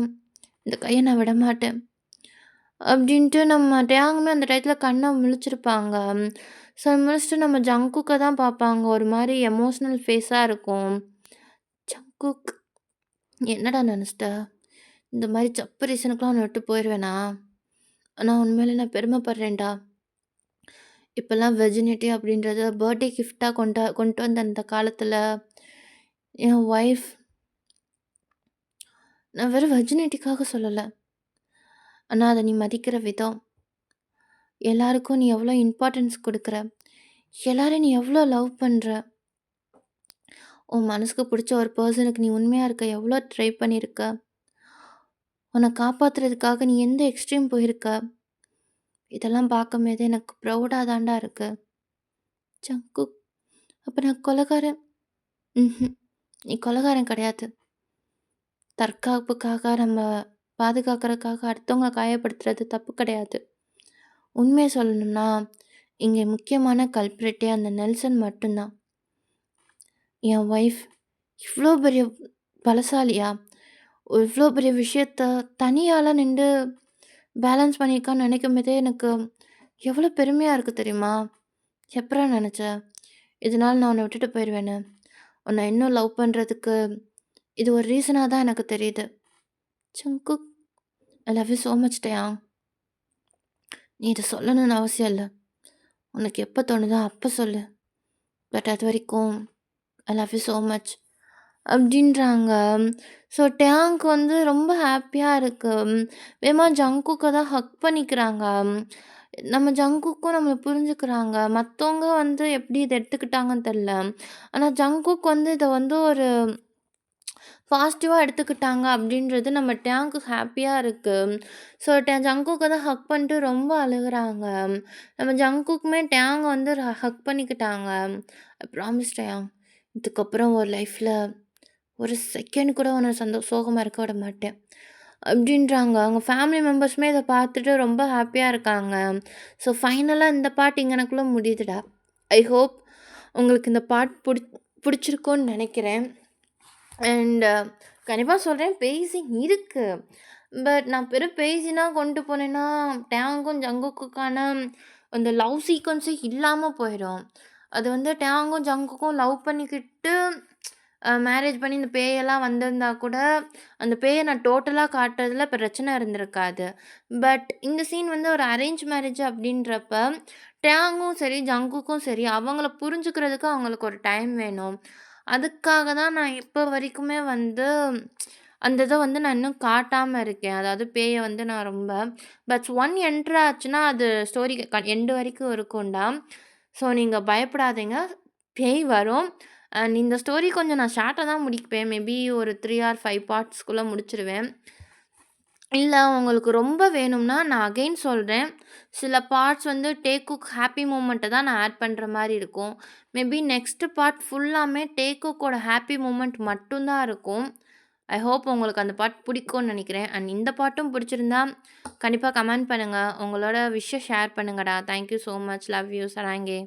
இந்த கைய நான் விடமாட்டேன். அப்படின்ட்டு நம்ம டேங்குமே அந்த டயத்துல கண்ண முழிச்சிருப்பாங்க. ஸோ முழிச்சுட்டு நம்ம ஜங்குக்க தான் பார்ப்பாங்க. ஒரு மாரி எமோஷனல் ஃபேஸா இருக்கும். "ஜங்குக், என்னடா நெனச்சுட்ட? இந்த மாரி சப்பு ரீசனுக்குலாம் உன்ன விட்டு போயிருவேனா? ஆனா உண்மையிலே நான் பெருமைப்படுறேன்டா. இப்பலாம் வெர்ஜினிட்டி அப்படின்றத பர்த்டே கிஃப்ட்டா கொண்டு வந்த அந்த காலத்துல, என் ஒய்ஃப் நான் வெறும் வெர்ஜினிட்டிக்காக சொல்லல. ஆனா அத நீ மதிக்கிற விதம், எல்லாருக்கும் நீ எவ்வளோ இம்பார்ட்டன்ஸ் குடுக்குற, எல்லாரையும் நீ எவ்வளோ லவ் பண்ற, உன் மனசுக்கு புடிச்ச ஒரு பெர்சனுக்கு நீ உண்மையா இருக்க எவ்வளோ ட்ரை பண்ணியிருக்க, உன்ன காப்பாத்துறதுக்காக நீ எந்த எக்ஸ்ட்ரீம் போயிருக்க, இதெல்லாம் பார்க்கும்போது எனக்கு ப்ரௌடா தான்டா இருக்கு. ஜங்குக், அப்ப நான் கொலைகாரன்? ம்ஹ்ம். நீ கொலைகாரன் கிடையாது. தற்காப்புக்காக நம்ம பாதுகாக்கறதுக்காக அடுத்தவங்கள காயப்படுத்துறது தப்பு கிடையாது. உண்மைய சொல்லணும்னா, இங்க முக்கியமான கல்ப்ரிட்டே அந்த நெல்சன் மட்டும் தான். என் ஒய்ஃப் இவ்ளோ பெரிய பலசாலியா? இவ்ளோ பெரிய விஷயத்த தனியாளா நிண்டு பேலன்ஸ் பண்ணியிருக்கான்னு நெனைக்கும்போதே எனக்கு எவ்வளோ பெருமையா இருக்கு தெரியுமா? எப்புட்றா நெனச்ச? இதனால நான் உன்ன விட்டுட்டு போயிருவேன்னு? உன்ன இன்னும் லவ் பண்றதுக்கு இது ஒரு ரீசனா தான் எனக்கு தெரியுது. Jungkook, I love you so much de Jong. நீ இத சொல்லணும்னு அவசியம் இல்ல. உனக்கு எப்ப தோணுதோ அப்ப சொல்லு. பட் அதுவரைக்கும் I love you so much அப்படின்றாங்க. ஸோ டேங்க் வந்து ரொம்ப ஹாப்பியா இருக்கு. வேகமா ஜங்குக்க தான் ஹக் பண்ணிக்கிறாங்க. நம்ம ஜங்குக்கும் நம்மள புரிஞ்சுக்கிறாங்க. மத்தவங்க வந்து எப்படி இத எடுத்துக்கிட்டாங்கன்னு தெரியல. ஆனா ஜங்குக் வந்து இத வந்து ஒரு பாசிட்டிவா எடுத்துக்கிட்டாங்க அப்படின்றது நம்ம டேங்க்கு ஹாப்பியா இருக்கு. ஸோ ஜங்குக்க தான் ஹக் பண்ணிட்டு ரொம்ப அழுகுறாங்க. நம்ம ஜங்குக்குமே டேங்க வந்து ஹக் பண்ணிக்கிட்டாங்க. I promise de Jong. இதுக்கப்புறம் ஒரு லைஃப்ல ஒரு செகண்ட் கூட உன்ன சோகமா இருக்க விட மாட்டேன். அப்படின்றாங்க. அவங்க ஃபேமிலி மெம்பர்ஸுமே இத பார்த்துட்டு ரொம்ப ஹாப்பியா இருக்காங்க. ஸோ ஃபைனலா இந்த பார்ட் இங்கனக்குள்ள முடியுதுடா. ஐ ஹோப் உங்களுக்கு இந்த பார்ட் புடிச்சிருக்கும்னு நெனைக்கிறேன். அண்ட் கண்டிப்பா சொல்றேன், பேசிங் இருக்கு. பட் நான் வெறும் பேசினா கொண்டு போனேன்னா, டேங்கும் ஜங்குக்குக்கான அந்த லவ் சீக்வன்ஸே இல்லாம போயிடும். அது வந்து டேங்கும் ஜங்குக்கும் லவ் பண்ணிக்கிட்டு மேரேஜ் பண்ணி இந்த பேயெல்லாம் வந்திருந்தா கூட, அந்த பேய நான் டோட்டலா காட்டுறதுல பிரச்சனை இருந்திருக்காது. பட் இந்த சீன் வந்து ஒரு அரேஞ்ச் மேரேஜ் அப்படின்றப்ப, டேங்கும் சரி, ஜங்குக்கும் சரி, அவங்கள புரிஞ்சுக்கிறதுக்கு அவங்களுக்கு ஒரு டைம் வேணும். அதுக்காக தான் நான் இப்ப வரைக்குமே வந்து அந்த இத வந்து நான் இன்னும் காட்டாம இருக்கேன். அதாவது பேய வந்து நான் ரொம்ப பட்ஸ் ஒன் என்டர் ஆச்சுன்னா, அது ஸ்டோரி எண்ட் வரைக்கும் இருக்கும்டா. ஸோ நீங்க பயப்படாதீங்க. பேய் வரும். அண்ட் இந்த ஸ்டோரி கொஞ்சம் நான் ஷார்ட்டா தான் முடிப்பேன். மேபி ஒரு 3 ஆர் 5 பார்ட்ஸ்க்குள்ள முடிச்சுருவேன். இல்ல உங்களுக்கு ரொம்ப வேணும்னா, நான் அகைன் சொல்றேன். சில பார்ட்ஸ் வந்து டேக்குக் ஹேப்பி மூமெண்ட்ட தான் நான் ஆட் பண்ற மாரி இருக்கும். மேபி நெக்ஸ்ட் பார்ட் ஃபுல்லாமே டேக்குக்கோட ஹேப்பி மூமெண்ட் மட்டும் தான் இருக்கும். ஐ ஹோப் உங்களுக்கு அந்த பார்ட் பிடிக்கும்னு நெனைக்கிறேன். அண்ட் இந்த பார்ட்டும் பிடிச்சிருந்தா, கண்டிப்பா கமெண்ட் பண்ணுங்க. உங்களோட விஷ ஷேர் பண்ணுங்கடா. Thank you so much. Love you. சராங்கே.